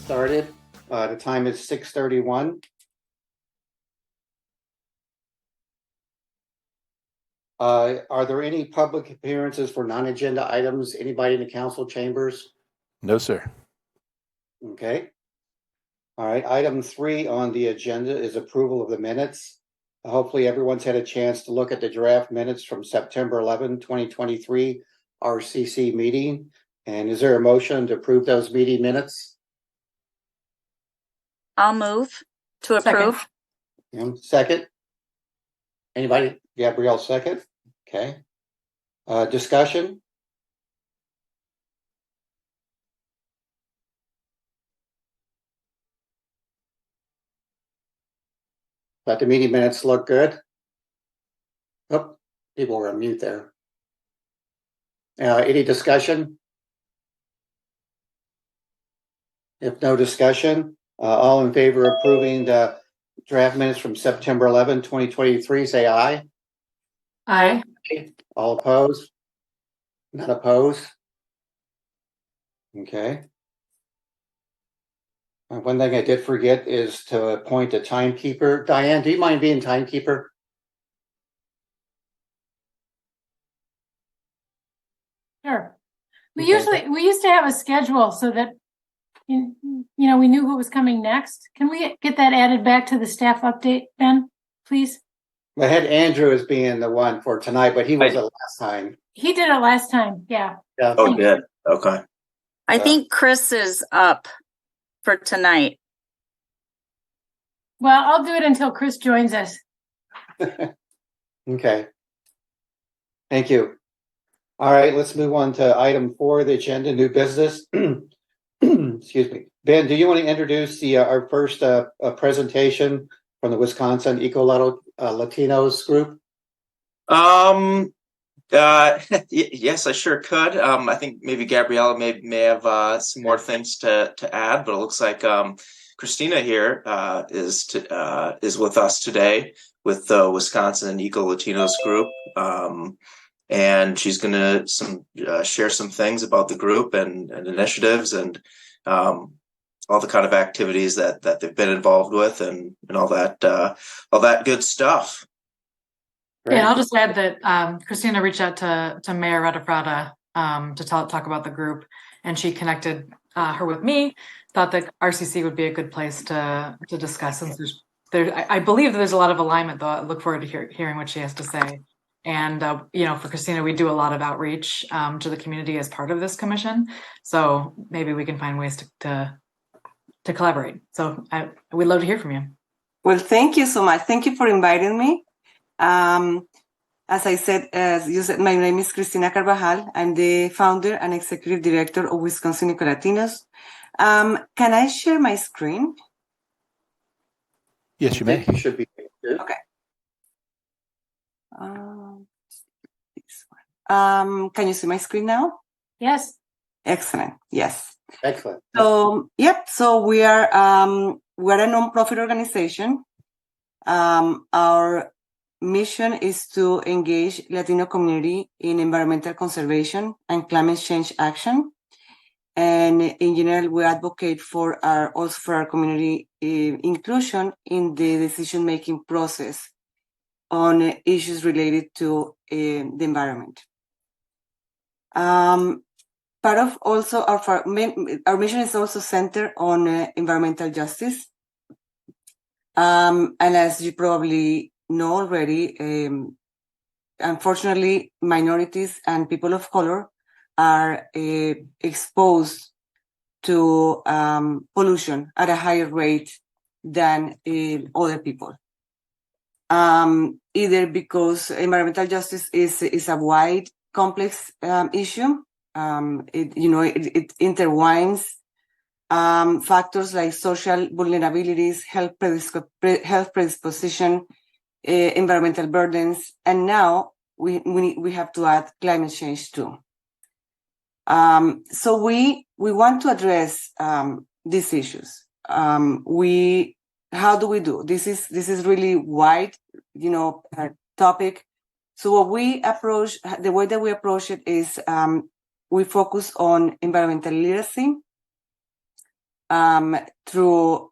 started. The time is 6:31. Are there any public appearances for non-agenda items? Anybody in the council chambers? No, sir. Okay. All right. Item 3 on the agenda is approval of the minutes. Hopefully everyone's had a chance to look at the draft minutes from September 11, 2023 RCC meeting. And is there a motion to approve those meeting minutes? I'll move to approve. Second. Anybody? Gabrielle, second. Okay. Discussion? But the meeting minutes look good. Oh, people were on mute there. Any discussion? If no discussion, all in favor of approving the draft minutes from September 11, 2023, say aye. Aye. All opposed? Not opposed? Okay. One thing I did forget is to appoint a timekeeper. Diane, do you mind being timekeeper? Sure. We Okay. used to have a schedule so that we knew who was coming next. Can we get that added back to the staff update, Ben, please? I had Andrew as being the one for tonight, but he was the last time. He did it last time. Yeah. Yeah. Oh, good. Okay. I think Chris is up for tonight. Well, I'll do it until Chris joins us. Okay. Thank you. All right, let's move on to item 4 of the agenda, new business. Excuse me. Ben, do you want to introduce our first presentation from the Wisconsin Eco-Latinos group? Yes, I sure could. I think maybe Gabriella may have some more things to add, but it looks like Christina here is with us today with the Wisconsin Eco-Latinos group. And she's going to share some things about the group and initiatives and all the kind of activities that they've been involved with and all that good stuff. Great. Yeah, I'll just add that Christina reached out to Mayor Radafrada to talk about the group, and she connected her with me. Thought that RCC would be a good place to discuss, since I believe that there's a lot of alignment. Though I look forward to hearing what she has to say. And for Christina, we do a lot of outreach to the community as part of this commission. So maybe we can find ways to collaborate. So we'd love to hear from you. Well, thank you so much. Thank you for inviting me. As you said, my name is Cristina Carvajal. I'm the founder and executive director of Wisconsin Eco-Latinos. Can I share my screen? Yes, you may. You should be good. Okay. This one. Can you see my screen now? Yes. Excellent. Yes. Excellent. So, yep. So we're a nonprofit organization. Our mission is to engage Latino community in environmental conservation and climate change action. And in general, we advocate for our community inclusion in the decision-making process on issues related to the environment. Part of also our mission is also centered on environmental justice. And as you probably know already, unfortunately, minorities and people of color are exposed to pollution at a higher rate than other people. Either because environmental justice is a wide, complex issue. It intertwines factors like social vulnerabilities, health predisposition, environmental burdens, and now we have to add climate change too. So we want to address these issues. How do we do this? This is really wide, topic. So the way that we approach it is we focus on environmental literacy, through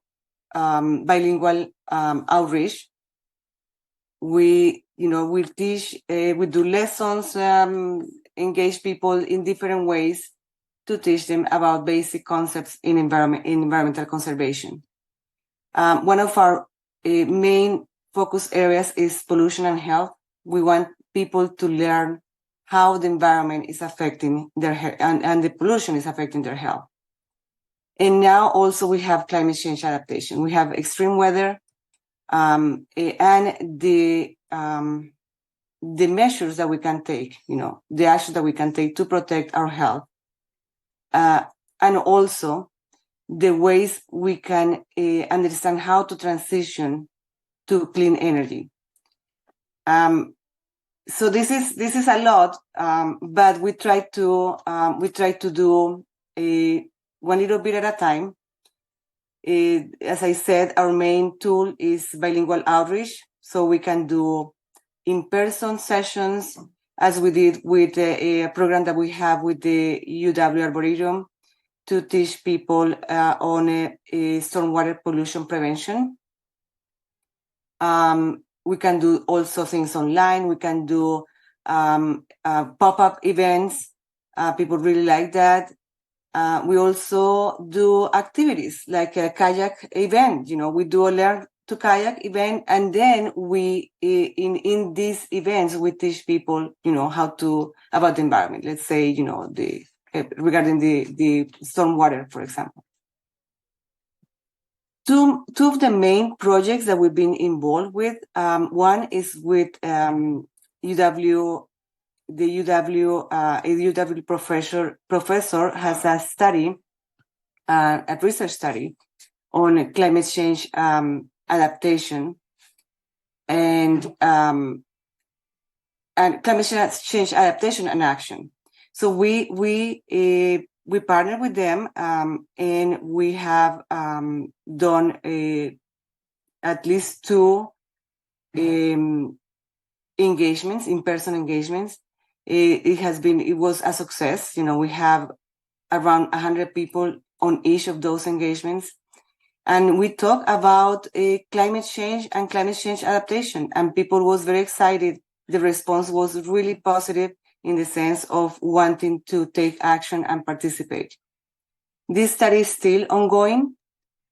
bilingual outreach. We teach, we do lessons, engage people in different ways to teach them about basic concepts in environmental conservation. One of our main focus areas is pollution and health. We want people to learn how the environment is affecting their health and the pollution is affecting their health. And now also we have climate change adaptation. We have extreme weather, and the measures that we can take, the actions that we can take to protect our health, and also the ways we can understand how to transition to clean energy. So this is a lot, but we try to do one little bit at a time. As I said, our main tool is bilingual outreach, so we can do in-person sessions, as we did with a program that we have with the UW Arboretum to teach people on stormwater pollution prevention. We can do also things online. We can do pop-up events. People really like that. We also do activities like a kayak event. We do a learn to kayak event, and then we in these events we teach people how to about the environment. Let's say regarding the stormwater, for example. Two of the main projects that we've been involved with. One is with UW. The UW professor has a study, a research study on climate change adaptation and climate change adaptation and action. So we partner with them, and we have done at least 2 engagements, in-person engagements. It was a success. We have around 100 people on each of those engagements. And we talk about climate change and climate change adaptation, and people was very excited. The response was really positive in the sense of wanting to take action and participate. This study is still ongoing.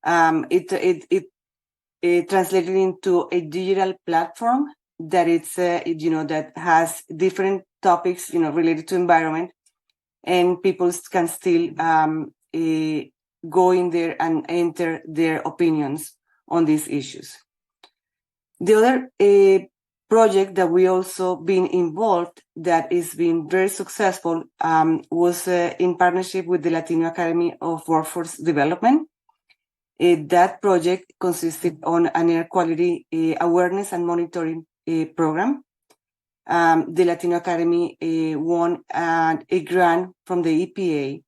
It translated into a digital platform that it's that has different topics related to environment, and people can still go in there and enter their opinions on these issues. The other project that we also been involved that is been very successful was in partnership with the Latino Academy of Workforce Development. That project consisted on an air quality awareness and monitoring program. The Latino Academy won a grant from the EPA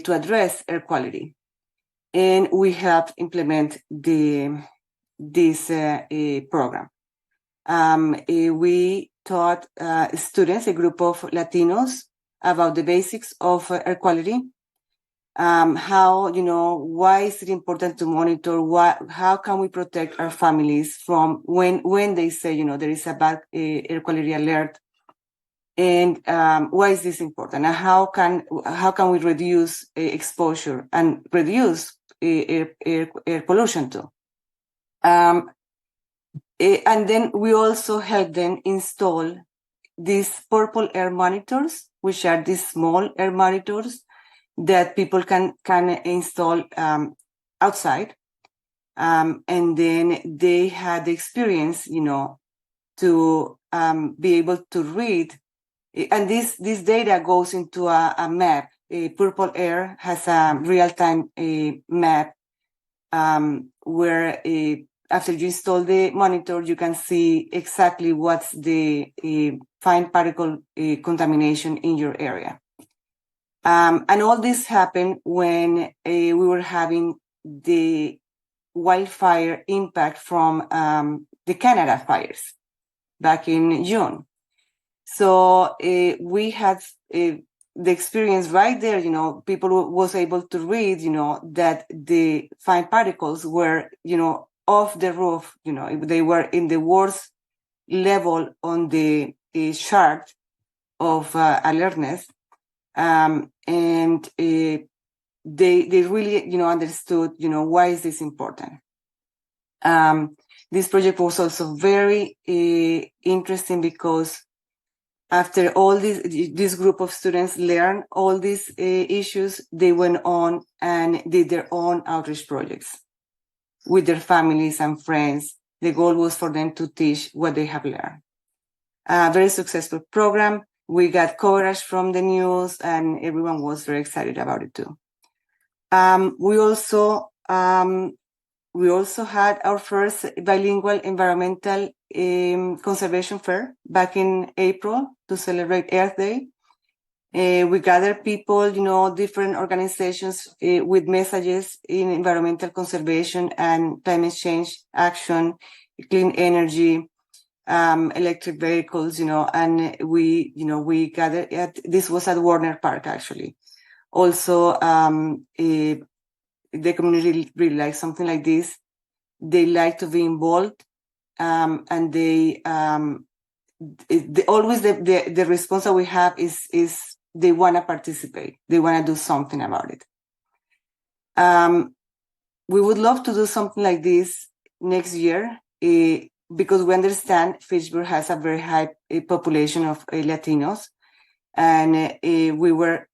to address air quality, and we helped implement this program. We taught students, a group of Latinos, about the basics of air quality. How, why is it important to monitor? How can we protect our families from when they say, there is a bad air quality alert? And why is this important? And how can we reduce exposure and reduce air pollution too? And then we also help them install these purple air monitors, which are these small air monitors that people can install outside, and then they had the experience, to be able to read. And this data goes into a map. Purple Air has a real-time map where after you install the monitor, you can see exactly what's the fine particle contamination in your area. And all this happened when we were having the wildfire impact from the Canada fires back in June. So we had the experience right there, people was able to read, that the fine particles were, off the roof, they were in the worst level on the chart of alertness. And they really, understood, why is this important. This project was also very interesting because after all this group of students learned all these issues, they went on and did their own outreach projects with their families and friends. The goal was for them to teach what they have learned. A very successful program. We got coverage from the news, and everyone was very excited about it too. We also had our first bilingual environmental conservation fair back in April to celebrate Earth Day. We gathered people, different organizations with messages in environmental conservation and climate change action, clean energy, electric vehicles, and we gathered this was at Warner Park, actually. Also, the community really likes something like this. They like to be involved, and they always the response that we have is they want to participate. They want to do something about it. We would love to do something like this next year because we understand Fitchburg has a very high population of Latinos, and we were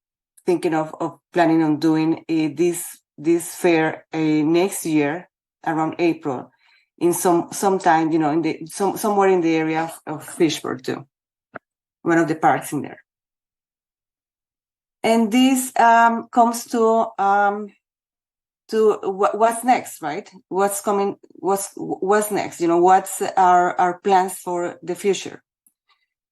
thinking of planning on doing this fair next year around April, in sometime, in somewhere in the area of Fitchburg too, one of the parks in there. And this comes to what's next, right? What's coming? What's next? What's our plans for the future?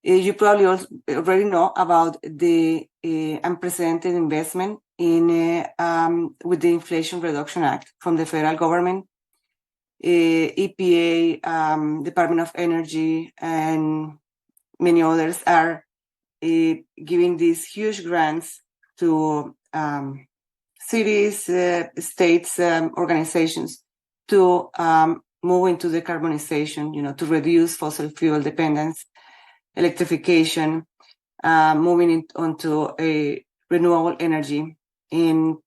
You probably already know about the unprecedented investment in with the Inflation Reduction Act from the federal government, EPA, Department of Energy, and many others are giving these huge grants to cities, states, organizations to move into decarbonization, to reduce fossil fuel dependence, electrification, moving onto a renewable energy, and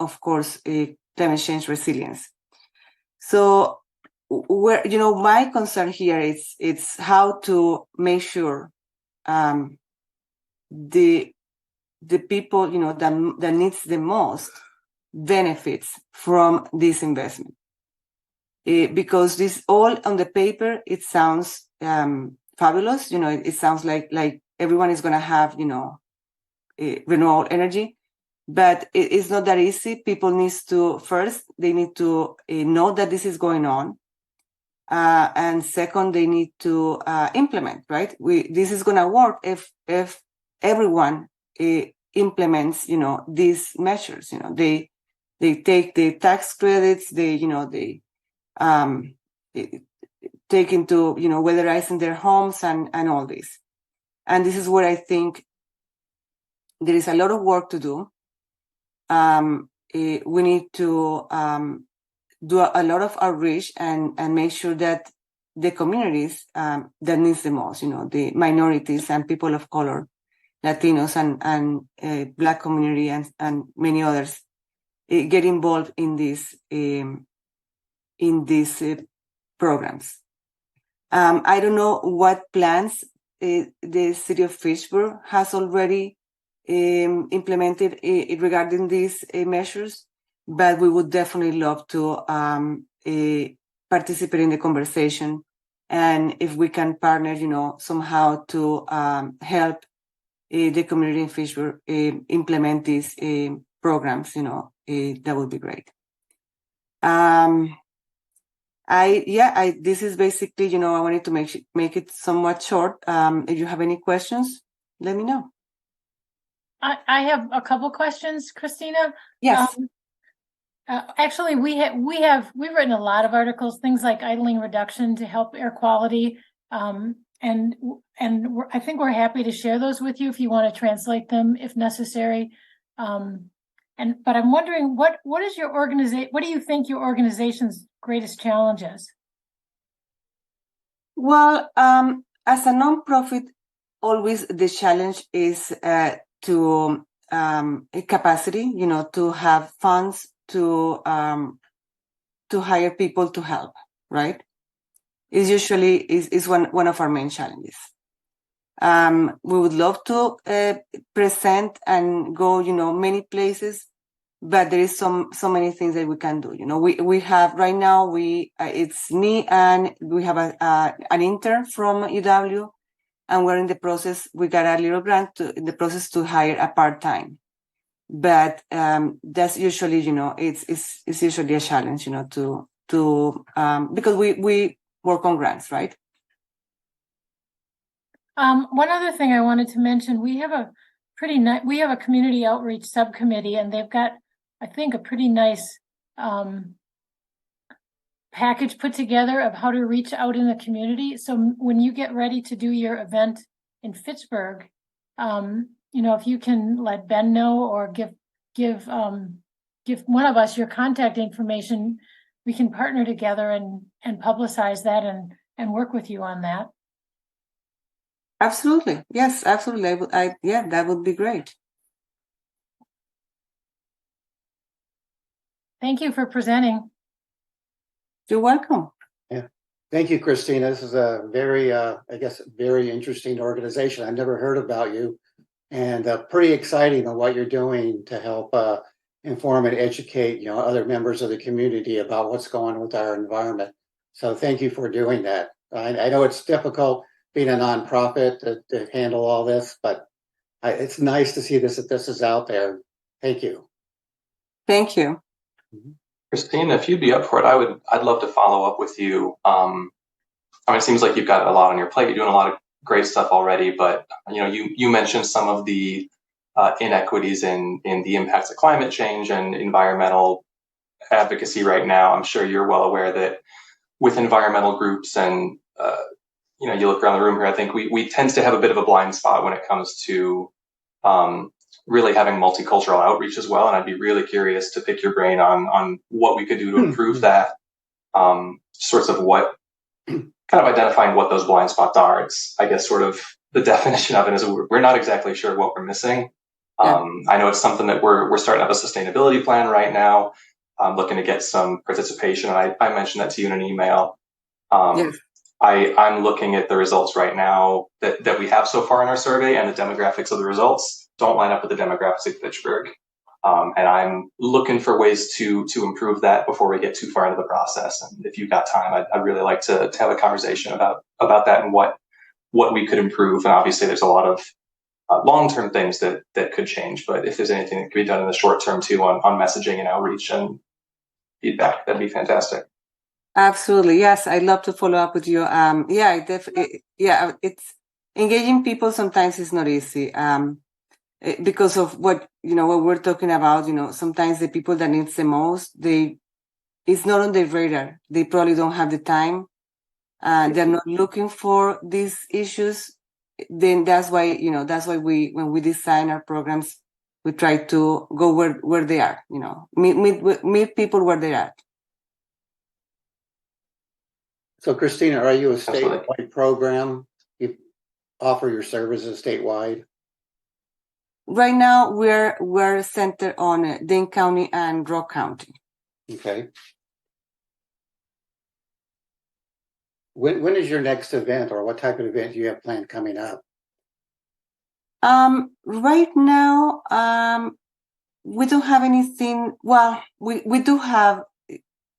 of course, climate change resilience. So, my concern here is how to make sure the people, that needs the most benefits from this investment. Because this all on the paper, it sounds fabulous. It sounds like everyone is going to have, renewable energy, but it's not that easy. People need to know that this is going on. And second, they need to implement, right? This is going to work if everyone implements, these measures. They take the tax credits, they take into, weatherizing their homes and all this. And this is where I think there is a lot of work to do. We need to do a lot of outreach and make sure that the communities that needs the most, the minorities and people of color, Latinos and Black community and many others get involved in these programs. I don't know what plans the city of Fitchburg has already implemented regarding these measures, but we would definitely love to participate in the conversation. And if we can partner, somehow to help the community in Fitchburg implement these programs, that would be great. This is basically, I wanted to make it somewhat short. If you have any questions, let me know. I have a couple questions, Christina. Yes. Actually, we've written a lot of articles, things like idling reduction to help air quality. I think we're happy to share those with you if you want to translate them if necessary. But I'm wondering what is your what do you think your organization's greatest challenge is? Well, as a nonprofit, always the challenge is to capacity, to have funds to hire people to help, right? Is usually is one of our main challenges. We would love to present and go, many places, but there is so many things that we can do. We have right now, it's me and we have an intern from UW, and we're in the process. We got a little grant in the process to hire a part-time, but that's usually, it's usually a challenge, to because we work on grants, right? One other thing I wanted to mention, we have a community outreach subcommittee, and they've got, I think, a pretty nice package put together of how to reach out in the community. So when you get ready to do your event in Fitchburg, if you can let Ben know or give one of us your contact information, we can partner together and publicize that and work with you on that. Absolutely. Yes, absolutely. That would be great. Thank you for presenting. You're welcome. Yeah. Thank you, Christina. This is a very, very interesting organization. I've never heard about you, and pretty exciting on what you're doing to help inform and educate, other members of the community about what's going on with our environment. So thank you for doing that. I know it's difficult being a nonprofit to handle all this, but it's nice to see that this is out there. Thank you. Thank you. Christine, if you'd be up for it, I'd love to follow up with you. It seems like you've got a lot on your plate. You're doing a lot of great stuff already, but you mentioned some of the inequities in the impacts of climate change and environmental advocacy right now. I'm sure you're well aware that with environmental groups and you look around the room here, I think we tend to have a bit of a blind spot when it comes to really having multicultural outreach as well. And I'd be really curious to pick your brain on what we could do to improve that, sorts of what kind of identifying what those blind spots are. It's, I guess, sort of the definition of it is we're not exactly sure what we're missing. I know it's something that we're starting to have a sustainability plan right now, looking to get some participation. And I mentioned that to you in an email. Yes. I'm looking at the results right now that we have so far in our survey, and the demographics of the results don't line up with the demographics of Fitchburg. And I'm looking for ways to improve that before we get too far into the process. And if you've got time, I'd really like to have a conversation about that and what we could improve. And obviously there's a lot of long-term things that could change, but if there's anything that could be done in the short term too on messaging and outreach and feedback, that'd be fantastic. Absolutely. Yes. I'd love to follow up with you. It's engaging people sometimes is not easy. Because of what we're talking about, sometimes the people that needs the most, it's not on their radar. They probably don't have the time. They're not looking for these issues. Then that's why when we design our programs, we try to go where they are, meet people where they're at. So Christina, are you a statewide program? You offer your services statewide? Right now, we're centered on Dane County and Rock County. Okay. When is your next event, or what type of event do you have planned coming up? Right now, we don't have anything. Well, we do have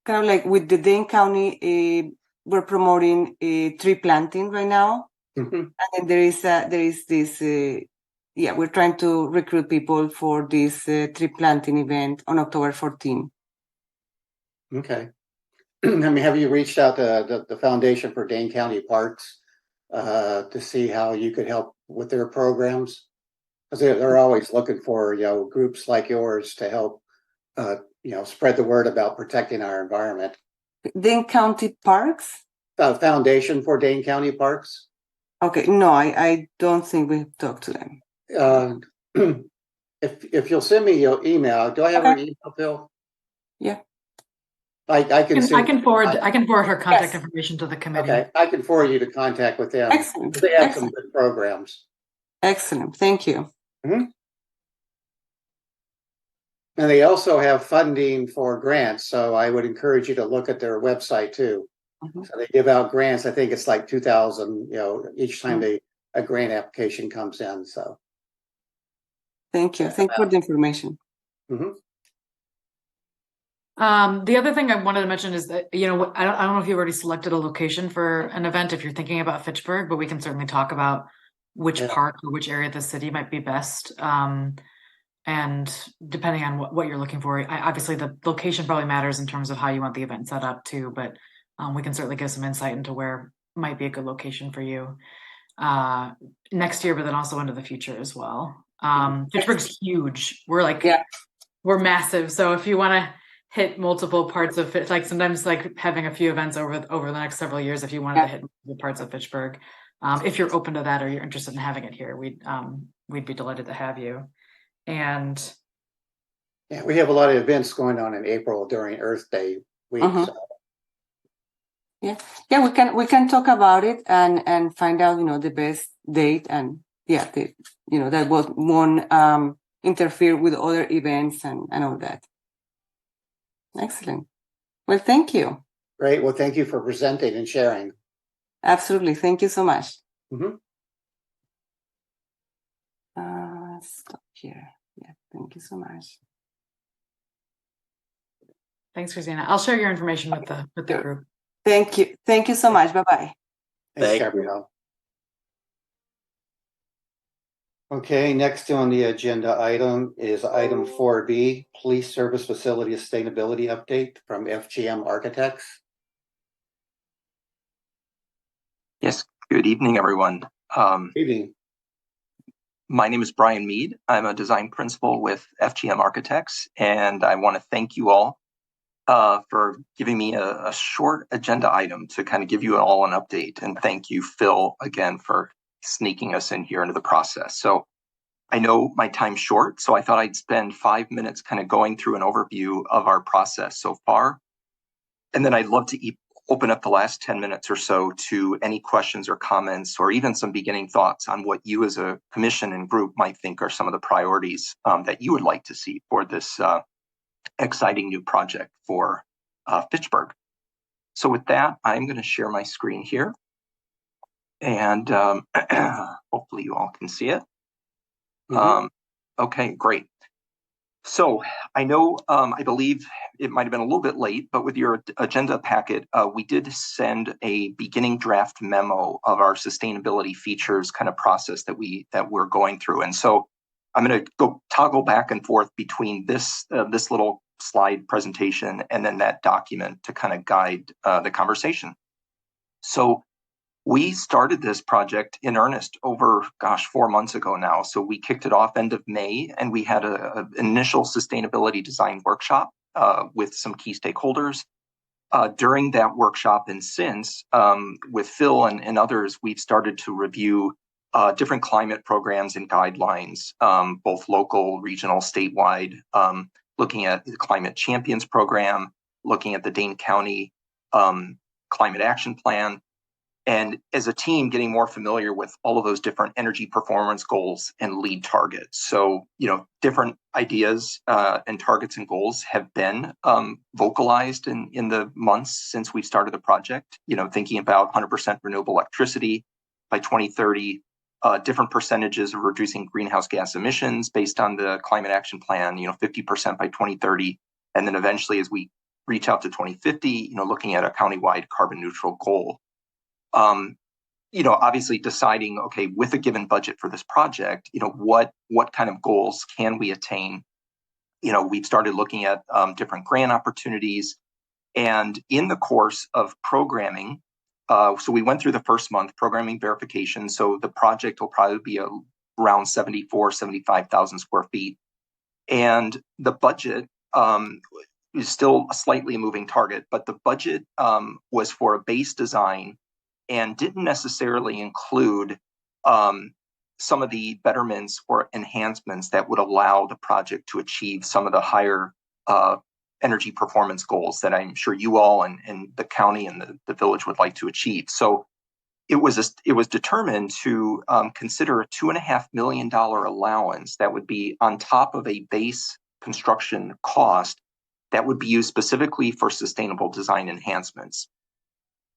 kind of like with the Dane County. We're promoting a tree planting right now, and then there is this. We're trying to recruit people for this tree planting event on October 14. Okay. Have you reached out to the Foundation for Dane County Parks to see how you could help with their programs? Because they're always looking for groups like yours to help spread the word about protecting our environment. Dane County Parks? Foundation for Dane County Parks. Okay, no, I don't think we've talked to them. If you'll send me your email, do I have her Okay. email, Phil? Yeah. I can I send. can forward her contact Yes. information to the committee. Okay, I can forward you to contact with them. Excellent. They have some Excellent. good programs. Excellent. Thank you. And they also have funding for grants, so I would encourage you to look at their website too. Mhm. So they give out grants. I think it's like 2,000, each time Mhm. a grant application comes in. So Thank you. Thank you for the information. mhm. The other thing I wanted to mention is that, I don't know if you've already selected a location for an event if you're thinking about Fitchburg, but we can certainly talk about which Yeah. park or which area of the city might be best. And depending on what you're looking for, obviously the location probably matters in terms of how you want the event set up too, but we can certainly give some insight into where might be a good location for you next year, but then also into the future as well. Fitchburg's huge. We're massive. So if you want to hit multiple parts of it, like sometimes like having a few events over the next several years, if you wanted to hit multiple parts of Fitchburg, if you're open to that or you're interested in having it here, we'd be delighted to have you. And Yeah, we have a lot of events going on in April during Earth Day week. Mhm. So. Yeah, we can talk about it and find out, the best date and that won't interfere with other events and all that. Excellent. Well, thank you. Great. Well, thank you for presenting and sharing. Absolutely. Thank you so much. Mhm. Stop here. Yeah, thank you so much. thanks, Christina. I'll share your information with the group. Thank you. Thank you so much. Bye-bye. Thanks, Thank you. Gabrielle. Okay, next on the agenda item is item 4B, Police Service Facility Sustainability Update from FGM Architects. Yes, good evening, everyone. Evening. My name is Brian Mead. I'm a design principal with FGM Architects, and I want to thank you all for giving me a short agenda item to kind of give you all an update. And thank you, Phil, again, for sneaking us in here into the process. So I know my time's short, so I thought I'd spend 5 minutes kind of going through an overview of our process so far. And then I'd love to open up the last 10 minutes or so to any questions or comments, or even some beginning thoughts on what you as a commission and group might think are some of the priorities that you would like to see for this exciting new project for Fitchburg. So with that, I'm going to share my screen here. And hopefully you all can see it. Mhm. Okay, great. So I know, I believe it might have been a little bit late, but with your agenda packet, we did send a beginning draft memo of our sustainability features kind of process that we're going through. And so I'm going to go toggle back and forth between this little slide presentation and then that document to kind of guide the conversation. So we started this project in earnest over, 4 months ago now. So we kicked it off end of May, and we had an initial sustainability design workshop with some key stakeholders. During that workshop and since, with Phil and others, we've started to review different climate programs and guidelines, both local, regional, statewide, looking at the Climate Champions program, looking at the Dane County Climate Action Plan, and as a team getting more familiar with all of those different energy performance goals and lead targets. So, different ideas and targets and goals have been vocalized in the months since we started the project, thinking about 100% renewable electricity by 2030, different percentages of reducing greenhouse gas emissions based on the Climate Action Plan, 50% by 2030. And then eventually, as we reach out to 2050, looking at a countywide carbon neutral goal. Obviously deciding, okay, with a given budget for this project, what kind of goals can we attain? We've started looking at different grant opportunities, and in the course of programming, so we went through the first month programming verification. So the project will probably be around 75,000 square feet, and the budget is still a slightly moving target, but the budget was for a base design and didn't necessarily include some of the betterments or enhancements that would allow the project to achieve some of the higher energy performance goals that I'm sure you all and the county and the village would like to achieve. So it was determined to consider a $2.5 million allowance that would be on top of a base construction cost that would be used specifically for sustainable design enhancements.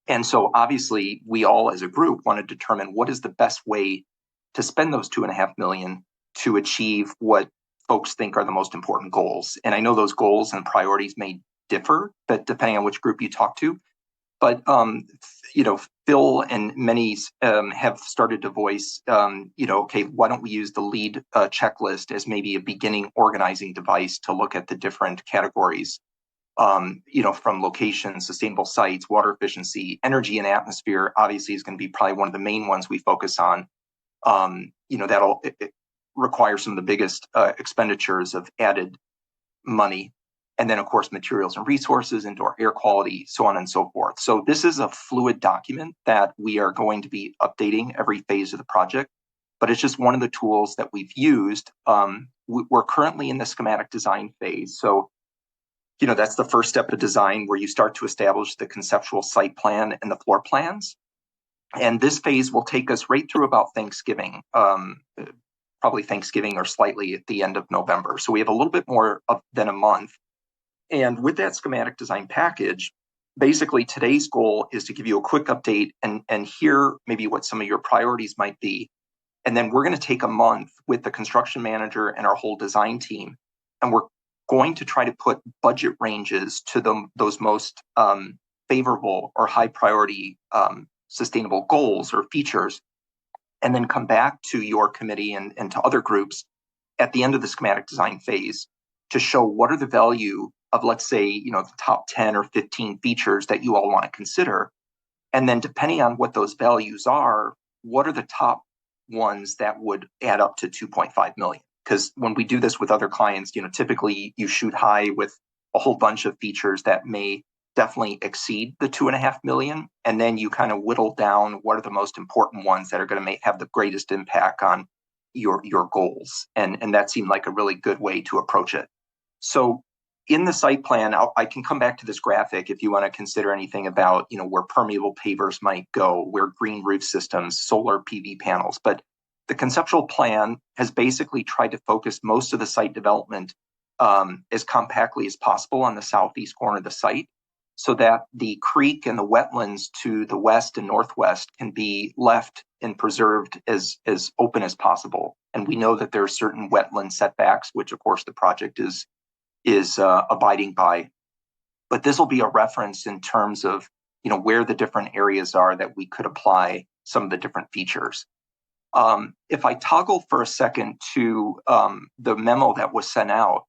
And so obviously we all as a group want to determine what is the best way to spend those $2.5 million to achieve what folks think are the most important goals. And I know those goals and priorities may differ, but depending on which group you talk to. But Phil and many have started to voice, okay, why don't we use the LEED checklist as maybe a beginning organizing device to look at the different categories, from location, sustainable sites, water efficiency, energy and atmosphere. Obviously, is going to be probably one of the main ones we focus on. That'll require some of the biggest expenditures of added money. And then, of course, materials and resources, indoor air quality, so on and so forth. So this is a fluid document that we are going to be updating every phase of the project, but it's just one of the tools that we've used. We're currently in the schematic design phase. So, that's the first step of design where you start to establish the conceptual site plan and the floor plans. And this phase will take us right through about Thanksgiving, probably Thanksgiving or slightly at the end of November. So we have a little bit more than a month. And with that schematic design package, basically today's goal is to give you a quick update and hear maybe what some of your priorities might be. And then we're going to take a month with the construction manager and our whole design team. And we're going to try to put budget ranges to those most favorable or high priority sustainable goals or features, and then come back to your committee and to other groups at the end of the schematic design phase to show what are the value of, let's say, the top 10 or 15 features that you all want to consider. And then depending on what those values are, what are the top ones that would add up to 2.5 million? Because when we do this with other clients, typically you shoot high with a whole bunch of features that may definitely exceed the 2.5 million. And then you kind of whittle down what are the most important ones that are going to have the greatest impact on your goals. And that seemed like a really good way to approach it. So in the site plan, I can come back to this graphic if you want to consider anything about, where permeable pavers might go, where green roof systems, solar PV panels. But the conceptual plan has basically tried to focus most of the site development as compactly as possible on the southeast corner of the site, so that the creek and the wetlands to the west and northwest can be left and preserved as open as possible. And we know that there are certain wetland setbacks, which of course the project is abiding by. But this will be a reference in terms of where the different areas are that we could apply some of the different features. If I toggle for a second to the memo that was sent out,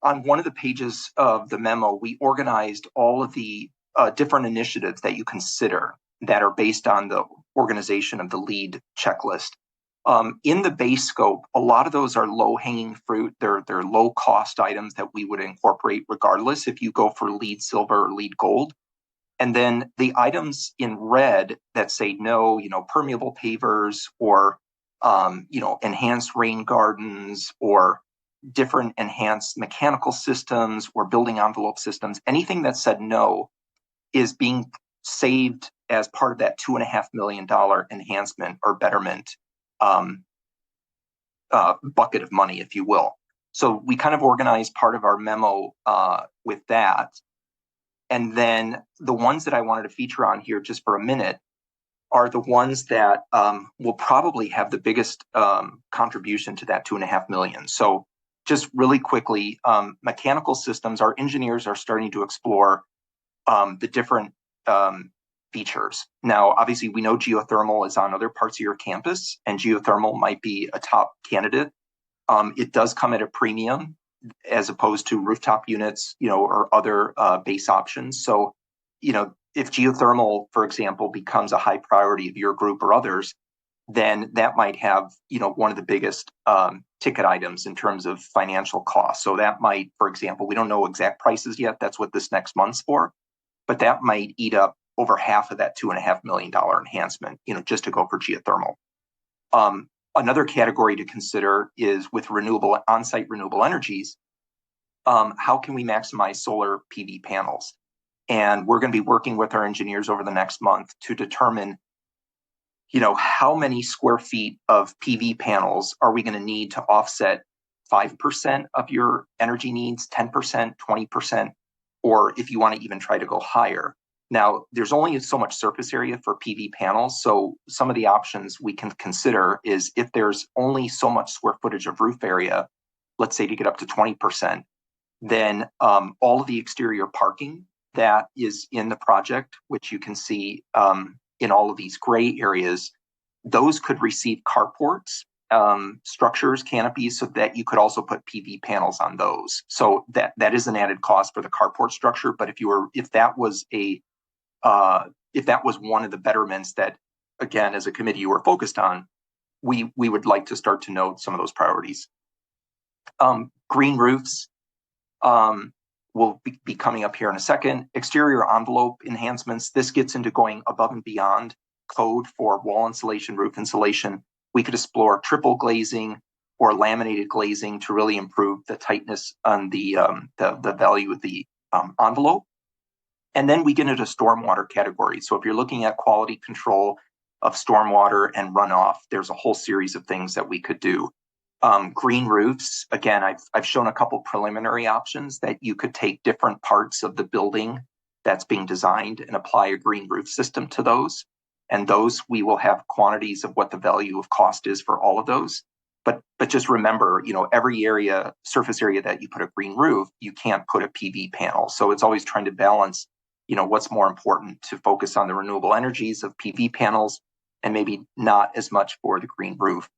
on one of the pages of the memo, we organized all of the different initiatives that you consider that are based on the organization of the LEED checklist. In the base scope, a lot of those are low-hanging fruit. They're low-cost items that we would incorporate regardless if you go for LEED Silver or LEED Gold. And then the items in red that say no, permeable pavers or enhanced rain gardens or different enhanced mechanical systems or building envelope systems, anything that said no is being saved as part of that $2.5 million enhancement or betterment bucket of money, if you will. So we kind of organized part of our memo with that. And then the ones that I wanted to feature on here just for a minute are the ones that will probably have the biggest contribution to that $2.5 million. So just really quickly, mechanical systems, our engineers are starting to explore the different features. Now, obviously, we know geothermal is on other parts of your campus, and geothermal might be a top candidate. It does come at a premium as opposed to rooftop units, or other base options. So, if geothermal, for example, becomes a high priority of your group or others, then that might have, one of the biggest ticket items in terms of financial costs. So that might, for example, we don't know exact prices yet. That's what this next month's for. But that might eat up, over half of that $2.5 million enhancement, just to go for geothermal. Another category to consider is with on-site renewable energies. How can we maximize solar PV panels? And we're going to be working with our engineers over the next month to determine, how many square feet of PV panels are we going to need to offset 5% of your energy needs, 10%, 20%, or if you want to even try to go higher. Now, there's only so much surface area for PV panels, so some of the options we can consider is if there's only so much square footage of roof area, let's say to get up to 20%, then all of the exterior parking that is in the project, which you can see in all of these gray areas, those could receive carports, structures, canopies, so that you could also put PV panels on those. So that is an added cost for the carport structure. But if that was one of the betterments that, again, as a committee you were focused on, we would like to start to note some of those priorities. Green roofs will be coming up here in a second. Exterior envelope enhancements. This gets into going above and beyond code for wall insulation, roof insulation. We could explore triple glazing or laminated glazing to really improve the tightness on the value of the envelope. And then we get into stormwater categories. So if you're looking at quality control of stormwater and runoff, there's a whole series of things that we could do. Green roofs, again, I've shown a couple preliminary options that you could take different parts of the building that's being designed and apply a green roof system to those. And those, we will have quantities of what the value of cost is for all of those. But just remember, every surface area that you put a green roof, you can't put a PV panel. So it's always trying to balance, what's more important to focus on the renewable energies of PV panels and maybe not as much for the green roof.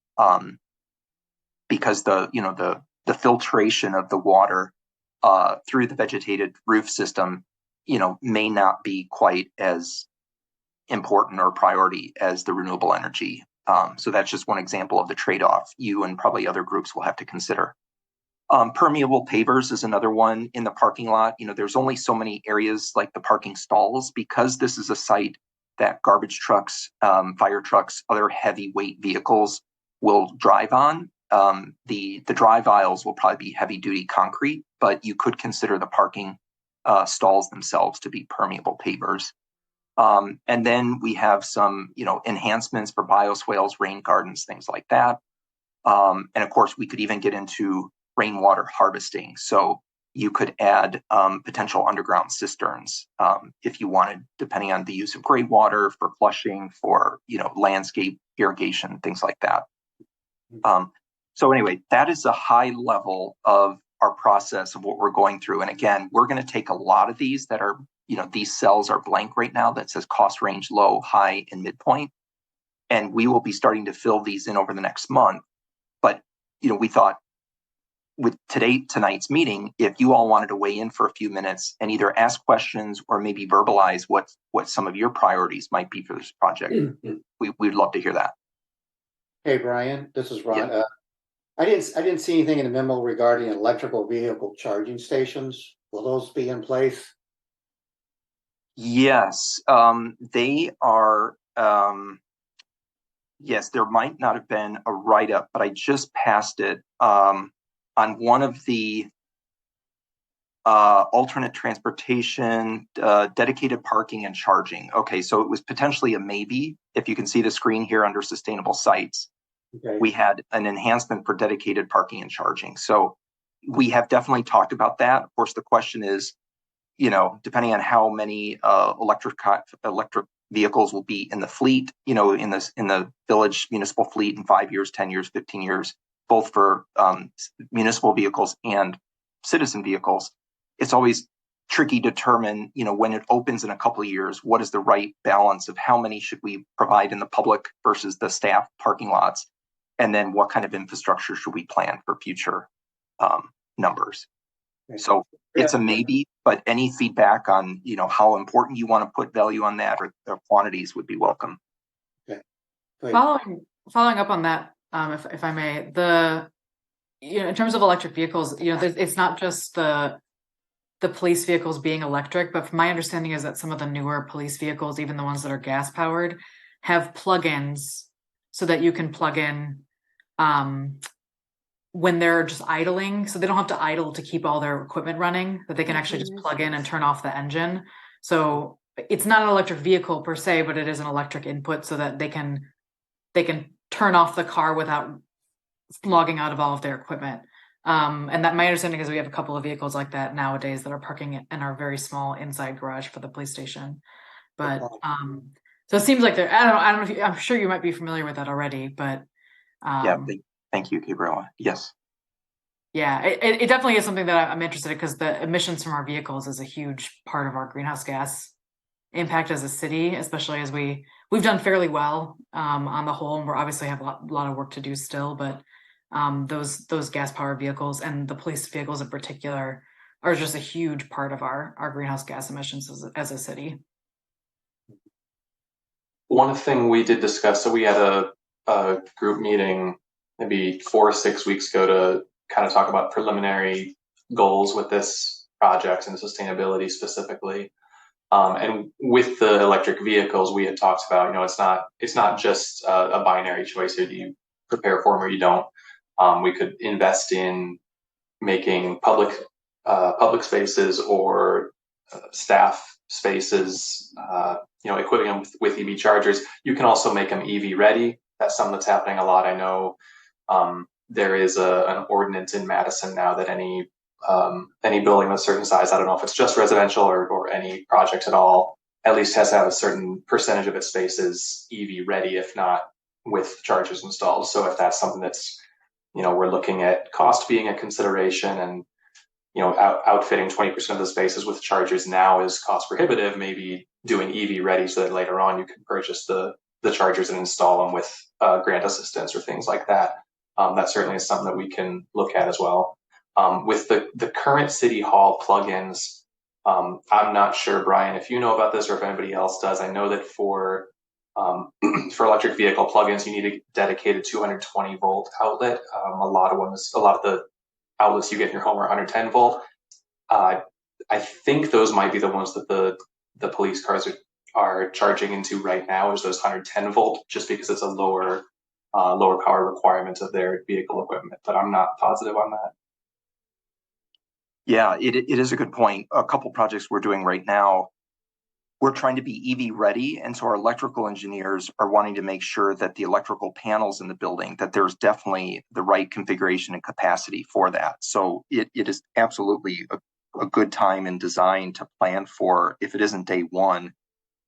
Because the filtration of the water through the vegetated roof system, may not be quite as important or priority as the renewable energy. So that's just one example of the trade-off you and probably other groups will have to consider. Permeable pavers is another one in the parking lot. There's only so many areas like the parking stalls because this is a site that garbage trucks, fire trucks, other heavyweight vehicles will drive on. The drive aisles will probably be heavy duty concrete, but you could consider the parking stalls themselves to be permeable pavers. And then we have some, enhancements for bioswales, rain gardens, things like that. And of course, we could even get into rainwater harvesting. So you could add potential underground cisterns if you wanted, depending on the use of gray water for flushing, for landscape irrigation, things like that. So anyway, that is a high level of our process of what we're going through. And again, we're going to take a lot of these that are, these cells are blank right now that says cost range low, high, and midpoint. And we will be starting to fill these in over the next month. But, we thought with tonight's meeting, if you all wanted to weigh in for a few minutes and either ask questions or maybe verbalize what some of your priorities might be for this project, we'd love to hear that. Hey, Brian, this is Ron. Yeah. I didn't see anything in the memo regarding electrical vehicle charging stations. Will those be in place? Yes, they are. Yes, there might not have been a write-up, but I just passed it on one of the alternate transportation, dedicated parking and charging. Okay, so it was potentially a maybe. If you can see the screen here under sustainable sites. Okay. We had an enhancement for dedicated parking and charging. So we have definitely talked about that. Of course, the question is, depending on how many electric vehicles will be in the fleet, in the village municipal fleet in 5 years, 10 years, 15 years, both for municipal vehicles and citizen vehicles, it's always tricky to determine, when it opens in a couple of years, what is the right balance of how many should we provide in the public versus the staff parking lots? And then what kind of infrastructure should we plan for future numbers? So it's a maybe, but any feedback on, how important you want to put value on that or quantities would be welcome. Okay. Following up on that, if I may, in terms of electric vehicles, it's not just the the police vehicles being electric, but from my understanding is that some of the newer police vehicles, even the ones that are gas powered, have plug-ins so that you can plug in when they're just idling, so they don't have to idle to keep all their equipment running, that they can actually just plug in and turn off the engine. So it's not an electric vehicle per se, but it is an electric input so that they can turn off the car without logging out of all of their equipment. And that my understanding is we have a couple of vehicles like that nowadays that are parking in our very small inside garage for the police station. But so it seems like I don't know if I'm sure you might be familiar with that already, but thank you, Gabriella. Yes. Yeah, it definitely is something that I'm interested in because the emissions from our vehicles is a huge part of our greenhouse gas impact as a city, especially as we've done fairly well on the whole, and we obviously have a lot of work to do still, but those gas powered vehicles and the police vehicles in particular are just a huge part of our greenhouse gas emissions as a city. One thing we did discuss, so we had a group meeting maybe 4 or 6 weeks ago to kind of talk about preliminary goals with this project and sustainability specifically. And with the electric vehicles, we had talked about, it's not just a binary choice. Either you prepare for them or you don't. We could invest in making public spaces or staff spaces, equipping them with EV chargers. You can also make them EV ready. That's something that's happening a lot. I know there is an ordinance in Madison now that any building of a certain size, I don't know if it's just residential or any project at all, at least has to have a certain percentage of its spaces EV ready, if not with chargers installed. So if that's something that's, we're looking at cost being a consideration and, outfitting 20% of the spaces with chargers now is cost prohibitive, maybe doing EV ready so that later on you can purchase the chargers and install them with grant assistance or things like that. That certainly is something that we can look at as well. With the current City Hall plugins, I'm not sure, Brian, if you know about this or if anybody else does. I know that for electric vehicle plugins, you need a dedicated 220 volt outlet. A lot of the outlets you get in your home are 110 volt. I think those might be the ones that the police cars are charging into right now, is those 110 volt, just because it's a lower power requirement of their vehicle equipment. But I'm not positive on that. Yeah, it is a good point. A couple projects we're doing right now, we're trying to be EV ready. And so our electrical engineers are wanting to make sure that the electrical panels in the building, that there's definitely the right configuration and capacity for that. So it is absolutely a good time in design to plan for, if it isn't day one,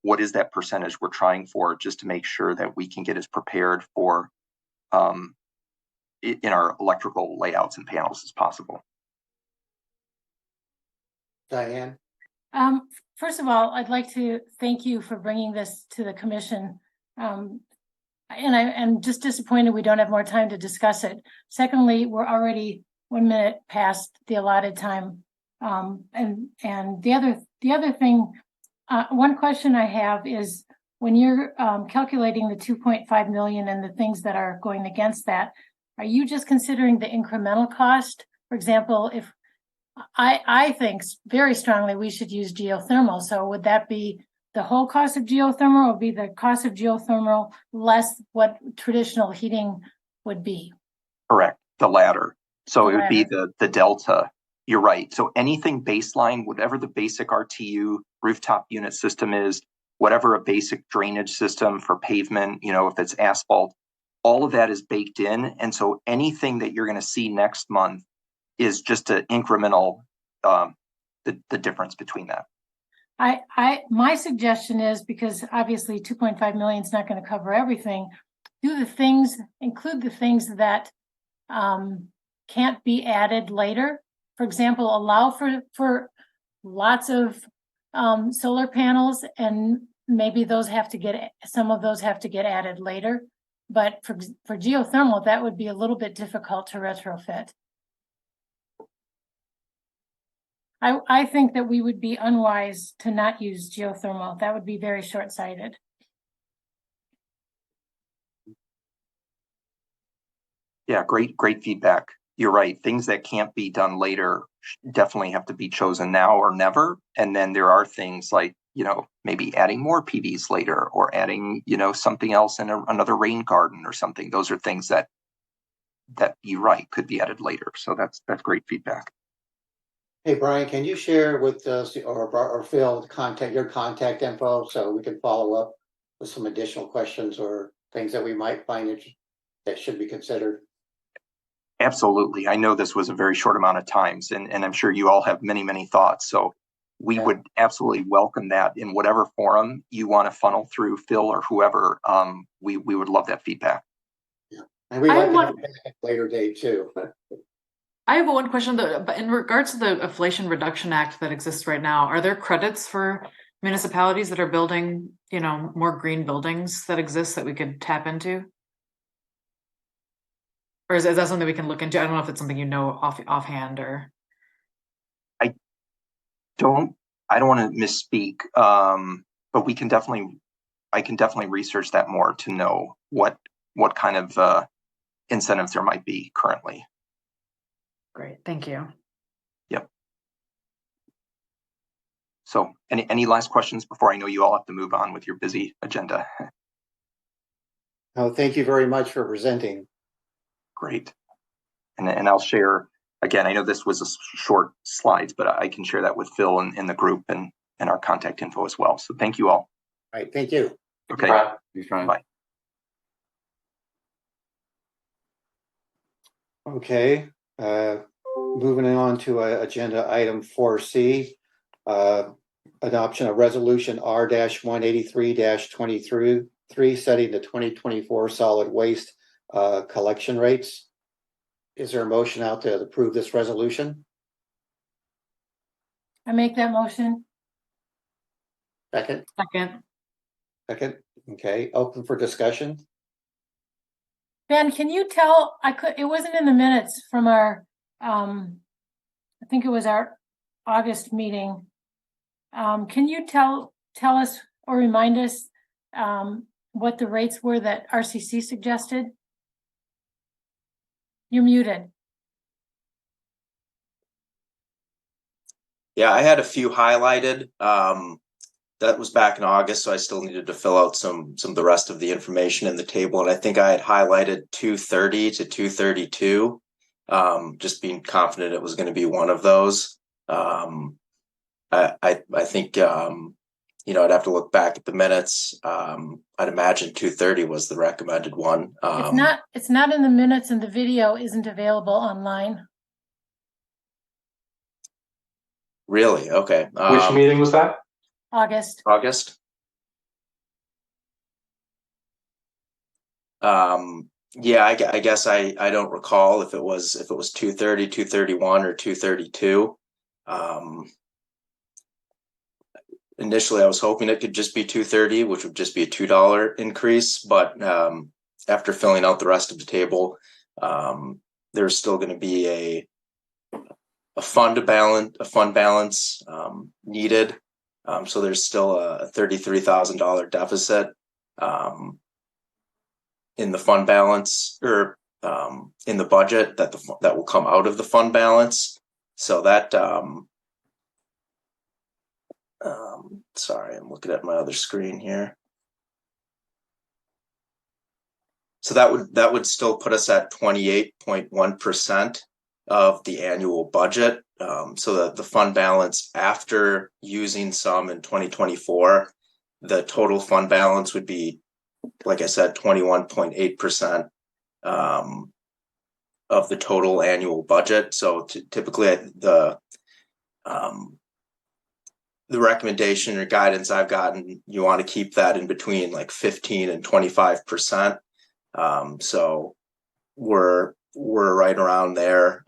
what is that percentage we're trying for, just to make sure that we can get as prepared for in our electrical layouts and panels as possible. Diane? First of all, I'd like to thank you for bringing this to the commission. And I'm just disappointed we don't have more time to discuss it. Secondly, we're already 1 minute past the allotted time. And the other thing, one question I have is, when you're calculating the 2.5 million and the things that are going against that, are you just considering the incremental cost? For example, if I think very strongly we should use geothermal. So would that be the whole cost of geothermal, or be the cost of geothermal less what traditional heating would be? Correct, the latter. So it would be the delta. You're right. So anything baseline, whatever the basic RTU rooftop unit system is, whatever a basic drainage system for pavement, if it's asphalt, all of that is baked in. And so anything that you're going to see next month is just an incremental, the difference between that. My suggestion is, because obviously 2.5 million is not going to cover everything, include the things that can't be added later. For example, allow for lots of solar panels, and maybe some of those have to get added later. But for geothermal, that would be a little bit difficult to retrofit. I think that we would be unwise to not use geothermal. That would be very short-sighted. Yeah, great feedback. you're right. Things that can't be done later definitely have to be chosen now or never. And then there are things like, maybe adding more PVs later, or adding, something else in another rain garden or something. Those are things that you're right, could be added later. So that's great feedback. Hey, Brian, can you share with us or Phil your contact info so we can follow up with some additional questions or things that we might find that should be considered? Absolutely. I know this was a very short amount of times, and I'm sure you all have many, many thoughts. So we would absolutely welcome that in whatever forum you want to funnel through Phil or whoever. We would love that feedback. Yeah. And we like to have a later date too. I have one question though, but in regards to the Inflation Reduction Act that exists right now, are there credits for municipalities that are building, more green buildings that exist that we could tap into? Or is that something we can look into? I don't know if it's something offhand or. I don't want to misspeak, but I can definitely research that more to know what kind of incentives there might be currently. Great, thank you. Yep. So any last questions before I know you all have to move on with your busy agenda? Oh, thank you very much for presenting. Great. And I'll share, again, I know this was a short slides, but I can share that with Phil and the group and our contact info as well. So thank you all. All right, thank you. Okay. Bye. Okay, moving on to agenda item 4C, adoption of resolution R-183-23, setting the 2024 solid waste collection rates. Is there a motion out to approve this resolution? I make that motion. Second? Second, okay, open for discussion. Ben, can you tell, it wasn't in the minutes from our, I think it was our August meeting. Can you tell us or remind us what the rates were that RCC suggested? You're muted. Yeah, I had a few highlighted. That was back in August, so I still needed to fill out some of the rest of the information in the table. And I think I had highlighted 230 to 232, just being confident it was going to be one of those. I think, I'd have to look back at the minutes. I'd imagine 230 was the recommended one. It's not in the minutes, and the video isn't available online. Really? Okay. Which meeting was that? August. Yeah, I guess I don't recall if it was 230, 231, or 232. Initially I was hoping it could just be 230, which would just be a $2 increase, but after filling out the rest of the table, there's still going to be a fund balance needed. So there's still a $33,000 deficit in the fund balance, or in the budget that will come out of the fund balance. So that sorry, I'm looking at my other screen here. So that would still put us at 28.1% of the annual budget. So that the fund balance after using some in 2024, the total fund balance would be, like I said, 21.8% of the total annual budget. So typically the recommendation or guidance I've gotten, you want to keep that in between like 15 and 25%. So we're right around there.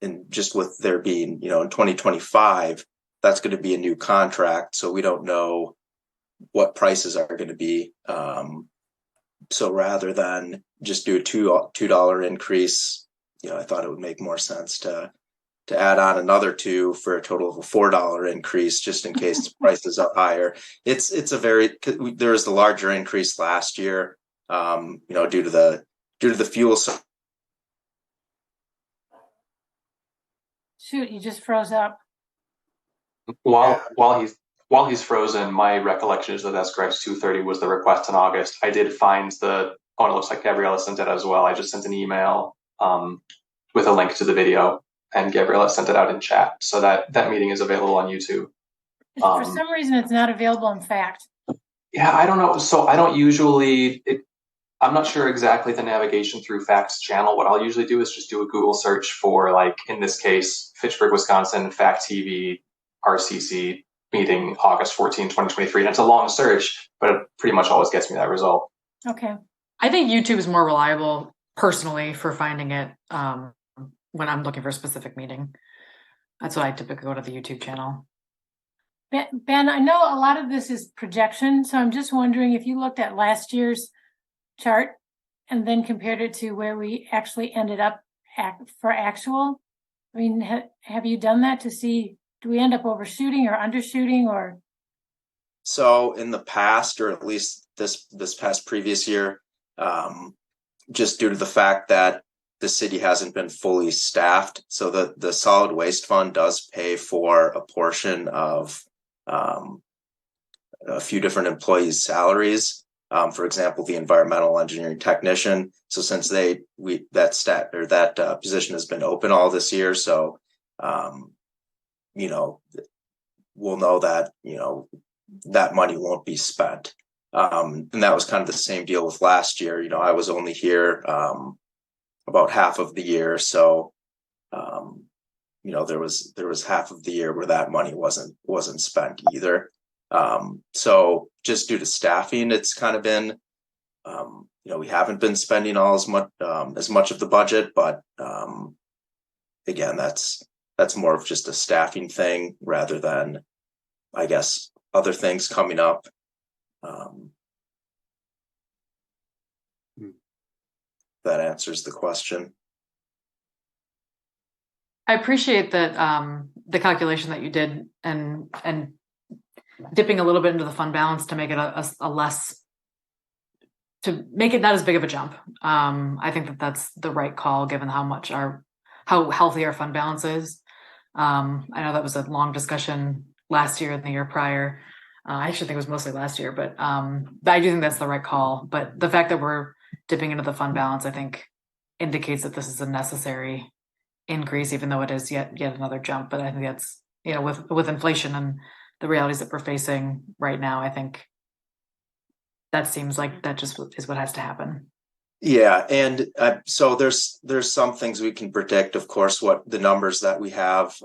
And just with there being, in 2025, that's going to be a new contract. So we don't know what prices are going to be. So rather than just do a $2 increase, I thought it would make more sense to add on another $2 for a total of a $4 increase, just in case the prices are higher. There was the larger increase last year, due to the fuel. shoot, he just froze up. While he's frozen, my recollection is that SGRX 230 was the request in August. I did find it looks like Gabriella sent it as well. I just sent an email with a link to the video, and Gabriella sent it out in chat. So that meeting is available on YouTube. For some reason, it's not available in fact. Yeah, I don't know. So I don't usually, I'm not sure exactly the navigation through Facts channel. What I'll usually do is just do a Google search for, like, in this case, Fitchburg, Wisconsin, Fact TV, RCC meeting, August 14, 2023. And it's a long search, but it pretty much always gets me that result. Okay. I think YouTube is more reliable personally for finding it when I'm looking for a specific meeting. That's why I typically go to the YouTube channel. Ben, I know a lot of this is projection, so I'm just wondering if you looked at last year's chart and then compared it to where we actually ended up for actual. I mean, have you done that to see, do we end up overshooting or undershooting or? So in the past, or at least this past previous year, just due to the fact that the city hasn't been fully staffed, so the solid waste fund does pay for a portion of a few different employees' salaries. For example, the environmental engineering technician. So since that position has been open all this year, so we'll know that that money won't be spent. And that was kind of the same deal with last year. I was only here about half of the year, so there was half of the year where that money wasn't spent either. So just due to staffing, it's kind of been we haven't been spending as much of the budget, but again, that's more of just a staffing thing rather than, I guess, other things coming up. That answers the question. I appreciate that the calculation that you did and dipping a little bit into the fund balance to make it to make it not as big of a jump. I think that that's the right call given how healthy our fund balance is. I know that was a long discussion last year and the year prior. I actually think it was mostly last year, but I do think that's the right call. But the fact that we're dipping into the fund balance, I think, indicates that this is a necessary increase, even though it is yet another jump. But I think that's, with inflation and the realities that we're facing right now, I think that seems like that just is what has to happen. Yeah, and so there's some things we can predict, of course, what the numbers that we have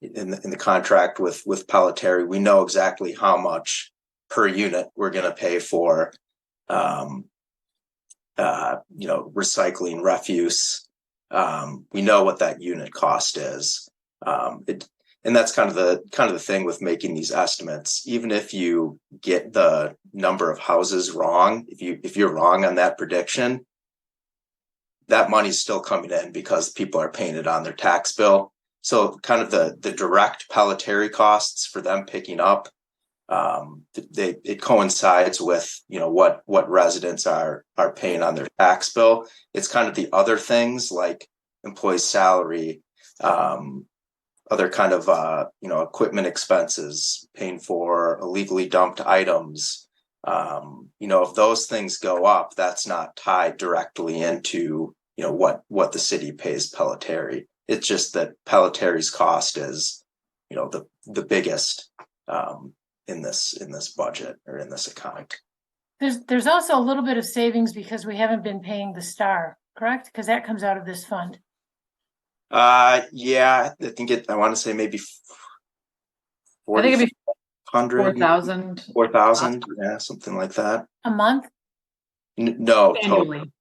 in the contract with Pelletary. We know exactly how much per unit we're going to pay for recycling refuse. We know what that unit cost is. And that's kind of the thing with making these estimates. Even if you get the number of houses wrong, if you're wrong on that prediction, that money's still coming in because people are paying it on their tax bill. So kind of the direct Pelletary costs for them picking up, it coincides with what residents are paying on their tax bill. It's kind of the other things like employee salary, other kind of equipment expenses, paying for illegally dumped items. If those things go up, that's not tied directly into what the city pays Pelletary. It's just that Pelletary's cost is the biggest in this budget or in this account. There's also a little bit of savings because we haven't been paying the STAR, correct? Because that comes out of this fund. Yeah, I think I want to say maybe 40, I think it'd be 4,000, yeah, something like that. A month? No, annually. Total.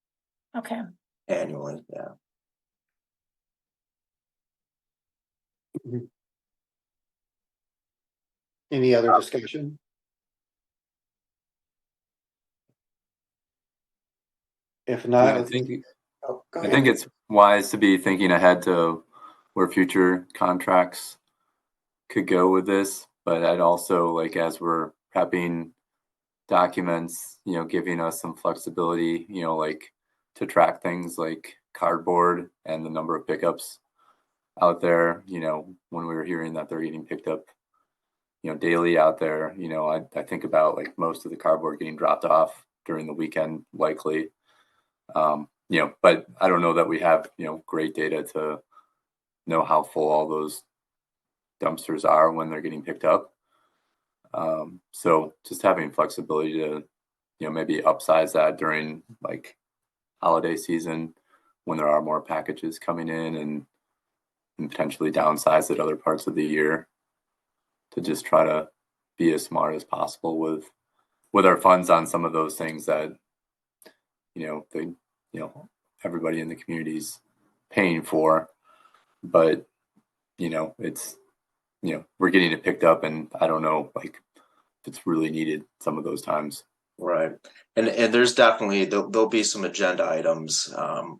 Okay. Annually, yeah. Any other discussion? If not, I think it's wise to be thinking ahead to where future contracts could go with this, but I'd also, as we're prepping documents, giving us some flexibility, to track things like cardboard and the number of pickups out there, when we were hearing that they're getting picked up, daily out there, I think about like most of the cardboard getting dropped off during the weekend, likely. But I don't know that we have, great data to know how full all those dumpsters are when they're getting picked up. So just having flexibility to, maybe upsize that during like holiday season when there are more packages coming in, and potentially downsize at other parts of the year to just try to be as smart as possible with our funds on some of those things that, everybody in the community's paying for, but, it's, we're getting it picked up, and I don't know, like, if it's really needed some of those times. Right. And there's definitely, there'll be some agenda items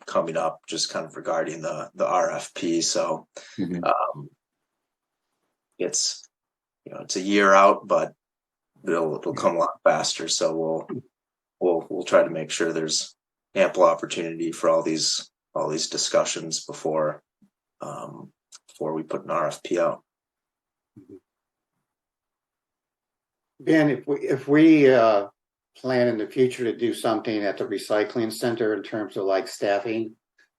coming up just kind of regarding the RFP. So it's, it's a year out, but it'll come a lot faster. So we'll try to make sure there's ample opportunity for all these discussions before we put an RFP out. Ben, if we plan in the future to do something at the recycling center in terms of like staffing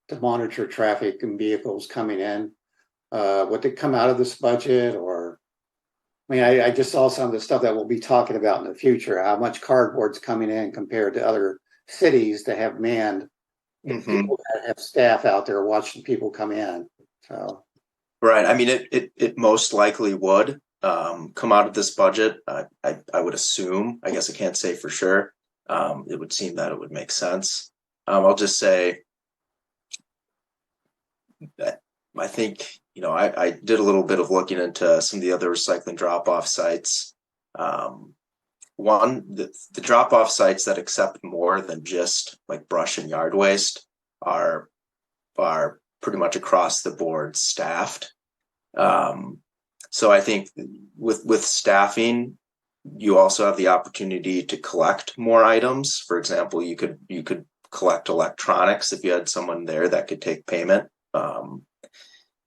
to monitor traffic and vehicles coming in, would it come out of this budget? Or, I mean, I just saw some of the stuff that we'll be talking about in the future, how much cardboard's coming in compared to other cities that have manned people that have staff out there watching people come in. So, right. I mean, it most likely would come out of this budget. I would assume, I guess I can't say for sure. It would seem that it would make sense. I'll just say that I think, I did a little bit of looking into some of the other recycling drop-off sites. One, the drop-off sites that accept more than just like brush and yard waste are pretty much across the board staffed. So I think with staffing, you also have the opportunity to collect more items. For example, you could collect electronics if you had someone there that could take payment.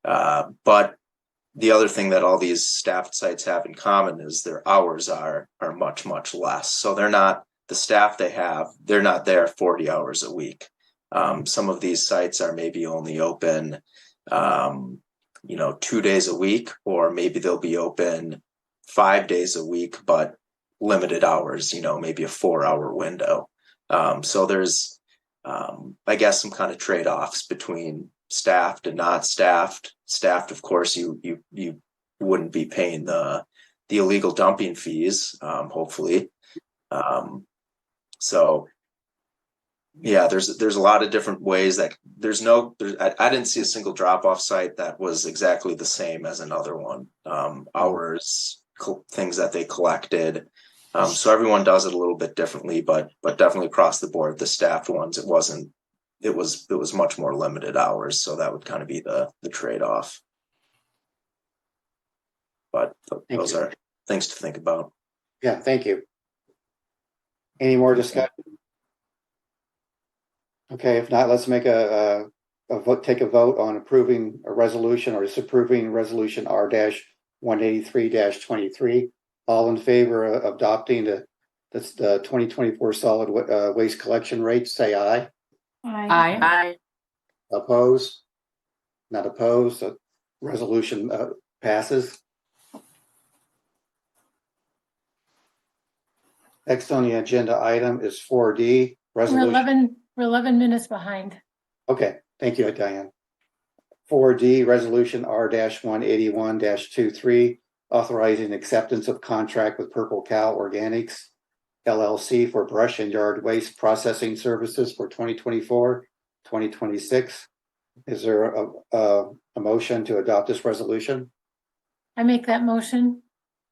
But the other thing that all these staffed sites have in common is their hours are much, much less. So they're not, the staff they have, they're not there 40 hours a week. Some of these sites are maybe only open 2 days a week, or maybe they'll be open 5 days a week, but limited hours, maybe a 4-hour window. So there's, I guess, some kind of trade-offs between staffed and not staffed. Staffed, of course, you wouldn't be paying the illegal dumping fees, hopefully. So yeah, there's a lot of different ways that I didn't see a single drop-off site that was exactly the same as another one. Hours, things that they collected. So everyone does it a little bit differently, but definitely across the board, the staffed ones, it was much more limited hours. So that would kind of be the trade-off. But those are things to think about. yeah, thank you. Any more discussion? Okay, if not, let's make a vote, take a vote on approving a resolution or disapproving resolution R-183-23. All in favor of adopting the 2024 solid waste collection rate, say aye. Aye. Opposed? Not opposed. The resolution passes. Next on the agenda item is 4D resolution. We're 11 minutes behind. Okay, thank you, Diane. 4D resolution R-181-23, authorizing acceptance of contract with Purple Cow Organics LLC for brush and yard waste processing services for 2024-2026. Is there a motion to adopt this resolution? I make that motion.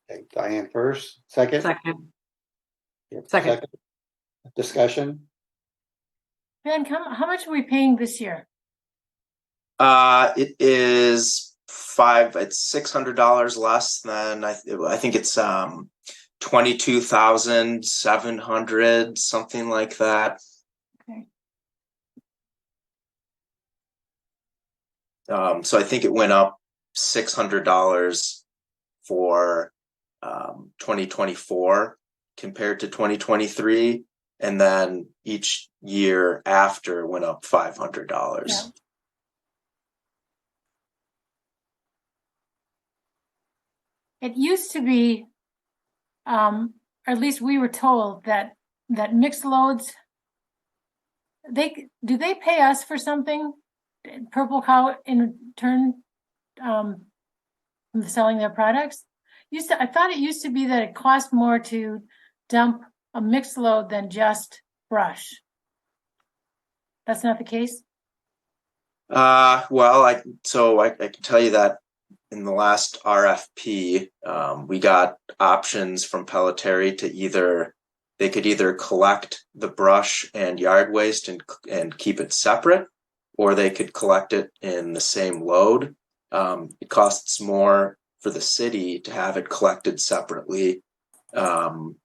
Okay, Diane first. Second. Second. Discussion. Ben, how much are we paying this year? It is it's $600 less than I think it's 22,700, something like that. Okay. So I think it went up $600 for 2024 compared to 2023, and then each year after went up $500. Yeah. It used to be, or at least we were told that mixed loads, do they pay us for something? Purple Cow in turn, from selling their products? I thought it used to be that it cost more to dump a mixed load than just brush. That's not the case? Well, I can tell you that in the last RFP, we got options from Pelletary to they could either collect the brush and yard waste and keep it separate, or they could collect it in the same load. It costs more for the city to have it collected separately. And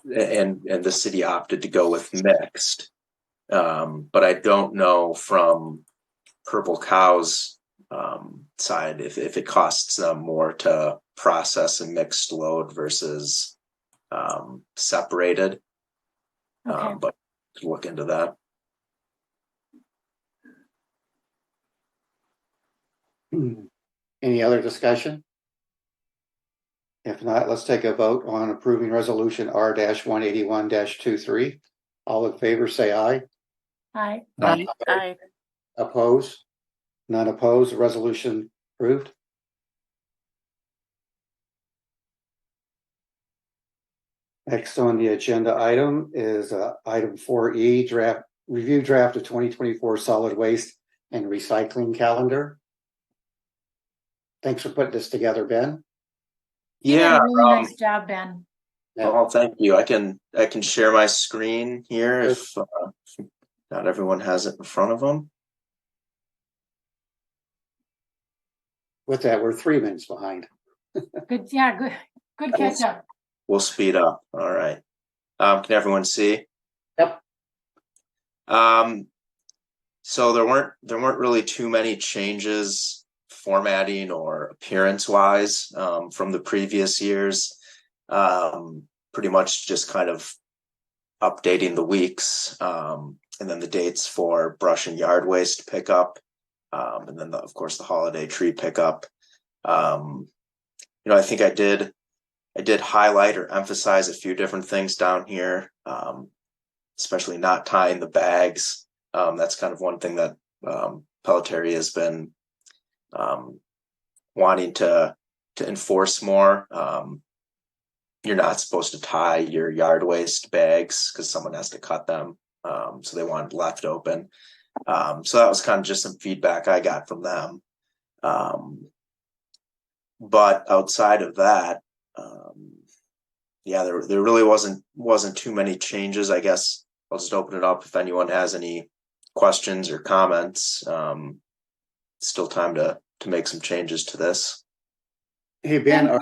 the city opted to go with mixed. But I don't know from Purple Cow's side if it costs them more to process a mixed load versus separated. Okay. But look into that. Any other discussion? If not, let's take a vote on approving resolution R-181-23. All in favor, say aye. Aye. Aye. Oppose? None opposed, resolution approved. Next on the agenda item is item 4E, review draft of 2024 solid waste and recycling calendar. Thanks for putting this together, Ben. You did Yeah. a really nice job, Ben. Well, thank you. I can share my screen here if not everyone has it in front of them. With that, we're 3 minutes behind. Good. Yeah. Good catch up. We'll speed up. All right. Can everyone see? Yep. So there weren't really too many changes formatting or appearance wise from the previous years. Pretty much just kind of updating the weeks and then the dates for brush and yard waste pickup, and then of course the holiday tree pickup. I think I did highlight or emphasize a few different things down here, especially not tying the bags. That's kind of one thing that Pelletary has been wanting to enforce more. You're not supposed to tie your yard waste bags because someone has to cut them. So they want it left open. So that was kind of just some feedback I got from them. But outside of that, there really wasn't too many changes. I guess I'll just open it up if anyone has any questions or comments. Still time to make some changes to this. Hey, Ben,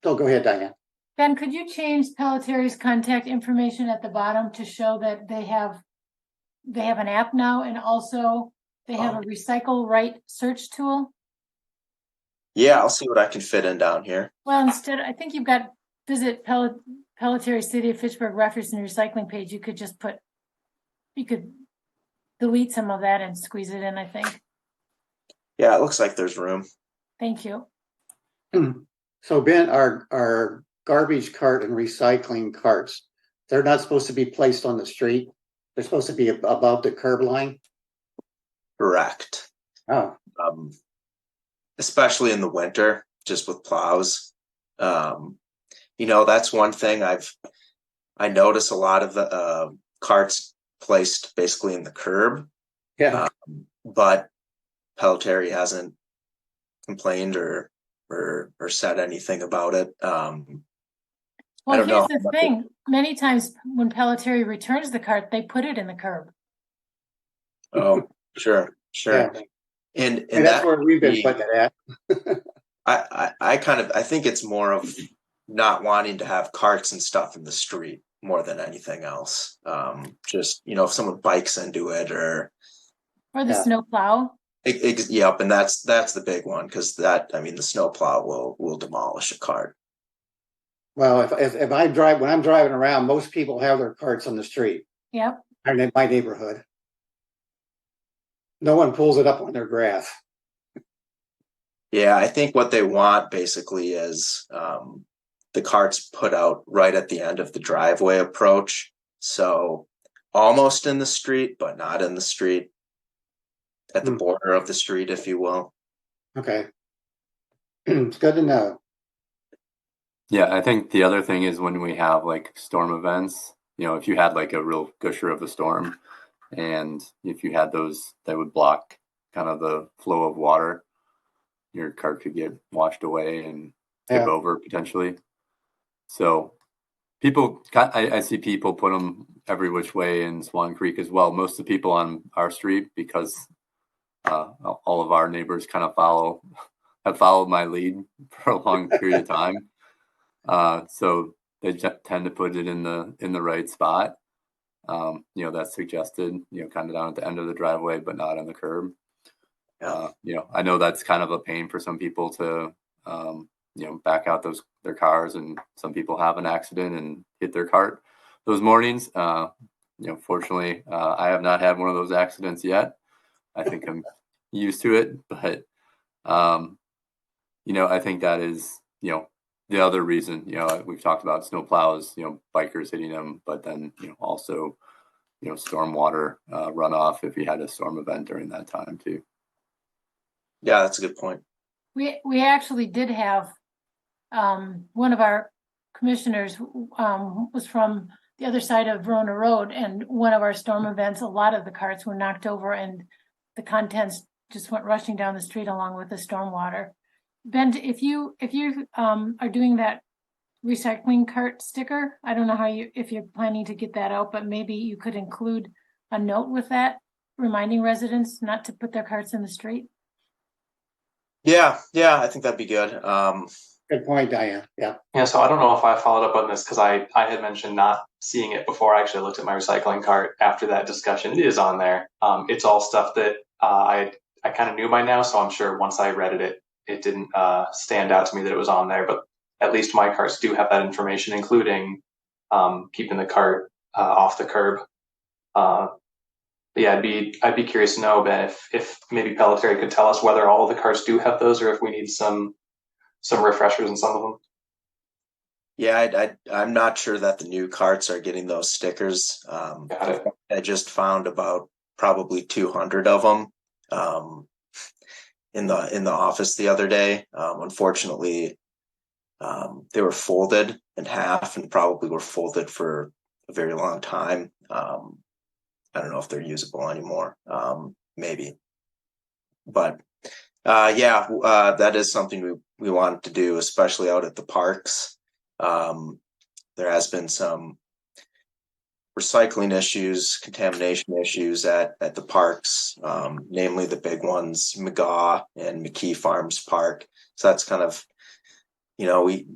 go ahead, Diane. Ben, could you change Pelletary's contact information at the bottom to show that they have an app now, and also they have a recycle right search tool? Yeah, I'll see what I can fit in down here. Well, instead, I think you've got visit Pelletary City of Fitchburg refuse and recycling page. You could delete some of that and squeeze it in, I think. Yeah, it looks like there's room. Thank you. So Ben, our garbage cart and recycling carts, they're not supposed to be placed on the street. They're supposed to be above the curb line. Correct. Oh. Especially in the winter, just with plows. That's one thing I notice a lot of the carts placed basically in the curb. Yeah. But Pelletary hasn't complained or said anything about it. Well, here's the thing. Many times when Pelletary returns the cart, they put it in the curb. Oh, sure. Yeah. And that's where we've been putting it at. I think it's more of not wanting to have carts and stuff in the street more than anything else. Just, if someone bikes into it or For the Yeah. snow plow. Yep, and that's the big one, because the snowplow will demolish a cart. Well, if when I'm driving around, most people have their carts on the street. Yep. In my neighborhood. No one pulls it up on their grass. Yeah, I think what they want basically is the carts put out right at the end of the driveway approach. So almost in the street, but not in the street. At the border of the street, if you will. Okay. It's good to know. Yeah, I think the other thing is when we have like storm events, if you had like a real gusher of a storm, and if you had those that would block kind of the flow of water, your cart could get washed away and tip over potentially. So I see people put them every which way in Swan Creek as well. Most of the people on our street, because all of our neighbors kind of have followed my lead for a long period of time. So they tend to put it in the right spot. That's suggested, kind of down at the end of the driveway, but not on the curb. I know that's kind of a pain for some people to, back out their cars, and some people have an accident and hit their cart those mornings. Fortunately, I have not had one of those accidents yet. I think I'm used to it, but, I think that is, the other reason, we've talked about snow plows, bikers hitting them, but then, also, storm water runoff if you had a storm event during that time too. Yeah, that's a good point. We actually did have one of our commissioners was from the other side of Verona Road, and one of our storm events, a lot of the carts were knocked over and the contents just went rushing down the street along with the storm water. Ben, if you are doing that recycling cart sticker, I don't know if you're planning to get that out, but maybe you could include a note with that reminding residents not to put their carts in the street. Yeah, I think that'd be good. Good point, Diane. Yeah. Yeah, so I don't know if I followed up on this because I had mentioned not seeing it before I actually looked at my recycling cart after that discussion. It is on there. It's all stuff that I kind of knew by now, so I'm sure once I read it didn't stand out to me that it was on there. But at least my carts do have that information, including keeping the cart off the curb. Yeah, I'd be curious to know, Ben, if maybe Pelletier could tell us whether all of the carts do have those, or if we need some refreshers in some of them. Yeah, I'm not sure that the new carts are getting those stickers. Got it. I just found about probably 200 of them in the office the other day. Unfortunately, they were folded in half and probably were folded for a very long time. I don't know if they're usable anymore. Maybe, but that is something we wanted to do, especially out at the parks. There has been some recycling issues, contamination issues at the parks, namely the big ones, McGaw and McKee Farms Park. So that's kind of, I don't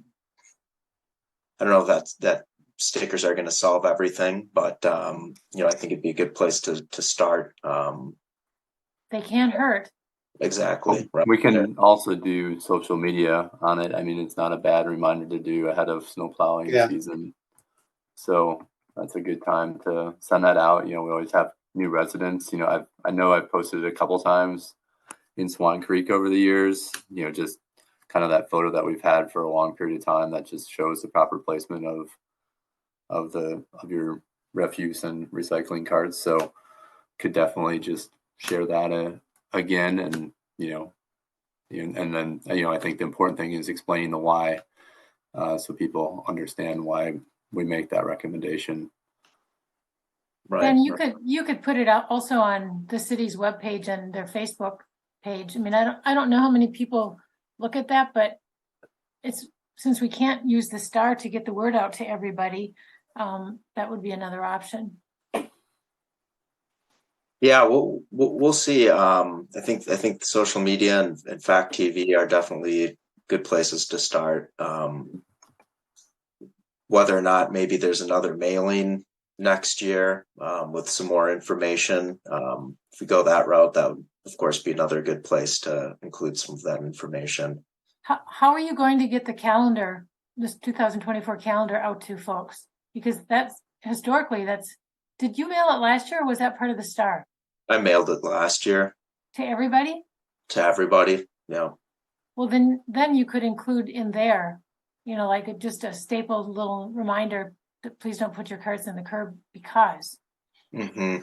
know if that stickers are going to solve everything, but I think it'd be a good place to start. They can't hurt. Exactly. We can also do social media on it. I mean, it's not a bad reminder to do ahead of snow plowing season. So that's a good time to send that out. We always have new residents. I know I've posted it a couple times in Swan Creek over the years. Just kind of that photo that we've had for a long period of time that just shows the proper placement of your refuse and recycling carts. So could definitely just share that again, and and then I think the important thing is explaining the why, so people understand why we make that recommendation. Right. And you could put it out also on the city's webpage and their Facebook page. I mean, I don't know how many people look at that, but since we can't use the star to get the word out to everybody, that would be another option. Yeah, we'll see. I think social media and Fact TV are definitely good places to start. Whether or not maybe there's another mailing next year with some more information. If we go that route, that would, of course, be another good place to include some of that information. How are you going to get the calendar, this 2024 calendar, out to folks? Because that's historically, did you mail it last year, or was that part of the Star? I mailed it last year To everybody? to everybody. Yeah. Well, then you could include in there, like just a stapled little reminder that please don't put your carts in the curb because. Mm-hmm.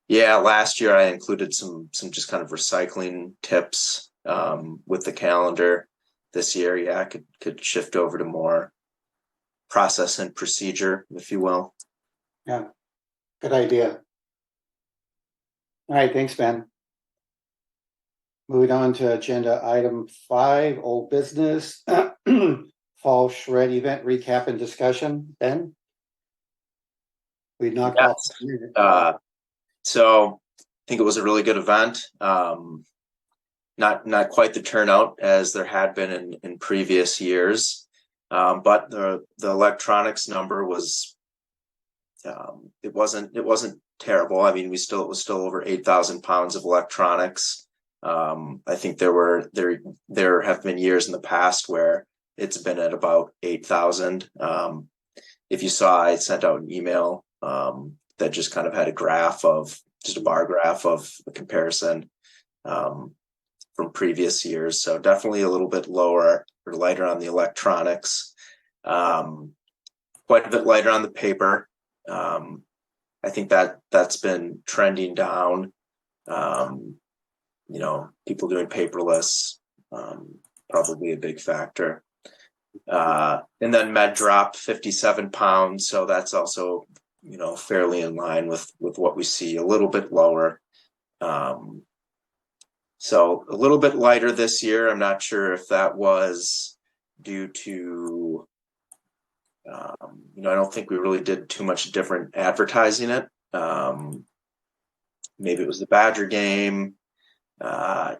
Yeah, last year I included some just kind of recycling tips with the calendar. This year, yeah, I could shift over to more process and procedure, if you will. Yeah, good idea. All right, thanks, Ben. Moving on to agenda item 5, old business, fall shred event recap and discussion. Ben? We knocked off. So I think it was a really good event. Not quite the turnout as there had been in previous years, but the electronics number was it wasn't terrible. I mean, it was still over 8,000 pounds of electronics. I think there have been years in the past where it's been at about 8,000. If you saw, I sent out an email that just kind of had a bar graph of a comparison from previous years. So definitely a little bit lower or lighter on the electronics, quite a bit lighter on the paper. I think that's been trending down. People doing paperless, probably a big factor. And then med drop 57 pounds. So that's also, fairly in line with what we see, a little bit lower. So a little bit lighter this year. I'm not sure if that was due to, I don't think we really did too much different advertising it. Maybe it was the Badger game. I'm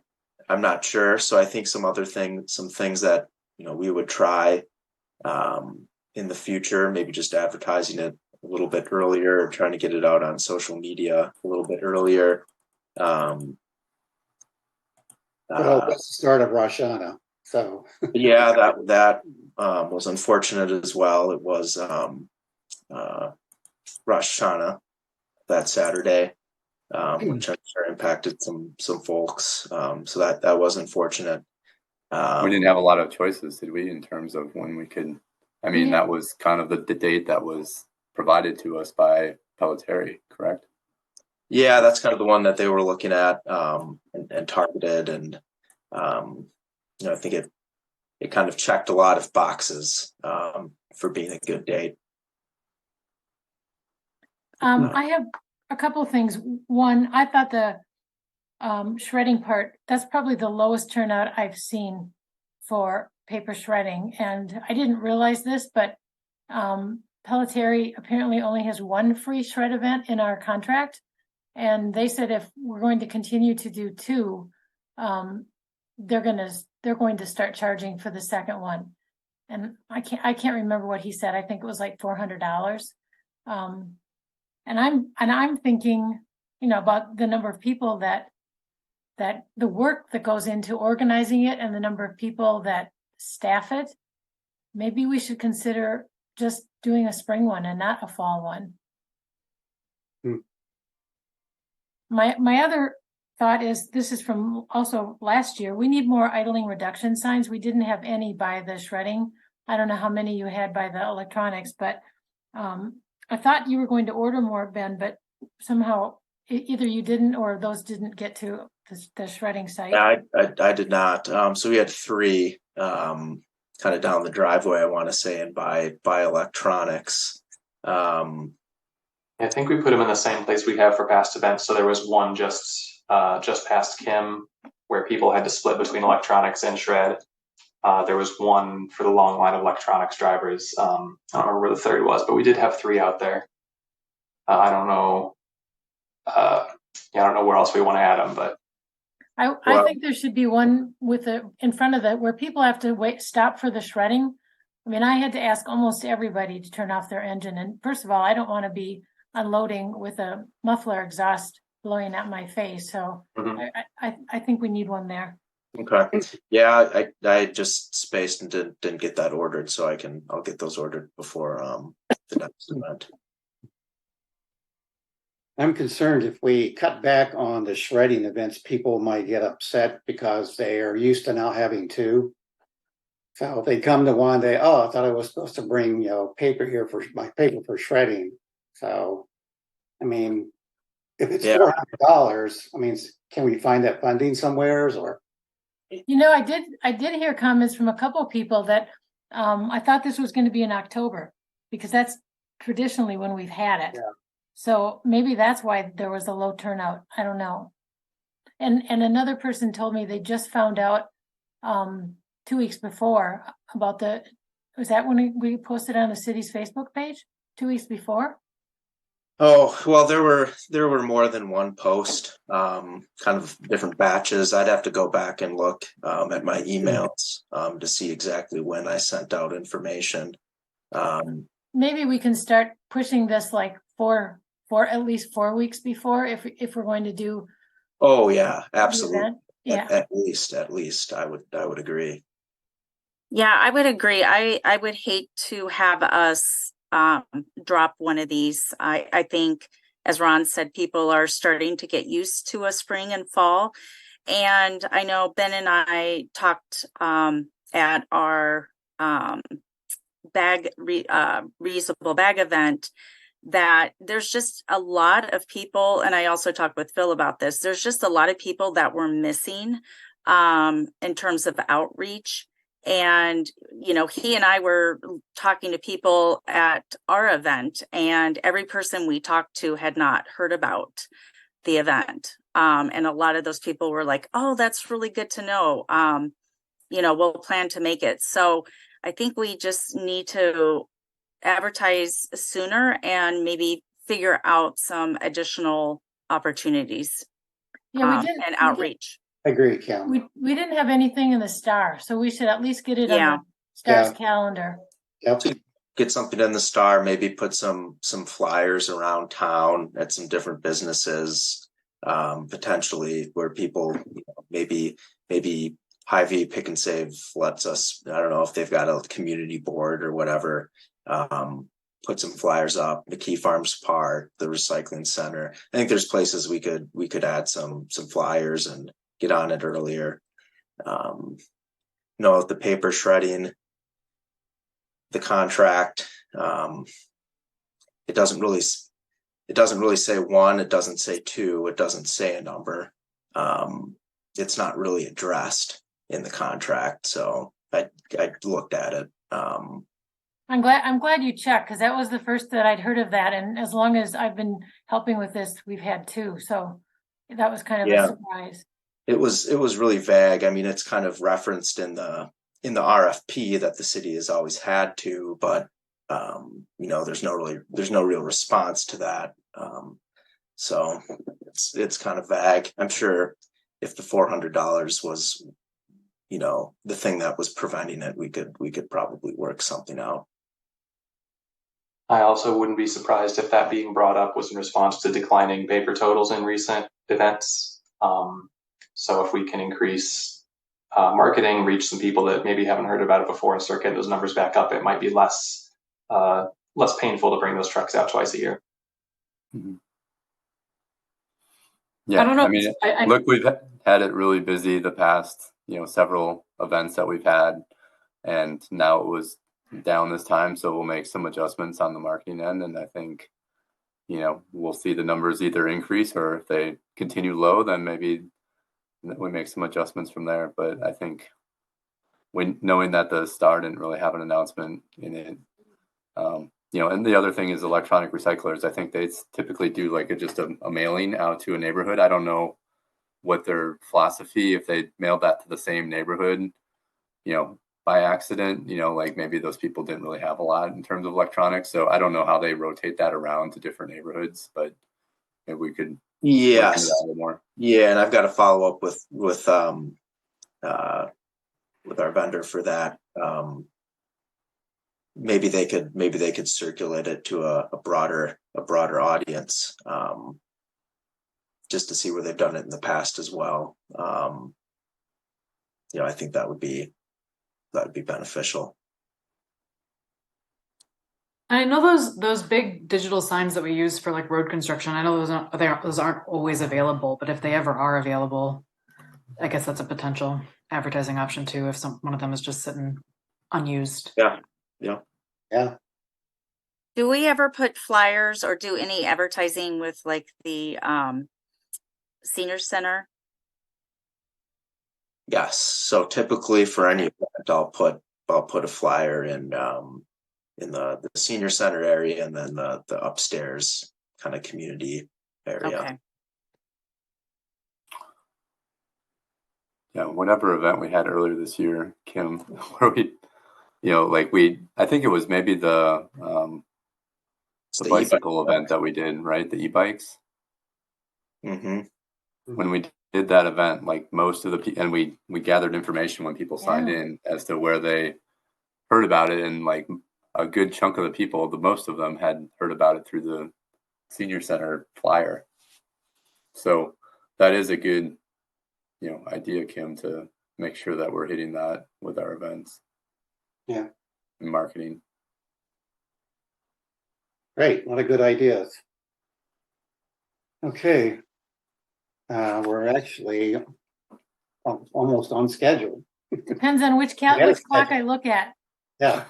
not sure. So I think some things that, we would try in the future, maybe just advertising it a little bit earlier, or trying to get it out on social media a little bit earlier. That's the start of Rosh Hashanah. So yeah, that was unfortunate as well. It was Rosh Hashanah that Saturday, which I'm sure impacted some folks. So that was unfortunate. We didn't have a lot of choices, did we, in terms of when we could? I mean, that was kind of the date that was provided to us by Pelletieri, correct? Yeah, that's kind of the one that they were looking at and targeted, and I think it kind of checked a lot of boxes for being a good date. I have a couple of things. One, I thought the shredding part, that's probably the lowest turnout I've seen for paper shredding. And I didn't realize this, but Pelletieri apparently only has one free shred event in our contract. And they said if we're going to continue to do 2, they're going to start charging for the second one. And I can't remember what he said. I think it was like $400. And I'm thinking, about the number of people that the work that goes into organizing it and the number of people that staff it. Maybe we should consider just doing a spring one and not a fall one. My other thought is, this is from also last year, we need more idling reduction signs. We didn't have any by the shredding. I don't know how many you had by the electronics, but I thought you were going to order more, Ben, but somehow either you didn't or those didn't get to the shredding site. I did not. So we had 3 kind of down the driveway, I want to say, and by electronics. I think we put them in the same place we have for past events. So there was one just past Kim where people had to split between electronics and shred. There was one for the long line of electronics drivers. I don't remember where the third was, but we did have 3 out there. I don't know. I don't know where else we want to add them, but I think there should be one in front of where people have to stop for the shredding. I mean, I had to ask almost everybody to turn off their engine. And first of all, I don't want to be unloading with a muffler exhaust blowing at my face. So Mhm. I think we need one there. Okay. Yeah, I just spaced and didn't get that ordered, so I'll get those ordered before the next event. I'm concerned if we cut back on the shredding events, people might get upset because they are used to now having two. So if they come to one, I thought I was supposed to bring, paper here for my paper for shredding. So, I mean, if it's Yeah. $400, I mean, can we find that funding somewheres or? I did hear comments from a couple of people that I thought this was going to be in October because that's traditionally when we've had it. Yeah. So maybe that's why there was a low turnout. I don't know. And another person told me they just found out 2 weeks before about was that when we posted on the city's Facebook page 2 weeks before? Oh, well, there were more than one post, kind of different batches. I'd have to go back and look at my emails to see exactly when I sent out information. Maybe we can start pushing this like for at least 4 weeks before if we're going to do. Oh yeah, the absolutely. event. Yeah. At least I would agree. Yeah, I would agree. I would hate to have us drop one of these. I think, as Ron said, people are starting to get used to a spring and fall. And I know Ben and I talked at our reusable bag event that there's just a lot of people, and I also talked with Phil about this, there's just a lot of people that we're missing in terms of outreach. And, he and I were talking to people at our event, and every person we talked to had not heard about the event. And a lot of those people were like, oh, that's really good to know. We'll plan to make it. So I think we just need to advertise sooner and maybe figure out some additional opportunities Yeah, and outreach. I agree, Kim. We didn't have anything in the Star, so we should at least get it on Yeah. the Star's Yeah. calendar. Yep. Get something in the Star, maybe put some flyers around town at some different businesses, potentially where people, maybe Hy-Vee Pick and Save lets us, I don't know if they've got a community board or whatever, put some flyers up, McKee Farms Park, the recycling center. I think there's places we could add some flyers and get on it earlier. The paper shredding, the contract, it doesn't really say one, it doesn't say two, it doesn't say a number. It's not really addressed in the contract, so I looked at it. I'm glad you checked because that was the first that I'd heard of that, and as long as I've been helping with this, we've had two, so that was kind of a surprise. It was really vague. I mean, it's kind of referenced in the RFP that the city has always had to, but there's no real response to that. So it's kind of vague. I'm sure if the $400 was, the thing that was preventing it, we could probably work something out. I also wouldn't be surprised if that being brought up was in response to declining paper totals in recent events. So if we can increase marketing, reach some people that maybe haven't heard about it before and start getting those numbers back up, it might be less painful to bring those trucks out twice a year. Mm-hmm. Yeah, I don't know. Look, we've had it really busy the past, several events that we've had, and now it was down this time, so we'll make some adjustments on the marketing end, and I think, we'll see the numbers either increase, or if they continue low, then maybe we make some adjustments from there. But I think knowing that the Star didn't really have an announcement in it, and the other thing is electronic recyclers. I think they typically do like just a mailing out to a neighborhood. I don't know what their philosophy, if they mailed that to the same neighborhood, by accident, like maybe those people didn't really have a lot in terms of electronics. So I don't know how they rotate that around to different neighborhoods, but maybe we could look into that a little more. Yeah, and I've got to follow up with our vendor for that. maybe they could circulate it to a broader audience, just to see where they've done it in the past as well. I think that would be beneficial. I know those big digital signs that we use for like road construction. I know those aren't always available, but if they ever are available, I guess that's a potential advertising option too. If one of them is just sitting unused. Yeah. Do we ever put flyers or do any advertising with like the senior center? Yes. So typically for any event, I'll put a flyer in the senior center area, and then the upstairs kind of community area. Okay. Yeah, whatever event we had earlier this year, Kim, where I think it was maybe the bicycle event that we did, right? The e-bikes. Mm-hmm. When we did that event, like most of the people, and we gathered information when people signed in as to where they heard about it, and like a good chunk of the people, the most of them had heard about it through the senior center flyer. So that is a good, idea, Kim, to make sure that we're hitting that with our events. Yeah. And marketing. Great. What a good ideas. Okay. We're actually almost on schedule. Depends on which clock I look at. Yeah.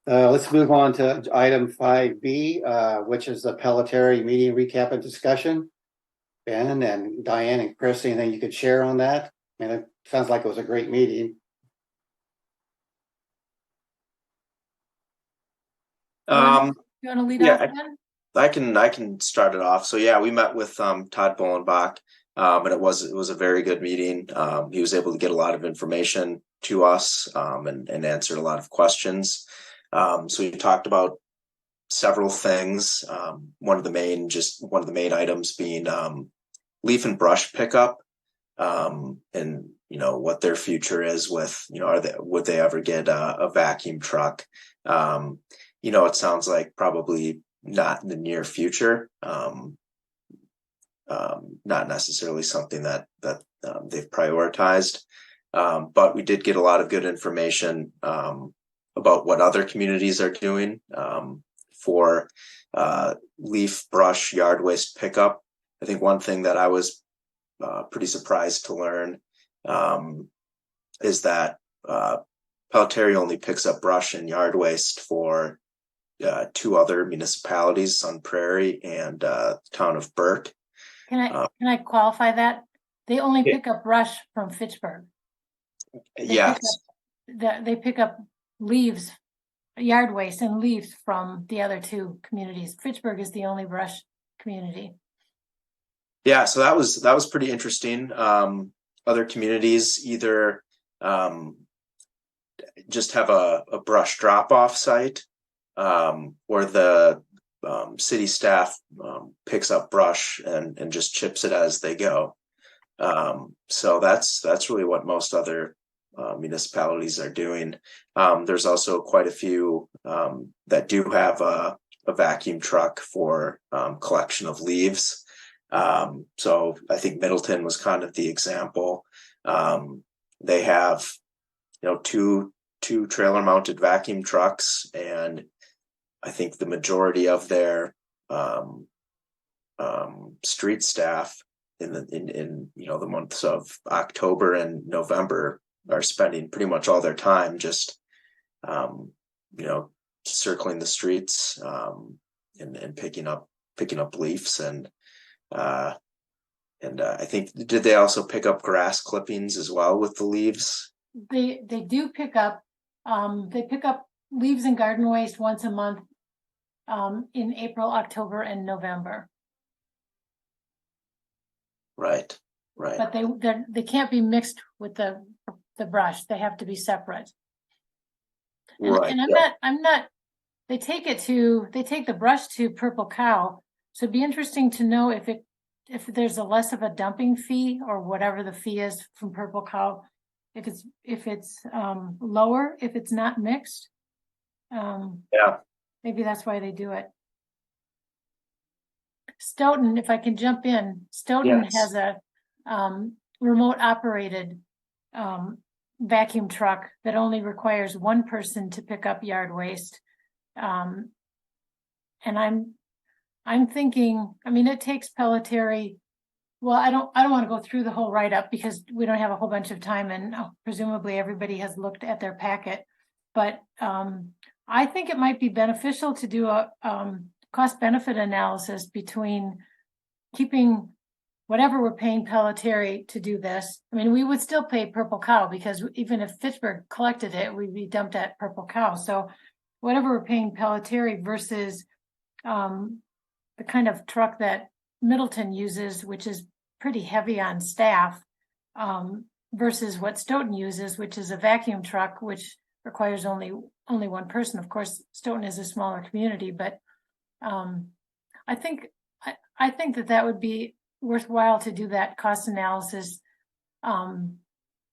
Let's move on to item 5B, which is the Pelletary meeting recap and discussion. Ben and Diane and Chris, anything you could share on that? I mean, it sounds like it was a great meeting. You want to lead off, Ben? I can start it off. So yeah, we met with Todd Bolenbach, and it was a very good meeting. He was able to get a lot of information to us, and answered a lot of questions. So we talked about several things. One of the main items being leaf and brush pickup, and what their future is with, would they ever get a vacuum truck? It sounds like probably not in the near future. Not necessarily something that they've prioritized, but we did get a lot of good information about what other communities are doing for leaf, brush, yard waste pickup. I think one thing that I was pretty surprised to learn is that Pelletary only picks up brush and yard waste for two other municipalities, Sun Prairie and town of Burke. Can I qualify that? They only pick up brush from Fitchburg. Yes. They pick up leaves, yard waste and leaves from the other two communities. Fitchburg is the only brush community. Yeah, so that was pretty interesting. Other communities either just have a brush drop-off site, where the city staff picks up brush and just chips it as they go. So that's really what most other municipalities are doing. There's also quite a few that do have a vacuum truck for collection of leaves. So I think Middleton was kind of the example. They have, two trailer mounted vacuum trucks, and I think the majority of their street staff in the months of October and November are spending pretty much all their time just circling the streets and picking up leaves, and I think, did they also pick up grass clippings as well with the leaves? They do pick up leaves and garden waste once a month in April, October, and November. Right. But they can't be mixed with the brush. They have to be separate. Right. And I'm not. They take the brush to Purple Cow. So it'd be interesting to know if there's a less of a dumping fee or whatever the fee is from Purple Cow. If it's lower, if it's not mixed. Yeah. Maybe that's why they do it. Stoughton, if I can jump in, Stoughton Yes. has a remote operated vacuum truck that only requires one person to pick up yard waste. And I'm thinking, I mean, it takes Pelletieri. Well, I don't want to go through the whole write-up because we don't have a whole bunch of time, and presumably everybody has looked at their packet. But I think it might be beneficial to do a cost-benefit analysis between keeping whatever we're paying Pelletieri to do this. I mean, we would still pay Purple Cow because even if Fitchburg collected it, we'd be dumped at Purple Cow. So whatever we're paying Pelletieri versus the kind of truck that Middleton uses, which is pretty heavy on staff, versus what Stoughton uses, which is a vacuum truck, which requires only one person. Of course, Stoughton is a smaller community, but I think that would be worthwhile to do that cost analysis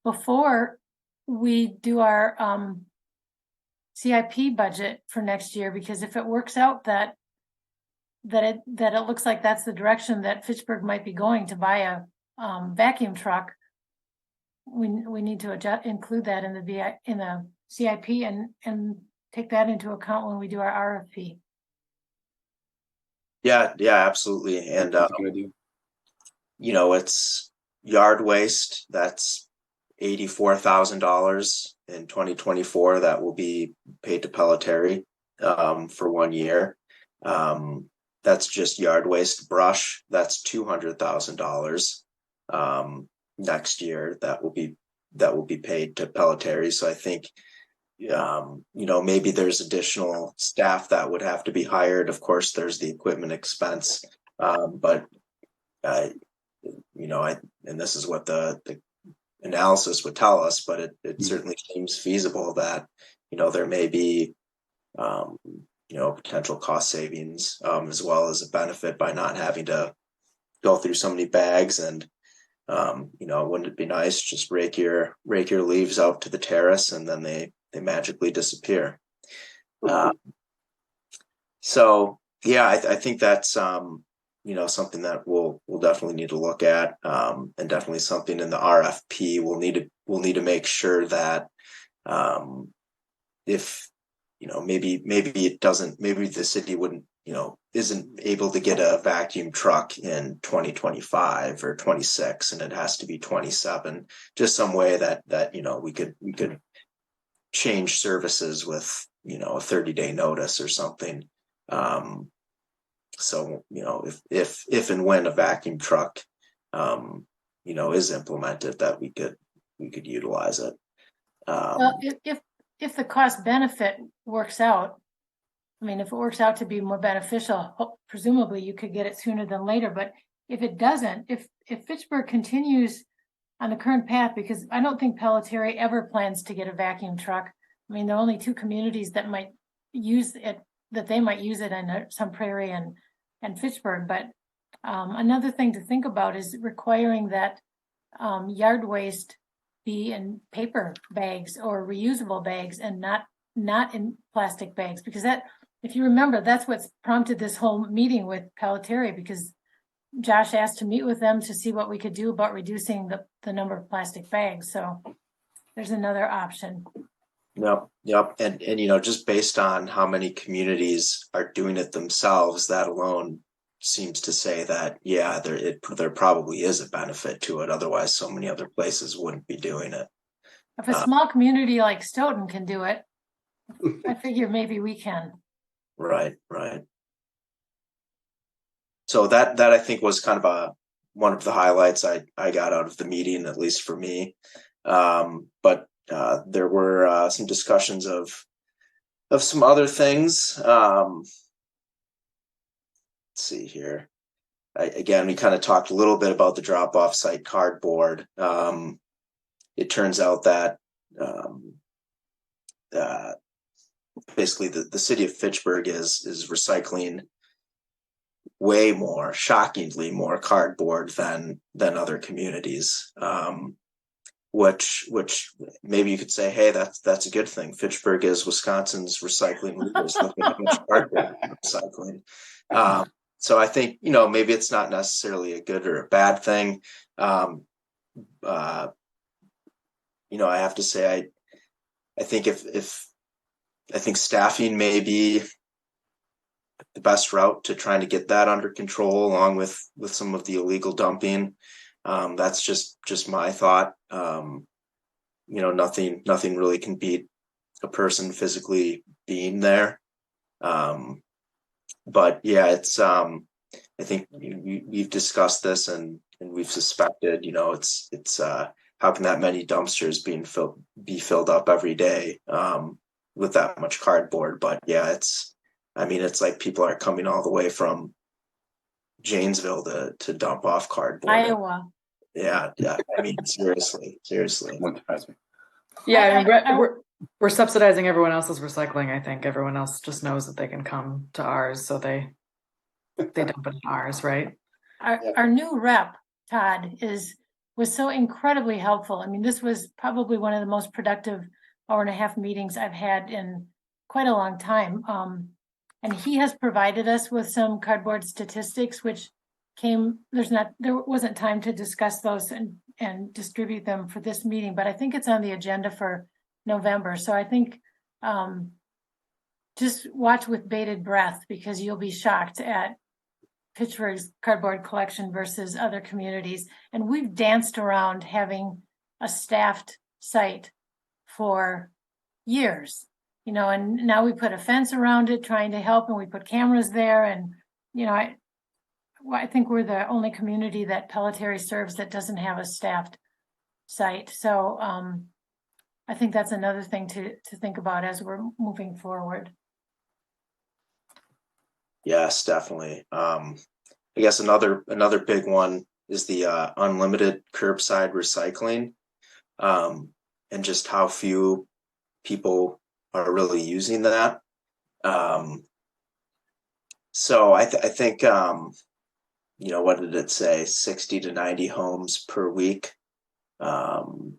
before we do our CIP budget for next year, because if it works out that it looks like that's the direction that Fitchburg might be going, to buy a vacuum truck, we need to include that in the CIP and take that into account when we do our RFP. Yeah, absolutely. And That's a good idea. it's yard waste, that's $84,000 in 2024 that will be paid to Pelletieri for 1 year. That's just yard waste. Brush, that's $200,000 next year that will be paid to Pelletieri. So I think maybe there's additional staff that would have to be hired. Of course, there's the equipment expense, but and this is what the analysis would tell us, but it certainly seems feasible that there may be potential cost savings, as well as a benefit by not having to go through so many bags. And wouldn't it be nice just rake your leaves out to the terrace and then they magically disappear. So yeah, I think that's something that we'll definitely need to look at, and definitely something in the RFP we'll need to make sure that if maybe it doesn't, maybe the city wouldn't isn't able to get a vacuum truck in 2025 or 26 and it has to be 27, just some way that we could change services with a 30-day notice or something. So if and when a vacuum truck is implemented, that we could utilize it. Well, if the cost benefit works out, I mean, if it works out to be more beneficial, presumably you could get it sooner than later. But if it doesn't, if Fitchburg continues on the current path, because I don't think Pelletieri ever plans to get a vacuum truck. I mean, there are only two communities that might use it, that they might use it in Sun Prairie and Fitchburg. But another thing to think about is requiring that yard waste be in paper bags or reusable bags and not in plastic bags, because that, if you remember, that's what's prompted this whole meeting with Pelletieri, because Josh asked to meet with them to see what we could do about reducing the number of plastic bags. So there's another option. Yep. And just based on how many communities are doing it themselves, that alone seems to say that, yeah, there probably is a benefit to it. Otherwise, so many other places wouldn't be doing it. If a small community like Stoughton can do it, I figure maybe we can. Right. So that I think was kind of one of the highlights I got out of the meeting, at least for me. But there were some discussions of some other things. Let's see here. Again, we kind of talked a little bit about the drop-off site cardboard. It turns out that basically the city of Fitchburg is recycling way more, shockingly more cardboard than other communities. which maybe you could say, hey, that's a good thing. Fitchburg is Wisconsin's recycling leaders. Look at how much cardboard we're recycling. So I think, maybe it's not necessarily a good or a bad thing. I have to say, I think I think staffing may be the best route to trying to get that under control, along with some of the illegal dumping. That's just my thought. Nothing really can beat a person physically being there. But yeah, it's I think we've discussed this and we've suspected, it's how can that many dumpsters be filled up every day with that much cardboard? But yeah, it's like people are coming all the way from Janesville to dump off cardboard. Iowa. Yeah. Seriously. Wouldn't surprise me. Yeah, we're subsidizing everyone else's recycling. I think everyone else just knows that they can come to ours, so they dump it in ours, right? Our new rep, Todd, was so incredibly helpful. I mean, this was probably one of the most productive 1.5 meetings I've had in quite a long time. And he has provided us with some cardboard statistics, which there wasn't time to discuss those and distribute them for this meeting, but I think it's on the agenda for November. So I think just watch with bated breath, because you'll be shocked at Fitchburg's cardboard collection versus other communities. And we've danced around having a staffed site for years, and now we put a fence around it trying to help, and we put cameras there. And, I think we're the only community that Pelletieri serves that doesn't have a staffed site. So I think that's another thing to think about as we're moving forward. Yes, definitely. I guess another big one is the unlimited curbside recycling, and just how few people are really using that. So I think what did it say? 60 to 90 homes per week. That's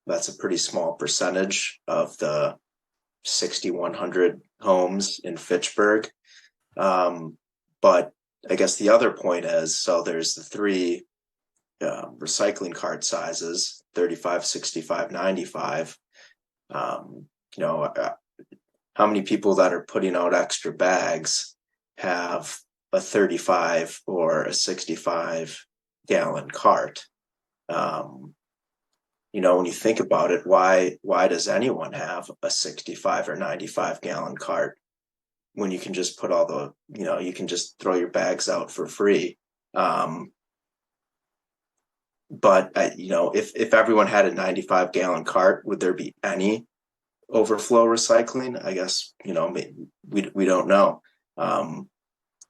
a pretty small percentage of the 6,100 homes in Fitchburg. But I guess the other point is, so there's the 3 recycling cart sizes, 35, 65, 95. How many people that are putting out extra bags have a 35 or a 65 gallon cart? When you think about it, why does anyone have a 65 or 95 gallon cart when you can just put you can just throw your bags out for free? But if everyone had a 95 gallon cart, would there be any overflow recycling? I guess, we don't know.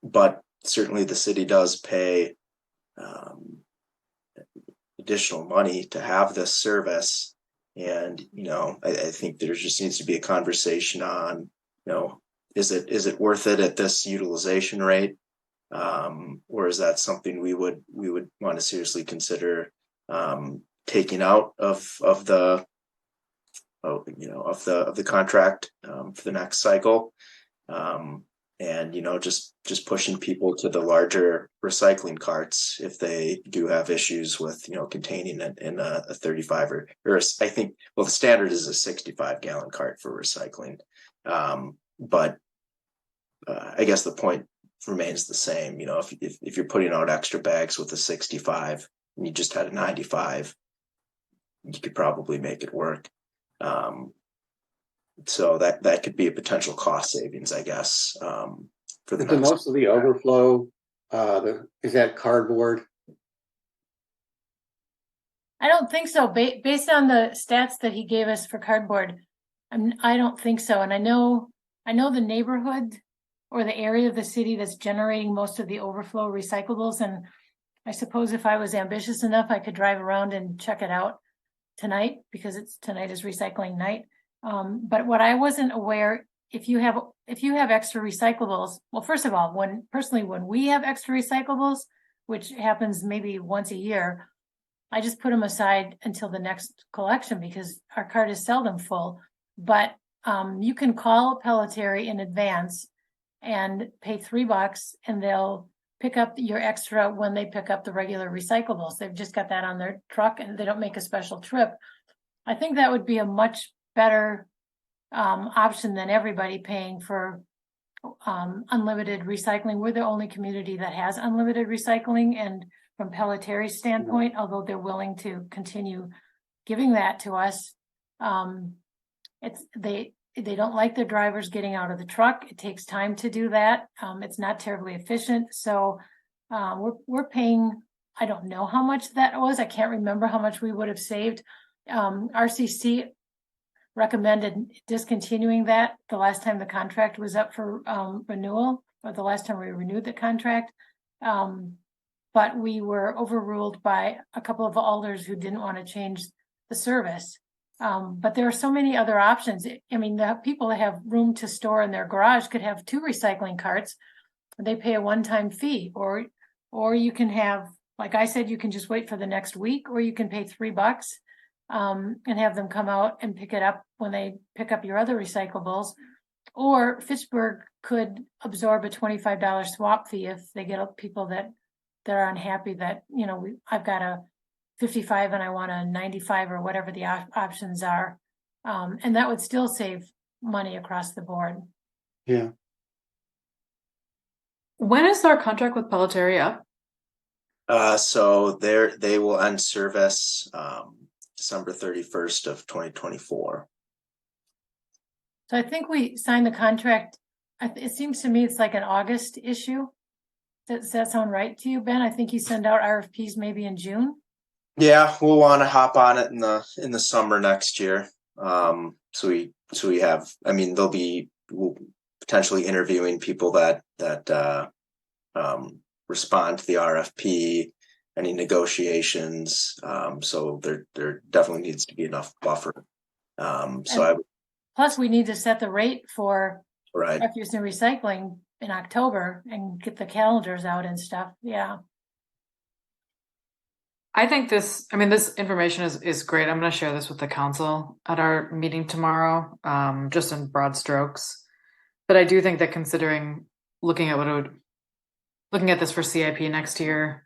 But certainly the city does pay additional money to have this service. And, I think there just needs to be a conversation on, is it worth it at this utilization rate? Or is that something we would want to seriously consider taking out of the contract for the next cycle, and just pushing people to the larger recycling carts if they do have issues with containing it in a 35 or I think, well, the standard is a 65 gallon cart for recycling, but I guess the point remains the same. If you're putting out extra bags with a 65 and you just had a 95, you could probably make it work. So that could be a potential cost savings, I guess. For the most of the overflow, is that cardboard? I don't think so. Based on the stats that he gave us for cardboard, I don't think so. And I know the neighborhood or the area of the city that's generating most of the overflow recyclables. And I suppose if I was ambitious enough, I could drive around and check it out tonight, because tonight is recycling night. But what I wasn't aware, if you have extra recyclables, well, first of all, when we have extra recyclables, which happens maybe once a year, I just put them aside until the next collection because our cart is seldom full. But you can call Pelletary in advance and pay $3 and they'll pick up your extra when they pick up the regular recyclables. They've just got that on their truck and they don't make a special trip. I think that would be a much better option than everybody paying for unlimited recycling. We're the only community that has unlimited recycling, and from Pelletary's standpoint, although they're willing to continue giving that to us, they don't like their drivers getting out of the truck. It takes time to do that. It's not terribly efficient. So we're paying, I don't know how much that was. I can't remember how much we would have saved. RCC recommended discontinuing that the last time the contract was up for renewal, or the last time we renewed the contract. But we were overruled by a couple of alders who didn't want to change the service. But there are so many other options. I mean, the people that have room to store in their garage could have 2 recycling carts. They pay a one-time fee, or you can have, like I said, you can just wait for the next week, or you can pay $3 and have them come out and pick it up when they pick up your other recyclables. Or Fitchburg could absorb a $25 swap fee if they get people that are unhappy that, you know, I've got a 55 and I want a 95 or whatever the options are. And that would still save money across the board. Yeah. When is our contract with Pelletary up? So they will end service December 31st of 2024. So I think we signed the contract. It seems to me it's like an August issue. Does that sound right to you, Ben? I think you send out RFPs maybe in June. Yeah, we'll want to hop on it in the summer next year. So we have. I mean, we'll potentially interviewing people that respond to the RFP. Any negotiations. So there definitely needs to be enough buffer. Plus, we need to set the rate for Right. refuse and recycling in October and get the calendars out and stuff. Yeah. I think this information is great. I'm going to share this with the council at our meeting tomorrow, just in broad strokes. But I do think that considering looking at this for CIP next year,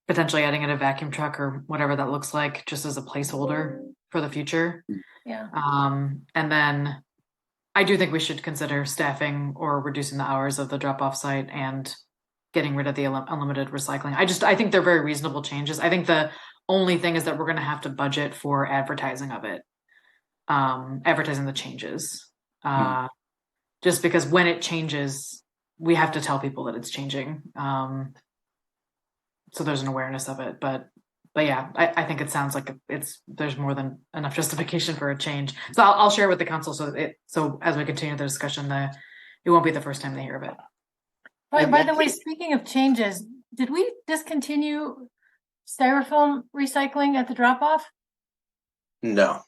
potentially adding in a vacuum truck or whatever that looks like, just as a placeholder for the future. Yeah. And then I do think we should consider staffing or reducing the hours of the drop-off site and getting rid of the unlimited recycling. I think they're very reasonable changes. I think the only thing is that we're going to have to budget for advertising of it, advertising the changes. Just because when it changes, we have to tell people that it's changing. So there's an awareness of it, but yeah, I think it sounds like there's more than enough justification for a change. So I'll share with the council so as we continue the discussion, it won't be the first time they hear of it. By the way, speaking of changes, did we discontinue styrofoam recycling at the drop-off? No.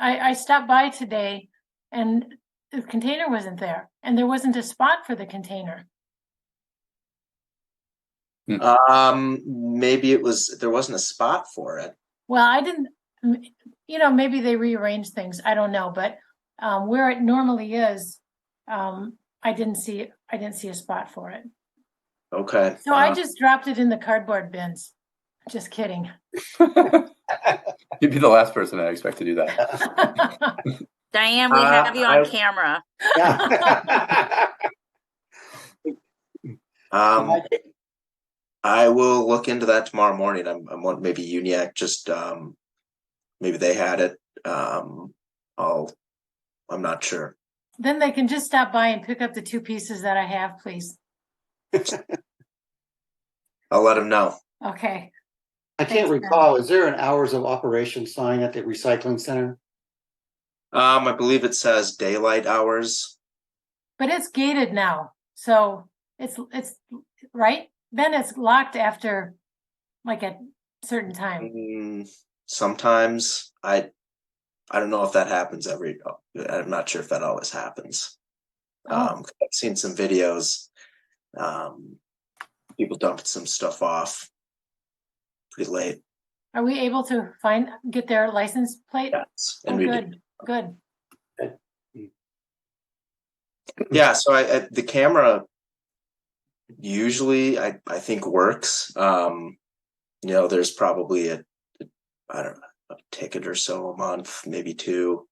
I stopped by today and the container wasn't there, and there wasn't a spot for the container. Maybe there wasn't a spot for it. Well, I didn't, maybe they rearranged things. I don't know, but where it normally is, I didn't see a spot for it. Okay. So I just dropped it in the cardboard bins. Just kidding. You'd be the last person I expect to do that. Diane, we have you on camera. I will look into that tomorrow morning. I'm maybe Uniac just maybe they had it. I'm not sure. Then they can just stop by and pick up the 2 pieces that I have, please. I'll let them know. Okay. I can't recall. Is there an hours of operation sign at the recycling center? I believe it says daylight hours. But it's gated now, so it's right. Then it's locked after like a certain time. Sometimes I don't know if that happens I'm not sure if that always happens. I've seen some videos, people dumping some stuff off pretty late. Are we able to get their license plate? Yes, Oh, and we good, good. Yeah, so the camera usually I think works. There's probably I don't know, a ticket or so a month, maybe two.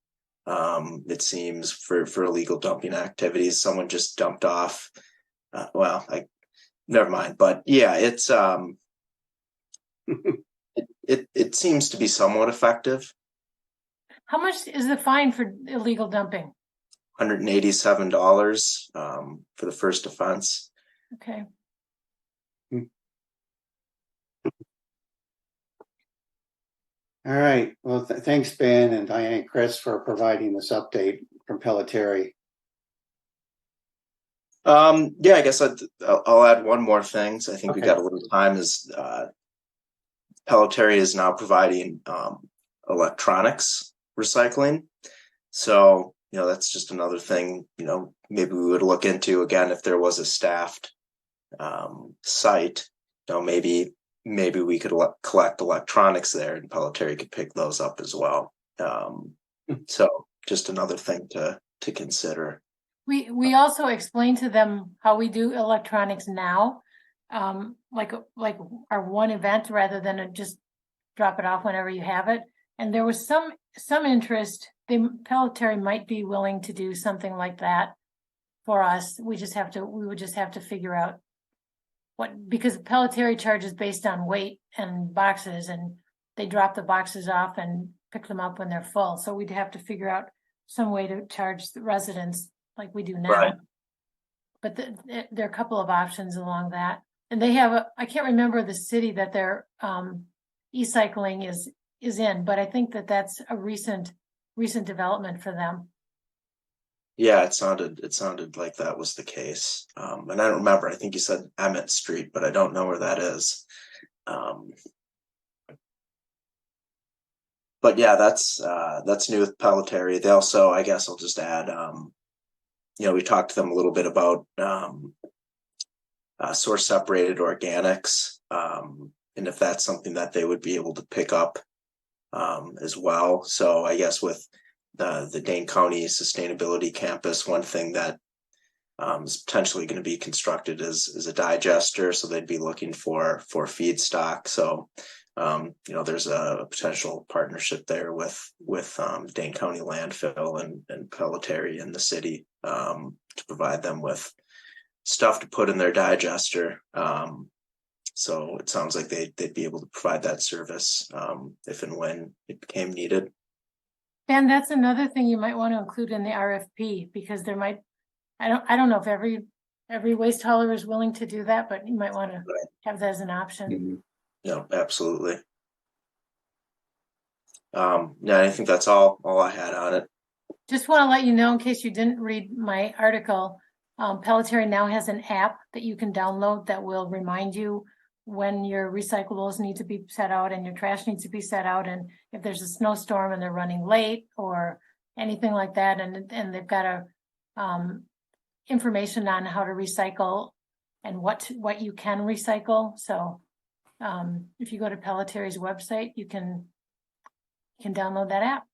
It seems for illegal dumping activities. Someone just dumped off. Never mind. But yeah, it's it seems to be somewhat effective. How much is the fine for illegal dumping? $187 for the first offense. Okay. All right. Well, thanks, Ben and Diane and Chris, for providing this update from Pelletieri. Yeah, I guess I'll add one more thing. So I think we Okay. got a little time. Is Pelletieri is now providing electronics recycling. So that's just another thing. Maybe we would look into again if there was a staffed site. Maybe we could collect electronics there, and Pelletieri could pick those up as well. So just another thing to consider. We also explained to them how we do electronics now, like our one event rather than just drop it off whenever you have it. And there was some interest. Pelletieri might be willing to do something like that for us. We would just have to figure out because Pelletieri charges based on weight and boxes, and they drop the boxes off and pick them up when they're full. So we'd have to figure out some way to charge the residents like we do now. Right. But there are a couple of options along that. And they have I can't remember the city that their e-cycling is in, but I think that's a recent development for them. Yeah, it sounded like that was the case. And I don't remember. I think you said Emmett Street, but I don't know where that is. But yeah, that's new with Pelletieri. They also, I guess I'll just add, we talked to them a little bit about source separated organics, and if that's something that they would be able to pick up as well. So I guess with the Dane County Sustainability Campus, one thing that is potentially going to be constructed is a digester. So they'd be looking for feedstock. So there's a potential partnership there with Dane County Landfill and Pelletieri in the city to provide them with stuff to put in their digester. So it sounds like they'd be able to provide that service if and when it became needed. Ben, that's another thing you might want to include in the RFP, because there might, I don't know if every waste hauler is willing to do that, but you might want to have that as an option. Mm-hmm. Yeah, absolutely. Yeah, I think that's all I had on it. Just want to let you know, in case you didn't read my article, Pelletieri now has an app that you can download that will remind you when your recyclables need to be set out and your trash needs to be set out, and if there's a snowstorm and they're running late or anything like that, and they've got information on how to recycle and what you can recycle. So if you go to Pelletieri's website, you can download that app.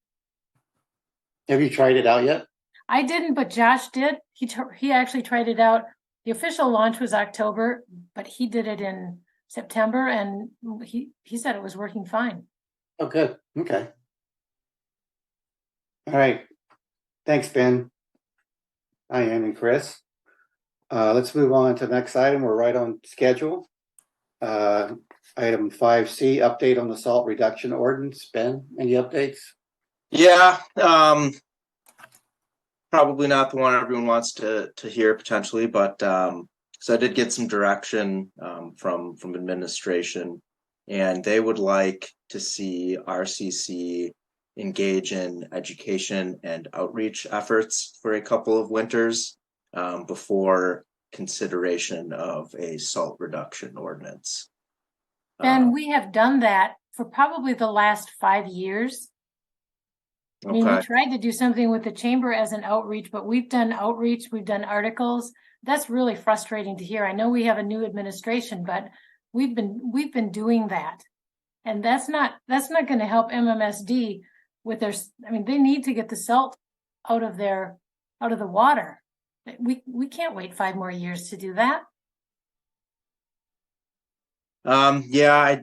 Have you tried it out yet? I didn't, but Josh did. He actually tried it out. The official launch was October, but he did it in September, and he said it was working fine. Oh, good. Okay. All right. Thanks, Ben, Diane, and Chris. Let's move on to the next item. We're right on schedule. Item 5C, update on the salt reduction ordinance. Ben, any updates? Yeah, probably not the one everyone wants to hear potentially, but so I did get some direction from administration, and they would like to see RCC engage in education and outreach efforts for a couple of winters before consideration of a salt reduction ordinance. Ben, we have done that for probably the last 5 years. I mean, we tried to do something with the chamber as an outreach, but we've done outreach, we've done articles. That's really frustrating to hear. I know we have a new administration, but we've been doing that. And that's not going to help MMSD with their, I mean, they need to get the salt out of the water. We can't wait 5 more years to do that. Yeah, I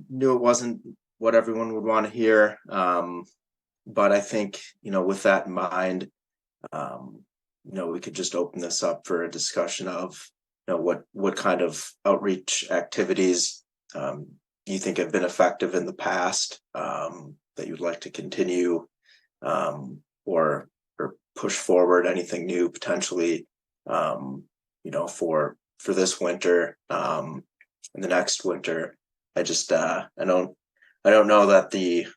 knew it wasn't what everyone would want to hear. But I think, with that in mind, we could just open this up for a discussion of, what kind of outreach activities you think have been effective in the past, that you'd like to continue, or push forward anything new potentially, for this winter, and the next winter. I just I don't know that the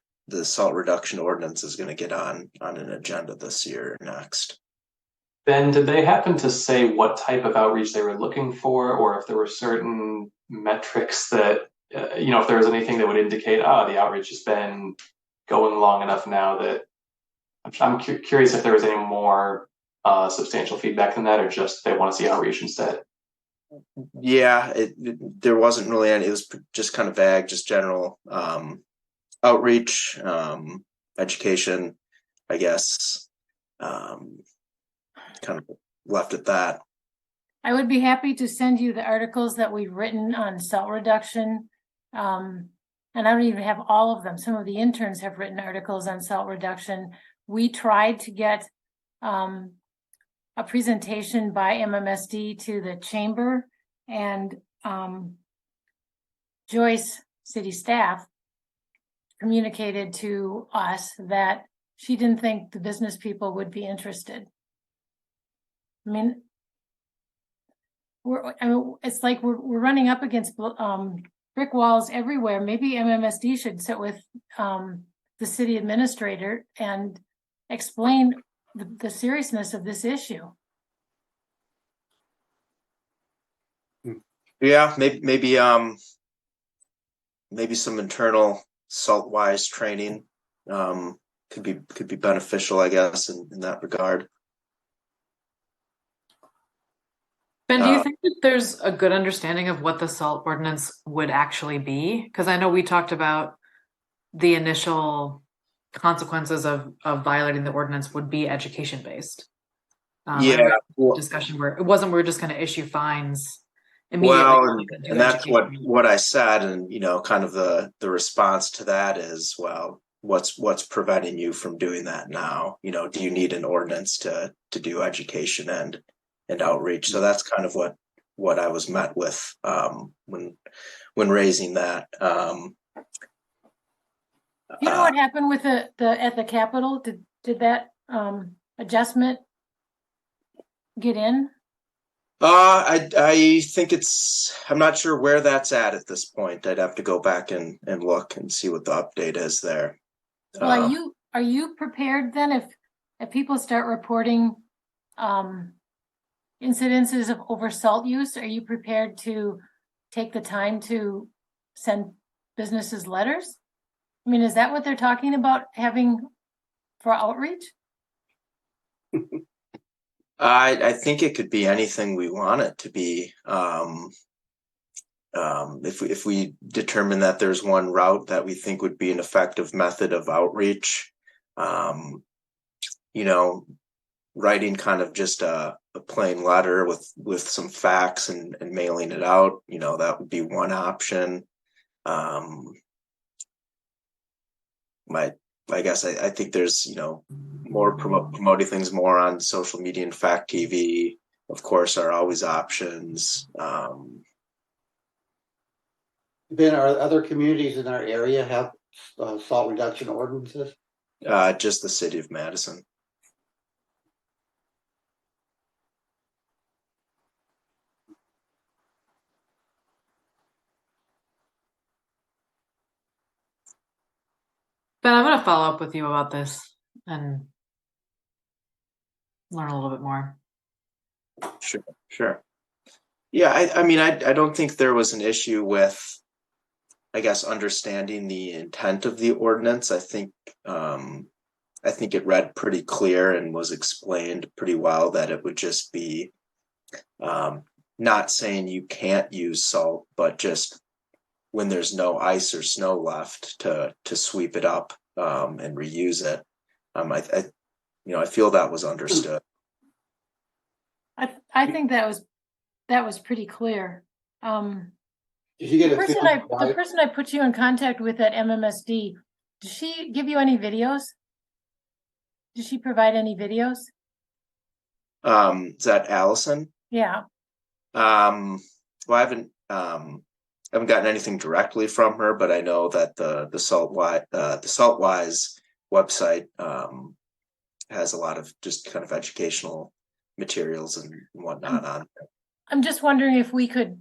salt reduction ordinance is going to get on an agenda this year or next. Ben, did they happen to say what type of outreach they were looking for, or if there were certain metrics that, if there was anything that would indicate, the outreach has been going long enough now that I'm curious if there was any more substantial feedback than that, or just they want to see outreach instead? Yeah, there wasn't really any. It was just kind of vague, just general outreach, education, I guess. Kind of left at that. I would be happy to send you the articles that we've written on salt reduction. And I don't even have all of them. Some of the interns have written articles on salt reduction. We tried to get a presentation by MMSD to the chamber, and Joyce, city staff, communicated to us that she didn't think the business people would be interested. I mean, it's like we're running up against brick walls everywhere. Maybe MMSD should sit with the city administrator and explain the seriousness of this issue. Yeah, maybe some internal salt-wise training could be beneficial, I guess, in that regard. Ben, do you think that there's a good understanding of what the salt ordinance would actually be? Because I know we talked about the initial consequences of violating the ordinance would be education based. Discussion where we're just going to issue fines immediately. Well, and that's what I said, and kind of the response to that is, well, what's preventing you from doing that now? Do you need an ordinance to do education and outreach? So that's kind of what I was met with when raising that. You know what happened with the at the Capitol? Did that adjustment get in? I think I'm not sure where that's at this point. I'd have to go back and look and see what the update is there. Well, are you prepared then if people start reporting incidences of oversalt use? Are you prepared to take the time to send businesses letters? I mean, is that what they're talking about having for outreach? I think it could be anything we want it to be. If we determine that there's one route that we think would be an effective method of outreach, writing kind of just a plain letter with some facts and mailing it out, that would be one option. I guess I think there's, more promoting things more on social media and Fact TV, of course, are always options. Ben, are other communities in our area have salt reduction ordinances? Just the city of Madison. Ben, I'm going to follow up with you about this and learn a little bit more. Sure. Yeah, I mean, I don't think there was an issue with, I guess, understanding the intent of the ordinance. I think it read pretty clear and was explained pretty well that it would just be not saying you can't use salt, but just when there's no ice or snow left to sweep it up and reuse it. I feel that was understood. I think that was pretty clear. Did you get The a person feeling? the person I put you in contact with at MMSD, did she give you any videos? Did she provide any videos? Is that Allison? Yeah. Well, I haven't gotten anything directly from her, but I know that the Saltwise website has a lot of just kind of educational materials and whatnot on there. I'm just wondering if we could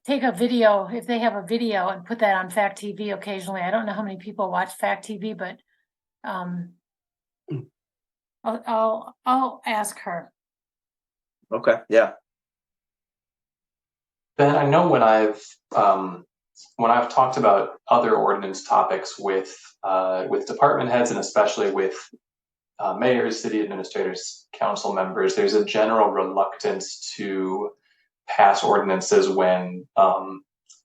take a video, if they have a video, and put that on Fact TV occasionally. I don't know how many people watch Fact TV, but I'll ask her. Okay, yeah. Ben, I know when I've talked about other ordinance topics with department heads and especially with mayors, city administrators, council members, there's a general reluctance to pass ordinances when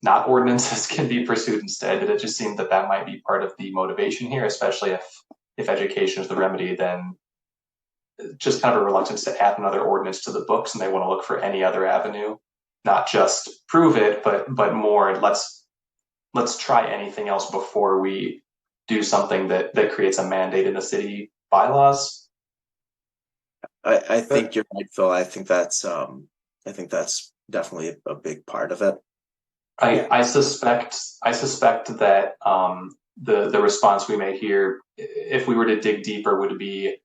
not ordinances can be pursued instead. But it just seemed that might be part of the motivation here, especially if education is the remedy, then just kind of a reluctance to add another ordinance to the books, and they want to look for any other avenue, not just prove it, but more let's try anything else before we do something that creates a mandate in the city bylaws. I think you're right, Phil. I think that's definitely a big part of it. I suspect that the response we may hear, if we were to dig deeper, would be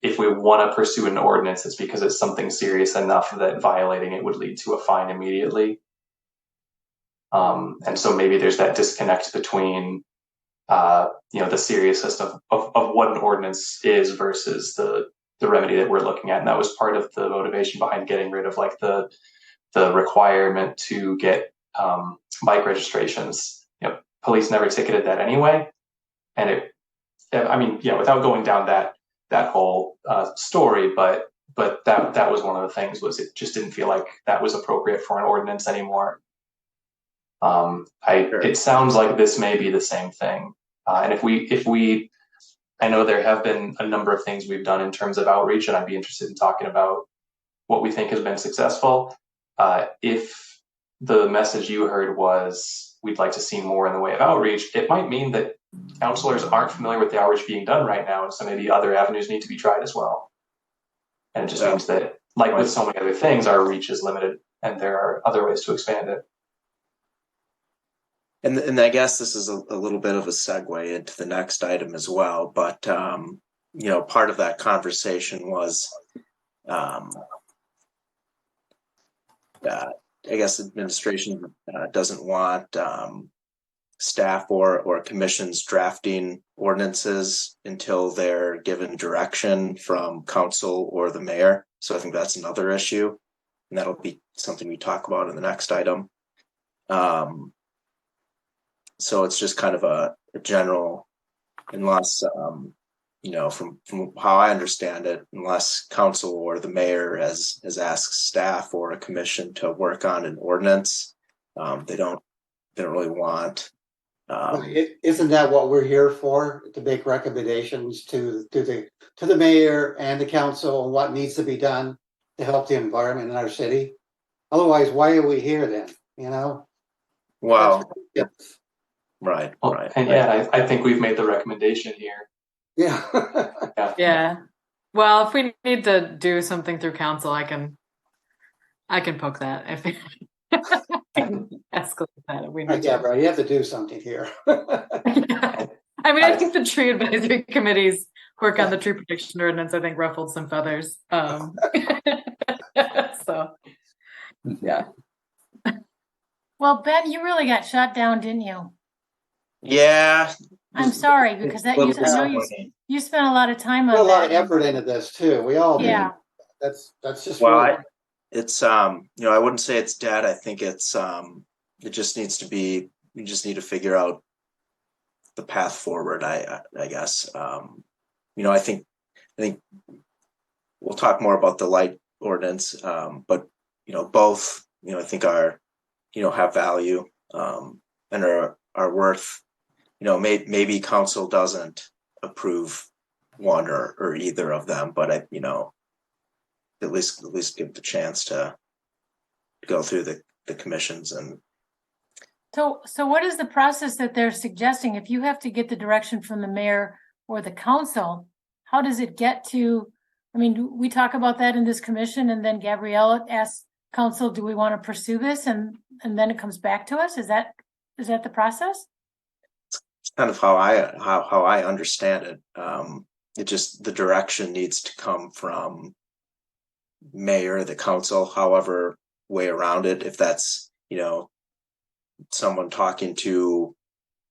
if we want to pursue an ordinance, it's because it's something serious enough that violating it would lead to a fine immediately. And so maybe there's that disconnect between the seriousness of what an ordinance is versus the remedy that we're looking at. And that was part of the motivation behind getting rid of like the requirement to get bike registrations. Police never ticketed that anyway. And without going down that whole story, but that was one of the things, was it just didn't feel like that was appropriate for an ordinance anymore. It sounds like this may be the same thing. And if we, I know there have been a number of things we've done in terms of outreach, and I'd be interested in talking about what we think has been successful. If the message you heard was we'd like to see more in the way of outreach, it might mean that counselors aren't familiar with the outreach being done right now, and so maybe other avenues need to be tried as well. And it just means that, like with so many other things, our reach is limited, and there are other ways to expand it. And I guess this is a little bit of a segue into the next item as well. But part of that conversation was, I guess administration doesn't want staff or commissions drafting ordinances until they're given direction from council or the mayor. So I think that's another issue, and that'll be something we talk about in the next item. So it's just kind of a general, unless, from how I understand it, unless council or the mayor has asked staff or a commission to work on an ordinance, they don't really want. Isn't that what we're here for? To make recommendations to the mayor and the council on what needs to be done to help the environment in our city? Otherwise, why are we here then? Well, right. And yeah, I think we've made the recommendation here. Yeah. Yeah. Well, if we need to do something through council, I can poke that. If I can escalate that if we need Yeah, to. bro, you have to do something here. Yeah. I think the tree advisory committee's work on the tree protection ordinance, I think, ruffled some feathers. So, yeah. Well, Ben, you really got shot down, didn't you? Yeah. I'm sorry, because I know you spent a lot of time on Put a that. lot of effort into this too. We all do. Yeah. That's just it's I wouldn't say it's dead. I think it's it just needs to be. We just need to figure out the path forward. I guess I think we'll talk more about the light ordinance, but both I think are have value. and are worth, maybe council doesn't approve one or either of them, but at least give the chance to go through the commissions. And So what is the process that they're suggesting? If you have to get the direction from the mayor or the council, how does it get to, I mean, we talk about that in this commission, and then Gabriella asks council, do we want to pursue this? And then it comes back to us? Is that the process? it's kind of how I understand it. It just, the direction needs to come from mayor, the council, however way around it. If that's, someone talking to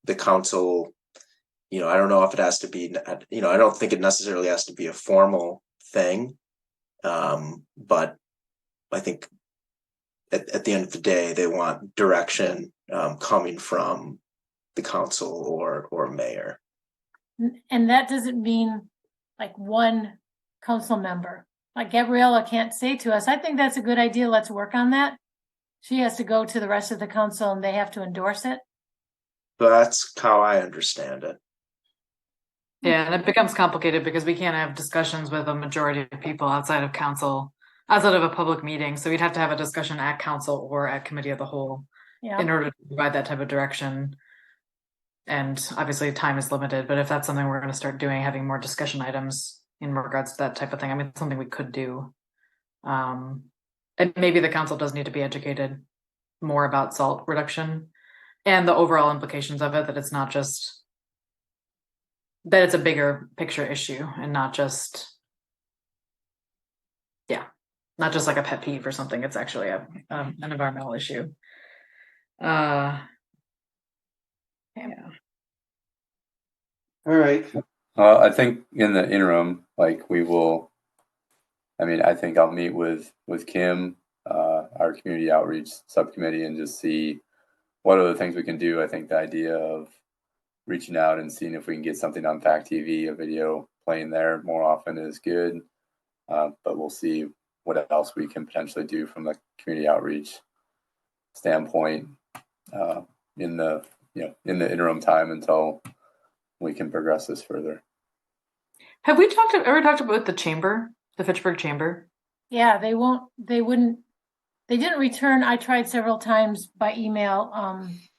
the council, I don't know if it has to be, I don't think it necessarily has to be a formal thing. But I think at the end of the day, they want direction coming from the council or mayor. And that doesn't mean like one council member. Like Gabriella can't say to us, I think that's a good idea, let's work on that. She has to go to the rest of the council and they have to endorse it. But that's how I understand it. Yeah, and it becomes complicated because we can't have discussions with a majority of people outside of council, outside of a public meeting. So we'd have to have a discussion at council or at committee of the whole in order to provide that type of direction. And obviously time is limited, but if that's something we're going to start doing, having more discussion items in regards to that type of thing, I mean, it's something we could do. And maybe the council does need to be educated more about salt reduction and the overall implications of it, that it's not just, that it's a bigger picture issue and not just like a pet peeve or something. It's actually an environmental issue. Yeah. All right. I think in the interim, like I think I'll meet with Kim, our community outreach subcommittee, and just see what other things we can do. I think the idea of reaching out and seeing if we can get something on Fact TV, a video playing there more often is good. But we'll see what else we can potentially do from a community outreach standpoint in the interim time until we can progress this further. Have we ever talked about the chamber, the Fitchburg chamber? Yeah, they didn't return. I tried several times by email,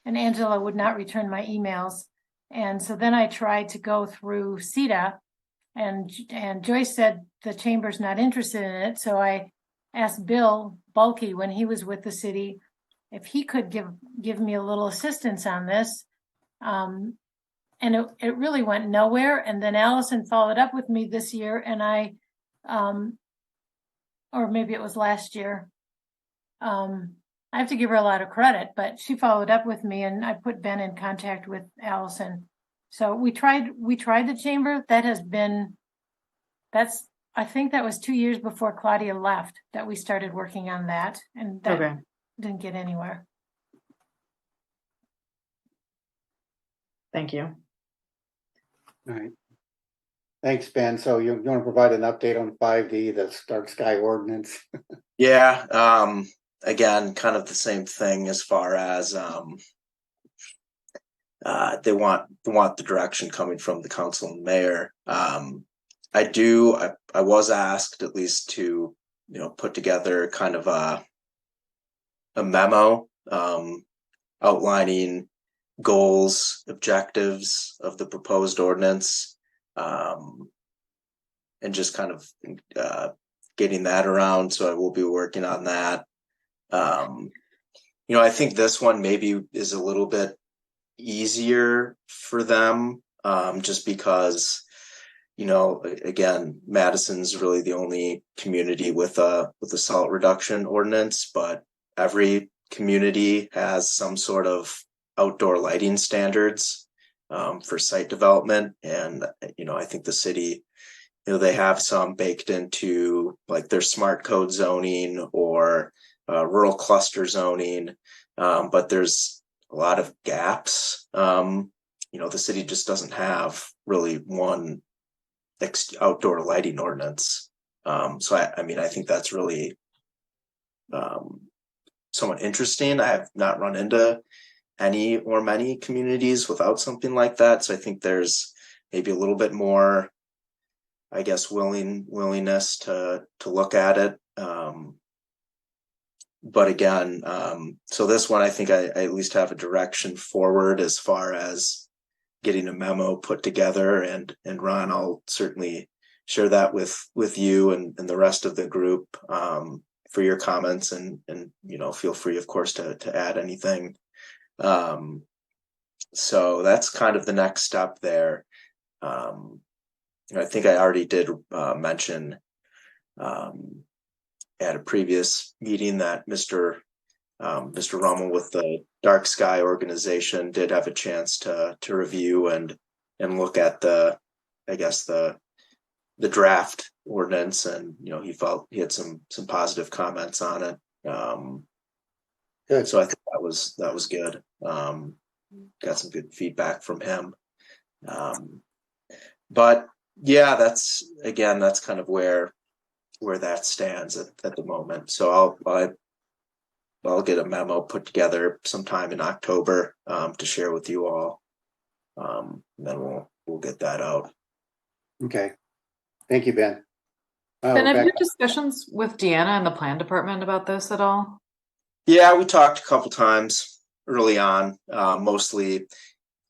and Angela would not return my emails. And so then I tried to go through CETA, and Joyce said the chamber's not interested in it. So I asked Bill Bulkey when he was with the city if he could give me a little assistance on this. And it really went nowhere. And then Allison followed up with me this year, and I, or maybe it was last year. I have to give her a lot of credit, but she followed up with me, and I put Ben in contact with Allison. So we tried the chamber. I think that was 2 years before Claudia left that we started working on that, and that didn't get anywhere. Thank you. All right. Thanks, Ben. So you want to provide an update on 5D, the dark sky ordinance? Yeah. Again, kind of the same thing as far as they want the direction coming from the council and mayor. I was asked at least to put together kind of a memo outlining goals, objectives of the proposed ordinance, and just kind of getting that around. So I will be working on that. I think this one maybe is a little bit easier for them, just because, again, Madison's really the only community with a salt reduction ordinance, but every community has some sort of outdoor lighting standards for site development. And, I think the city, they have some baked into like their smart code zoning or rural cluster zoning, but there's a lot of gaps. The city just doesn't have really one outdoor lighting ordinance. So I think that's really somewhat interesting. I have not run into any or many communities without something like that. So I think there's maybe a little bit more, I guess, willingness to look at it. But again, so this one, I think I at least have a direction forward as far as getting a memo put together, and Ron, I'll certainly share that with you and the rest of the group for your comments, and feel free, of course, to add anything. So that's kind of the next step there. I think I already did mention at a previous meeting that Mr. Rommel with the Dark Sky organization did have a chance to review and look at the draft ordinance, and he felt he had some positive comments on it. Good. So I think that was good. Got some good feedback from him. But yeah, that's kind of where that stands at the moment. So I'll get a memo put together sometime in October to share with you all. And then we'll get that out. Okay. Thank you, Ben. Ben, have you Rebecca. had discussions with Deanna and the plan department about this at all? Yeah, we talked a couple times early on, mostly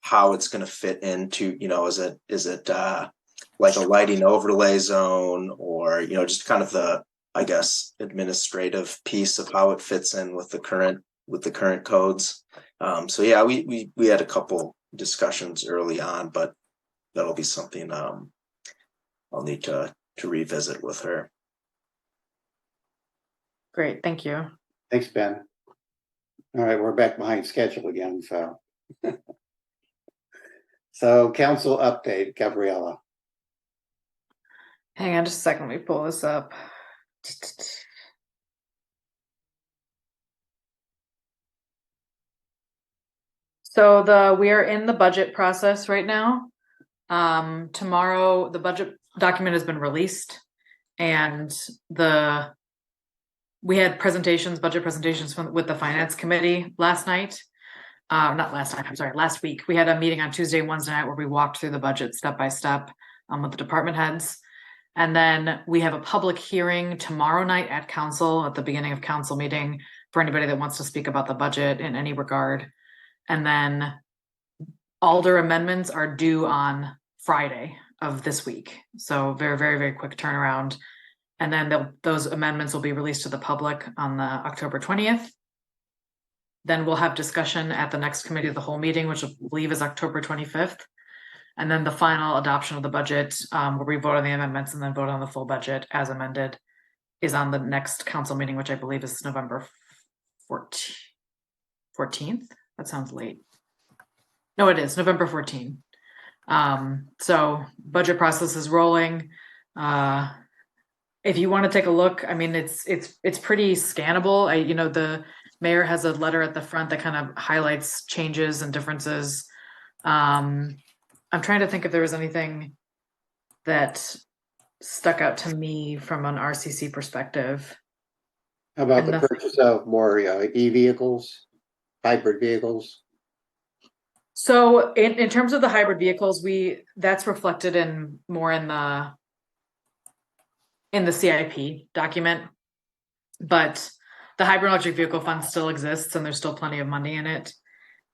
how it's going to fit into, is it like a lighting overlay zone, or, just kind of the, I guess, administrative piece of how it fits in with the current codes. So yeah, we had a couple discussions early on, but that'll be something I'll need to revisit with her. Great, thank you. Thanks, Ben. All right, we're back behind schedule again, so. So council update, Gabriella. Hang on just a second, let me pull this up. So we are in the budget process right now. Tomorrow the budget document has been released, and we had budget presentations with the finance committee last night. Not last night, I'm sorry, last week. We had a meeting on Tuesday and Wednesday night where we walked through the budget step by step with the department heads. And then we have a public hearing tomorrow night at council, at the beginning of council meeting, for anybody that wants to speak about the budget in any regard. And then Alder amendments are due on Friday of this week. So very, very, very quick turnaround. And then those amendments will be released to the public on the October 20th. Then we'll have discussion at the next committee of the whole meeting, which I believe is October 25th. And then the final adoption of the budget, where we vote on the amendments and then vote on the full budget as amended, is on the next council meeting, which I believe is November 14th. That sounds late. No, it is November 14th. So budget process is rolling. If you want to take a look, I mean, it's pretty scannable. The mayor has a letter at the front that kind of highlights changes and differences. I'm trying to think if there was anything that stuck out to me from an RCC perspective. How about the purchase of more e-vehicles, hybrid vehicles? So in terms of the hybrid vehicles, that's reflected in the CIP document, but the hybrid electric vehicle fund still exists and there's still plenty of money in it.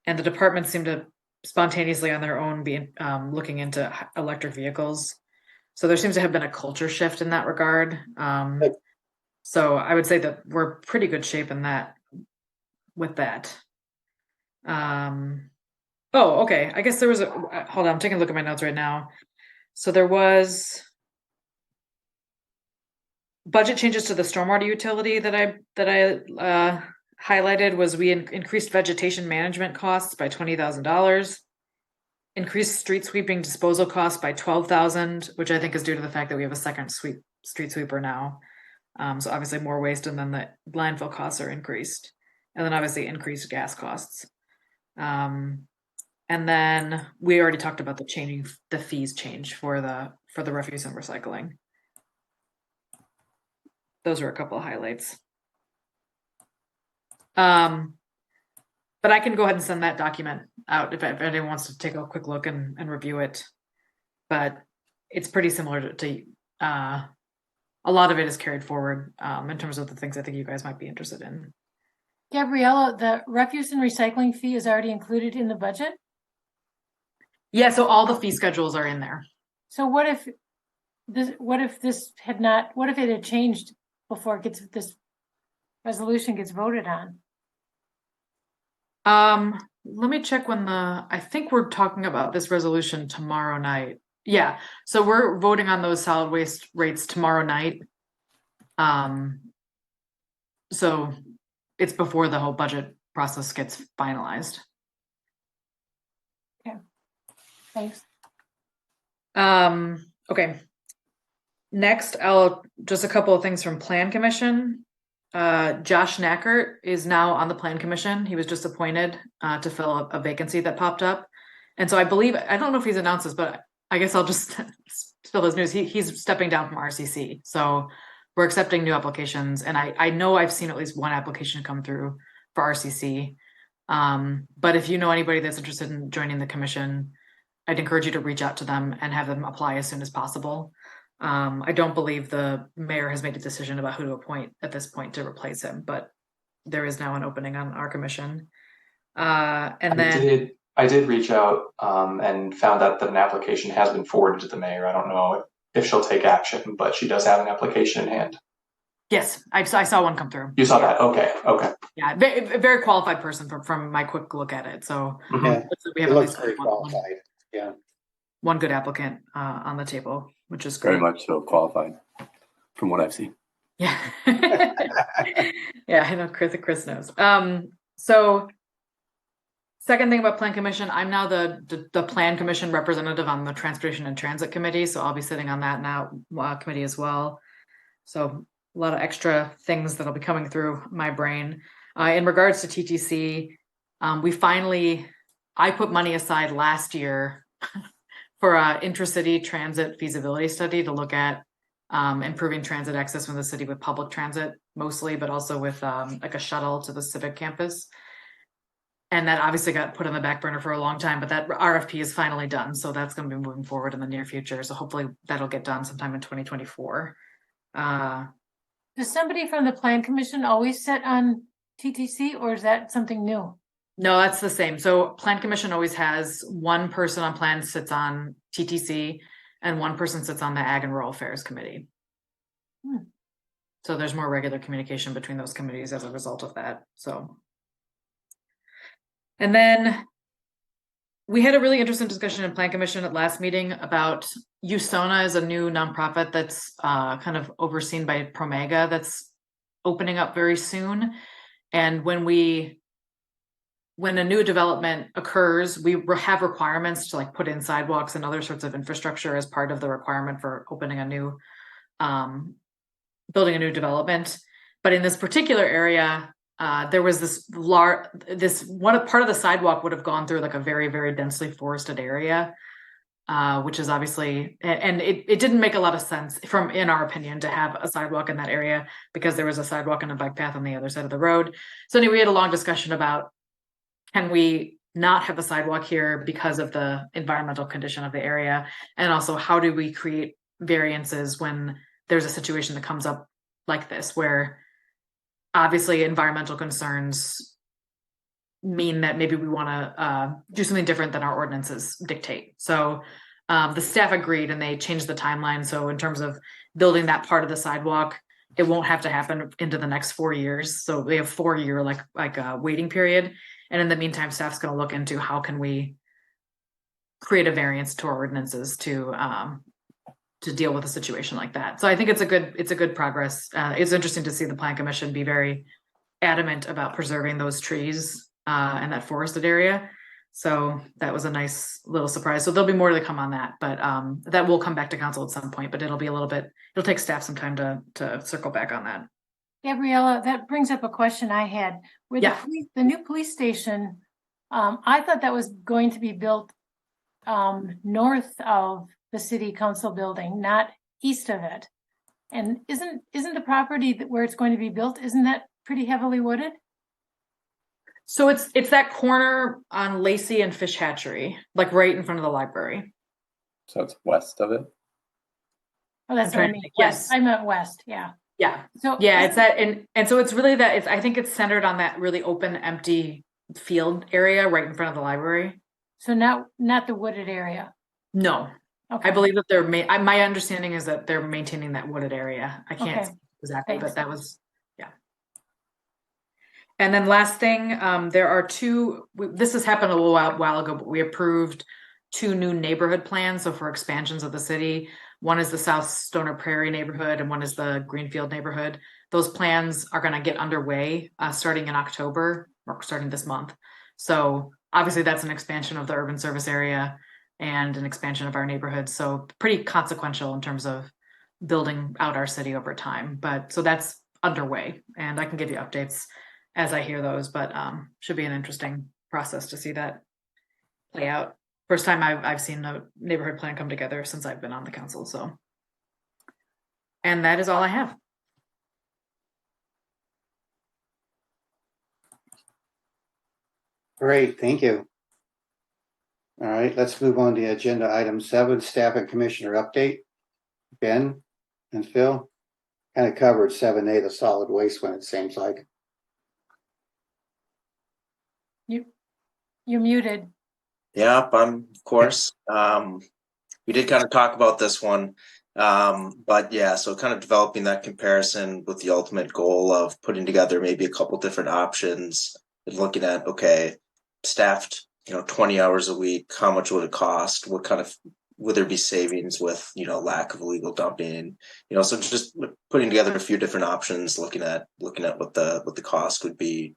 And the departments seem to spontaneously on their own be looking into electric vehicles. So there seems to have been a culture shift in that regard. So I would say that we're pretty good shape in that with that. Oh, okay. I guess there was hold on, I'm taking a look at my notes right now. So there was budget changes to the stormwater utility that I highlighted. Was we increased vegetation management costs by $20,000, increased street sweeping disposal costs by $12,000, which I think is due to the fact that we have a second street sweeper now. So obviously more waste, and then the landfill costs are increased, and then obviously increased gas costs. And then we already talked about the fees change for the refuse and recycling. Those are a couple of highlights. But I can go ahead and send that document out if anyone wants to take a quick look and review it. But it's pretty similar to a lot of it is carried forward in terms of the things I think you guys might be interested in. Gabriella, the refuse and recycling fee is already included in the budget. Yeah, so all the fee schedules are in there. So what if this had not, what if it had changed before this resolution gets voted on? Let me check when I think we're talking about this resolution tomorrow night. Yeah, so we're voting on those solid waste rates tomorrow night. So it's before the whole budget process gets finalized. Okay, thanks. Okay. Next, just a couple of things from Plan Commission. Josh Knackert is now on the Plan Commission. He was just appointed to fill a vacancy that popped up. And so I don't know if he's announced this, but I guess I'll just spill his news. He's stepping down from RCC. So we're accepting new applications. And I know I've seen at least one application come through for RCC. But if you know anybody that's interested in joining the commission, I'd encourage you to reach out to them and have them apply as soon as possible. I don't believe the mayor has made a decision about who to appoint at this point to replace him, but there is now an opening on our commission. I did reach out and found out that an application has been forwarded to the mayor. I don't know if she'll take action, but she does have an application in hand. Yes, I saw one come through. You saw that? Okay. Yeah, very qualified person from my quick look at it. So Yeah, we have it at looks least very qualified. Yeah. one good applicant on the table, which is great. Very much so qualified from what I've seen. Yeah. Yeah, I know Chris knows. So second thing about Plan Commission, I'm now the Plan Commission representative on the Transportation and Transit Committee. So I'll be sitting on that now committee as well. So a lot of extra things that'll be coming through my brain. In regards to TTC, I put money aside last year for an intracity transit feasibility study to look at improving transit access in the city with public transit mostly, but also with like a shuttle to the civic campus. And that obviously got put on the back burner for a long time, but that RFP is finally done. So that's going to be moving forward in the near future. So hopefully that'll get done sometime in 2024. Does somebody from the Plan Commission always sit on TTC, or is that something new? No, that's the same. So Plan Commission always has one person on plan sits on TTC and one person sits on the Ag and Rural Affairs Committee. So there's more regular communication between those committees as a result of that. So, and then we had a really interesting discussion in Plan Commission at last meeting about USONA is a new nonprofit that's kind of overseen by Promega that's opening up very soon. And when a new development occurs, we have requirements to like put in sidewalks and other sorts of infrastructure as part of the requirement for opening a new, building a new development. But in this particular area, there was part of the sidewalk would have gone through like a very, very densely forested area, which is obviously, and it didn't make a lot of sense in our opinion, to have a sidewalk in that area because there was a sidewalk and a bike path on the other side of the road. So anyway, we had a long discussion about, can we not have a sidewalk here because of the environmental condition of the area? And also, how do we create variances when there's a situation that comes up like this, where obviously environmental concerns mean that maybe we want to do something different than our ordinances dictate. So the staff agreed and they changed the timeline. So in terms of building that part of the sidewalk, it won't have to happen into the next 4 years. So we have 4-year like a waiting period. And in the meantime, staff's going to look into how can we create a variance to our ordinances to deal with a situation like that. So I think it's a good progress. It's interesting to see the Plan Commission be very adamant about preserving those trees and that forested area. So that was a nice little surprise. So there'll be more to come on that, but that will come back to council at some point, but it'll take staff some time to circle back on that. Gabriella, that brings up a question I had. With the new police station, I thought that was going to be built north of the city council building, not east of it. And isn't the property where it's going to be built, isn't that pretty heavily wooded? So it's that corner on Lacey and Fish Hatchery, like right in front of the library. So it's west of it. Oh, that's I'm what I trying to mean. think, West. yes. I meant west. Yeah. Yeah. So Yeah, it's that, and so it's really that. I think it's centered on that really open, empty field area right in front of the library. So not the wooded area. No, Okay. I believe that my understanding is that they're maintaining that wooded area. I can't Okay. say exactly, Thanks. but that was, yeah. And then last thing, there are this has happened a little while ago, but we approved 2 new neighborhood plans. So for expansions of the city, one is the South Stoner Prairie neighborhood and one is the Greenfield neighborhood. Those plans are going to get underway starting in October, or starting this month. So obviously that's an expansion of the urban service area and an expansion of our neighborhood. So pretty consequential in terms of building out our city over time. But so that's underway, and I can give you updates as I hear those, but should be an interesting process to see that play out. First time I've seen a neighborhood plan come together since I've been on the council. So, and that is all I have. Great, thank you. All right, let's move on to agenda item 7, staff and commissioner update. Ben and Phil kind of covered 7A, the solid waste one, it seems like. You're muted. Yep, I'm of course. We did kind of talk about this one. But yeah, so kind of developing that comparison with the ultimate goal of putting together maybe a couple different options and looking at, okay, staffed, 20 hours a week, how much would it cost? What kind of would there be savings with, lack of illegal dumping? So just putting together a few different options, looking at what the cost would be,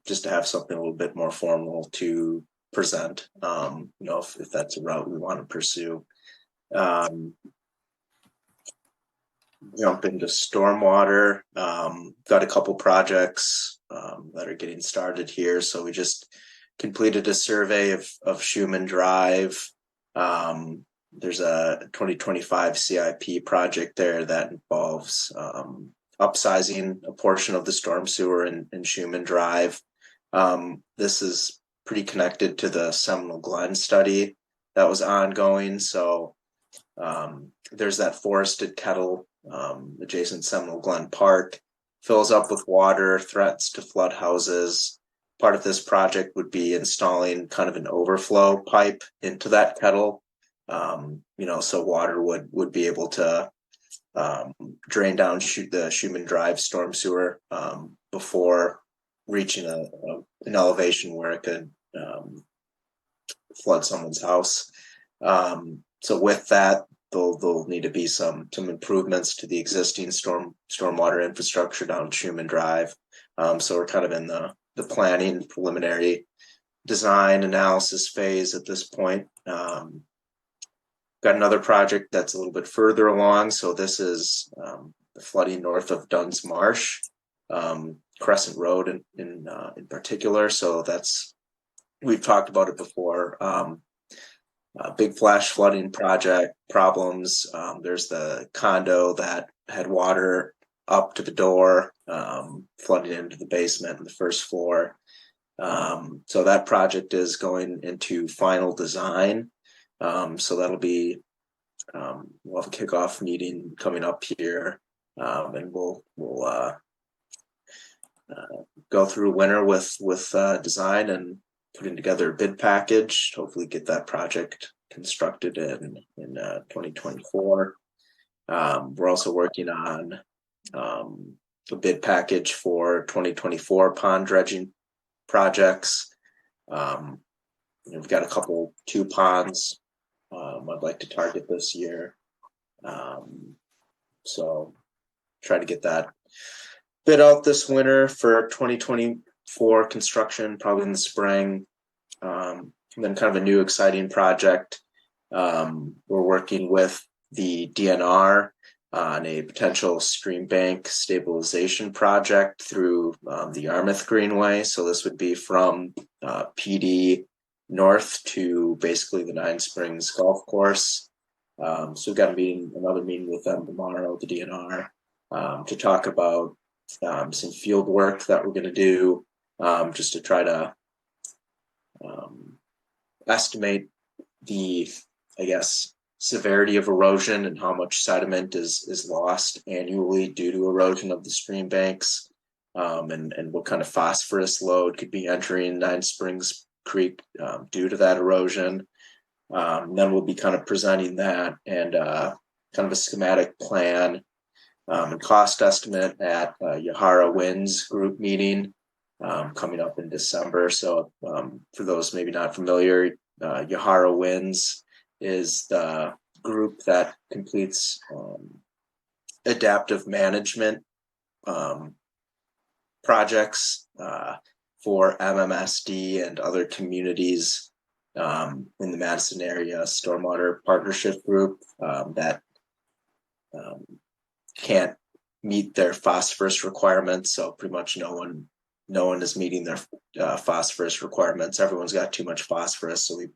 just to have something a little bit more formal to present, if that's a route we want to pursue. Jump into stormwater. Got a couple projects that are getting started here. So we just completed a survey of Schumann Drive. There's a 2025 CIP project there that involves upsizing a portion of the storm sewer in Schumann Drive. This is pretty connected to the Seminole Glen study that was ongoing. So there's that forested kettle adjacent Seminole Glen Park, fills up with water, threats to flood houses. Part of this project would be installing kind of an overflow pipe into that kettle. So water would be able to drain down the Schumann Drive storm sewer before reaching an elevation where it could flood someone's house. So with that, there'll need to be some improvements to the existing stormwater infrastructure down Schumann Drive. So we're kind of in the planning, preliminary design analysis phase at this point. Got another project that's a little bit further along. So this is the flooding north of Dunn's Marsh, Crescent Road in particular. So we've talked about it before. Big flash flooding project problems. There's the condo that had water up to the door, flooding into the basement and the first floor. So that project is going into final design. So that'll be, we'll have a kickoff meeting coming up here, and we'll go through winter with design and putting together a bid package, hopefully get that project constructed in 2024. We're also working on a bid package for 2024 pond dredging projects. We've got two ponds I'd like to target this year. So try to get that bid out this winter for 2024 construction, probably in the spring. And then kind of a new exciting project. We're working with the DNR on a potential stream bank stabilization project through the Yarmouth Greenway. So this would be from PD north to basically the Nine Springs Golf Course. So we've got another meeting with them tomorrow, the DNR, to talk about some field work that we're going to do just to try to estimate the, I guess, severity of erosion and how much sediment is lost annually due to erosion of the stream banks, and what kind of phosphorus load could be entering Nine Springs Creek due to that erosion. Then we'll be kind of presenting that and kind of a schematic plan and cost estimate at Yahara Winds group meeting coming up in December. So for those maybe not familiar, Yahara Winds is the group that completes adaptive management projects for MMSD and other communities in the Madison area stormwater partnership group that can't meet their phosphorus requirements. So pretty much no one is meeting their phosphorus requirements. Everyone's got too much phosphorus. So we,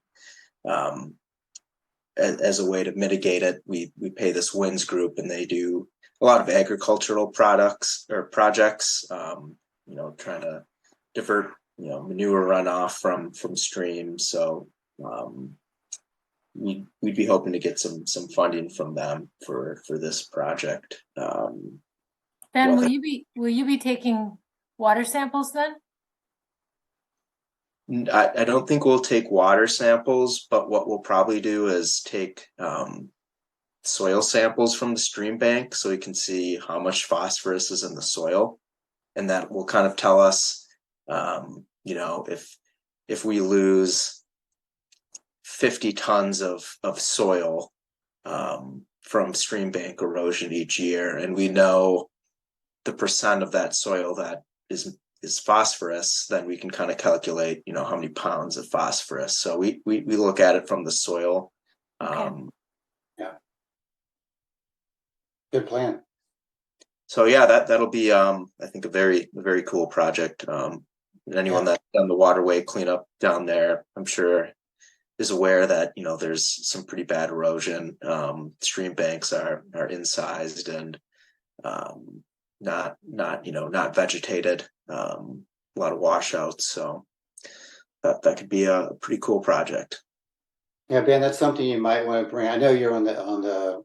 as a way to mitigate it, we pay this WINS group, and they do a lot of agricultural products or projects, trying to divert, manure runoff from streams. So we'd be hoping to get some funding from them for this project. Ben, will you be taking water samples then? I don't think we'll take water samples, but what we'll probably do is take soil samples from the stream bank so we can see how much phosphorus is in the soil. And that will kind of tell us, if we lose 50 tons of soil from stream bank erosion each year, and we know the percent of that soil that is phosphorus, then we can kind of calculate, how many pounds of phosphorus. So we look at it from the soil. Okay. Yeah. Good plan. So yeah, that'll be I think a very cool project. Anyone that's done the waterway cleanup down there, I'm sure, is aware that there's some pretty bad erosion. Stream banks are incised and not vegetated. A lot of washouts. So that could be a pretty cool project. Yeah, Ben, that's something you might want to bring. I know you're on the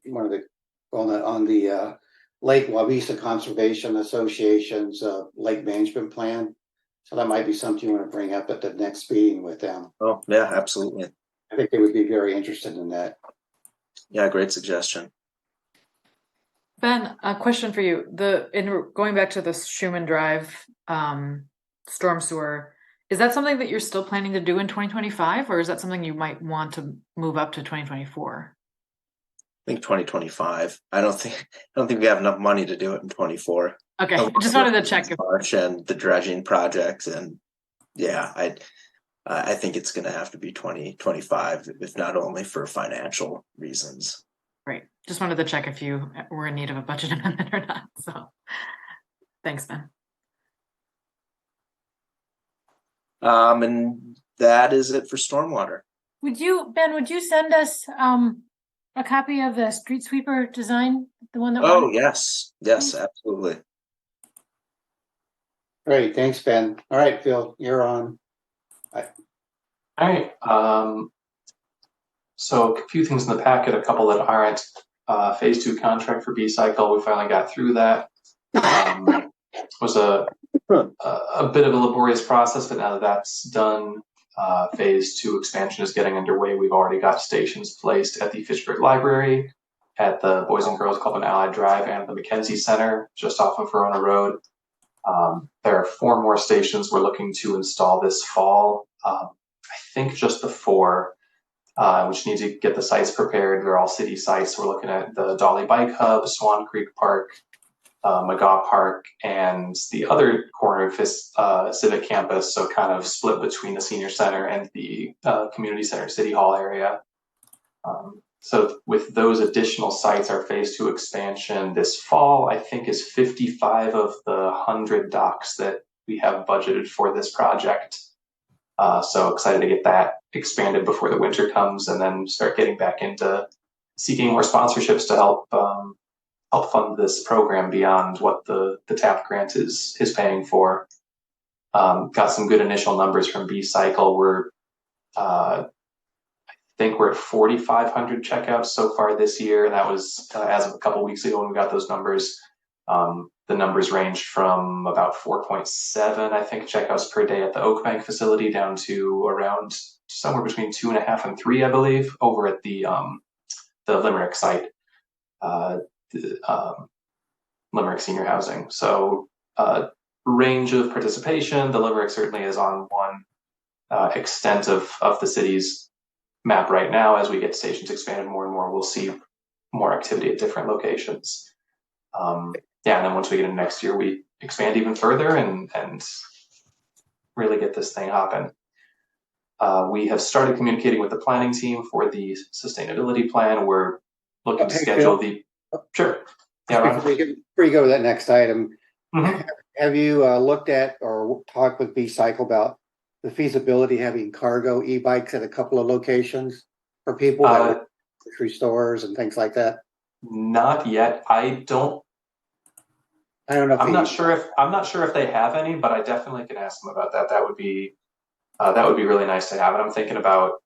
Lake Wabisa Conservation Association's lake management plan. So that might be something you want to bring up at the next meeting with them. Oh yeah, absolutely. I think they would be very interested in that. Yeah, great suggestion. Ben, a question for you. Going back to the Schumann Drive storm sewer, is that something that you're still planning to do in 2025, or is that something you might want to move up to 2024? I think 2025. I don't think we have enough money to do it in 24. Okay, just wanted to check. And the dredging project, and yeah, I think it's going to have to be 2025, if not only for financial reasons. Great. Just wanted to check if you were in need of a budget amendment or not. So, thanks, Ben. And that is it for stormwater. Ben, would you send us a copy of the street sweeper design, the one that? Oh, yes, absolutely. Great, thanks, Ben. All right, Phil, you're on. All right. So a few things in the packet, a couple that aren't. Phase 2 contract for B-Cycle, we finally got through that. Was a bit of a laborious process, but now that that's done, Phase 2 expansion is getting underway. We've already got stations placed at the Fitchburg Library, at the Boys and Girls Club on Allied Drive, and the McKenzie Center, just off of Verona Road. There are 4 more stations we're looking to install this fall. I think just the 4, which need to get the sites prepared. They're all city sites. We're looking at the Dolly Bike Hub, Swan Creek Park, McGaw Park, and the other corner of Civic Campus, so kind of split between the Senior Center and the Community Center City Hall area. So with those additional sites, our Phase 2 expansion this fall, I think, is 55 of the 100 docks that we have budgeted for this project. So excited to get that expanded before the winter comes, and then start getting back into seeking more sponsorships to help fund this program beyond what the TAP grant is paying for. got some good initial numbers from B-Cycle. I think we're at 4,500 checkouts so far this year, and that was as of a couple weeks ago when we got those numbers. The numbers ranged from about 4.7, I think, checkouts per day at the Oak Bank facility down to around somewhere between 2.5 and 3, I believe, over at the Limerick site, Limerick Senior Housing. So range of participation, the Limerick certainly is on one extent of the city's map right now. As we get stations expanded more and more, we'll see more activity at different locations. And then once we get into next year, we expand even further and really get this thing hopping. We have started communicating with the planning team for the sustainability plan. We're looking to schedule the. Sure. Yeah, Ron. Before you go to that next item, Mhm. have you looked at or talked with B-Cycle about the feasibility of having cargo e-bikes at a couple of locations for people that work at grocery stores and things like that? Not yet. I don't know. I'm not sure if they have any, but I definitely can ask them about that. That would be really nice to have. And I'm thinking about.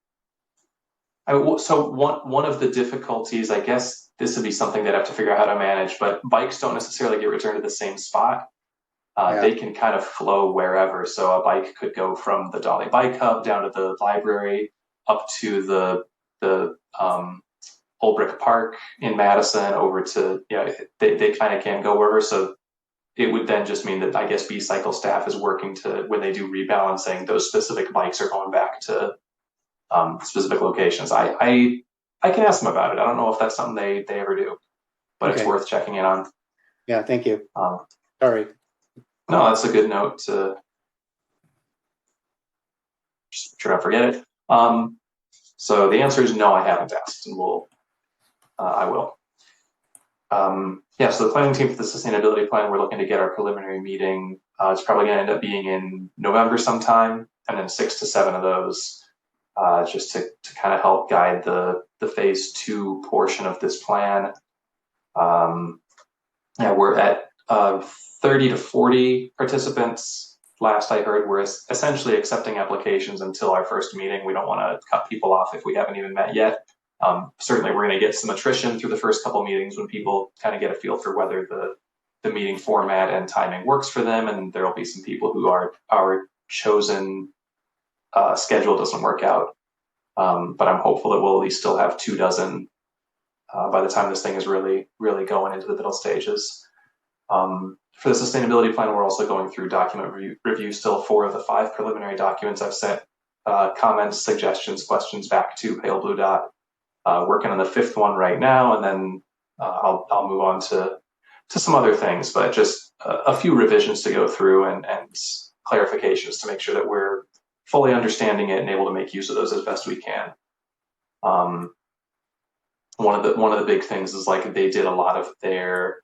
So one of the difficulties, I guess, this would be something they'd have to figure out how to manage. But bikes don't necessarily get returned to the same spot. They can kind of flow wherever. So a bike could go from the Dolly Bike Hub down to the library, up to the Old Brick Park in Madison, over to they kind of can go wherever. So it would then just mean that I guess B-Cycle staff is working to, when they do rebalancing, those specific bikes are going back to specific locations. I can ask them about it. I don't know if that's something they ever do, but It's worth checking in on. Yeah, thank you. Sorry. No, that's a good note to just try to forget it. So the answer is no, I haven't asked, and I will. So the planning team for the sustainability plan, we're looking to get our preliminary meeting. It's probably going to end up being in November sometime, and then 6 to 7 of those, just to kind of help guide the phase 2 portion of this plan. We're at 30 to 40 participants. Last I heard, we're essentially accepting applications until our first meeting. We don't want to cut people off if we haven't even met yet. Certainly, we're going to get some attrition through the first couple meetings when people kind of get a feel for whether the meeting format and timing works for them, and there will be some people who our chosen schedule doesn't work out. But I'm hopeful that we'll at least still have 24 by the time this thing is really, really going into the middle stages. For the sustainability plan, we're also going through document review still. 4 of the 5 preliminary documents I've sent comments, suggestions, questions back to Pale Blue Dot. Working on the 5th one right now, and then I'll move on to some other things, but just a few revisions to go through and clarifications to make sure that we're fully understanding it and able to make use of those as best we can. One of the big things is like they did a lot of their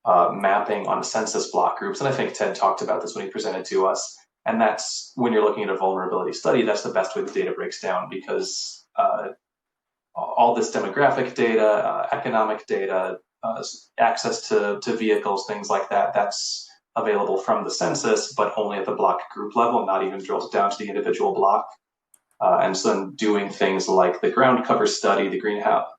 mapping on census block groups, and I think Ted talked about this when he presented to us. And that's when you're looking at a vulnerability study, that's the best way the data breaks down, because all this demographic data, economic data, access to vehicles, things like that, that's available from the census, but only at the block group level, not even drilled down to the individual block. And so then doing things like the ground cover study, the greenhouse,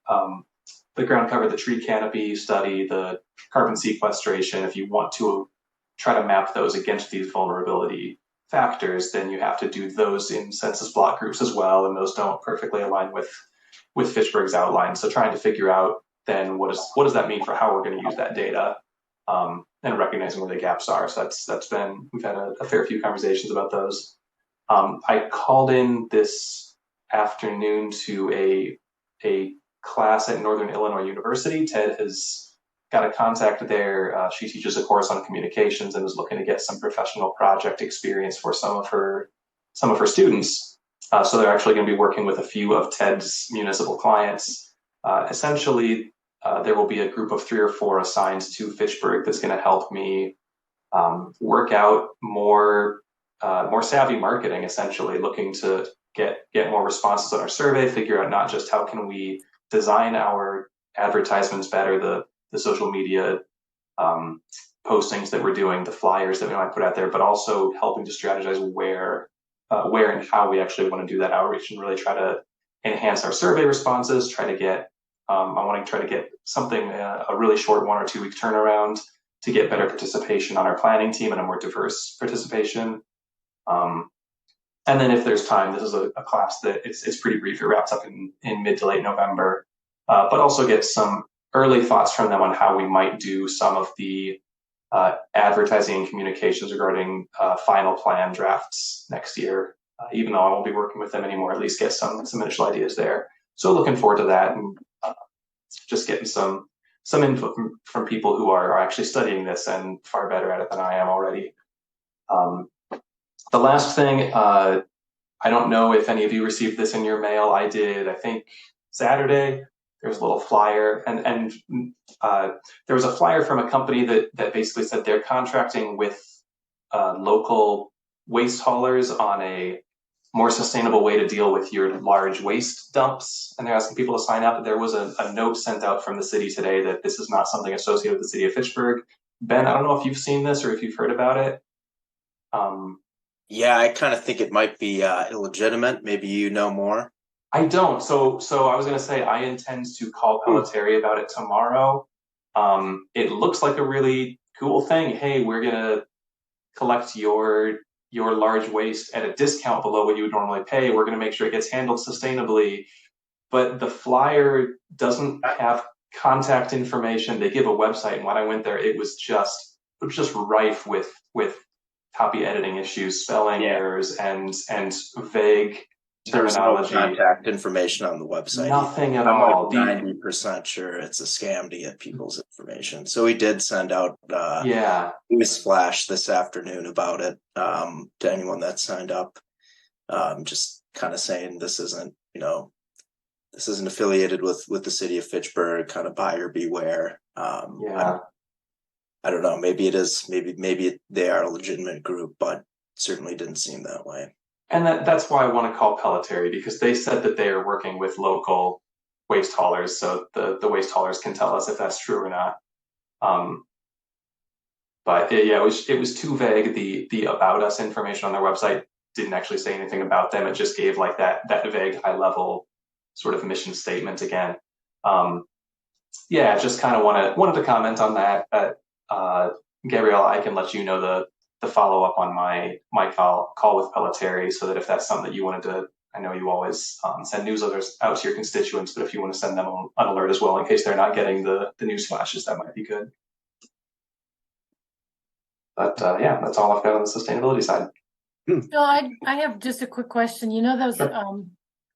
the ground cover, the tree canopy study, the carbon sequestration, if you want to try to map those against these vulnerability factors, then you have to do those in census block groups as well, and those don't perfectly align with Fitchburg's outline. So trying to figure out then what does that mean for how we're going to use that data, and recognizing where the gaps are. So we've had a fair few conversations about those. I called in this afternoon to a class at Northern Illinois University. Ted has got a contact there. She teaches a course on communications and is looking to get some professional project experience for some of her students. So they're actually going to be working with a few of Ted's municipal clients. Essentially, there will be a group of 3 or 4 assigned to Fitchburg that's going to help me work out more savvy marketing, essentially looking to get more responses on our survey, figure out not just how can we design our advertisements better, the social media postings that we're doing, the flyers that we might put out there, but also helping to strategize where and how we actually want to do that outreach and really try to enhance our survey responses. I'm wanting to try to get something, a really short 1 or 2 week turnaround to get better participation on our planning team and a more diverse participation. And then if there's time, this is a class that it's pretty brief. It wraps up in mid to late November, but also get some early thoughts from them on how we might do some of the advertising and communications regarding final plan drafts next year. Even though I won't be working with them anymore, at least get some initial ideas there. So looking forward to that, and just getting some input from people who are actually studying this and far better at it than I am already. The last thing, I don't know if any of you received this in your mail. I did, I think Saturday. There's a little flyer, and there was a flyer from a company that basically said they're contracting with local waste haulers on a more sustainable way to deal with your large waste dumps, and they're asking people to sign up. There was a note sent out from the city today that this is not something associated with the city of Fitchburg. Ben, I don't know if you've seen this or if you've heard about it. Yeah, I kind of think it might be illegitimate. Maybe you know more. I don't. So I was going to say I intend to call Pelletieri about it tomorrow. It looks like a really cool thing. Hey, we're going to collect your large waste at a discount below what you would normally pay. We're going to make sure it gets handled sustainably. But the flyer doesn't have contact information. They give a website, and when I went there, it was just rife with copy editing issues, spelling errors, and vague terminology. There's no contact information on the website. Nothing at all. I'm 90% sure it's a scam to get people's information. So we did send out news flash this afternoon about it to anyone that signed up. Just kind of saying this isn't affiliated with the city of Fitchburg. Kind of buyer beware. I don't know. Maybe it is. Maybe they are a legitimate group, but certainly didn't seem that way. And that's why I want to call Pelletieri, because they said that they are working with local waste haulers, so the waste haulers can tell us if that's true or not. But it was too vague. The about us information on their website didn't actually say anything about them. It just gave like that vague high level sort of mission statement again. Just kind of wanted to comment on that. Gabrielle, I can let you know the follow up on my call with Pelletieri, so that if that's something that you wanted to, I know you always send newsletters out to your constituents, but if you want to send them an alert as well in case they're not getting the news flashes, that might be good. But that's all I've got on the sustainability side. Bill, I have just a quick question. You know those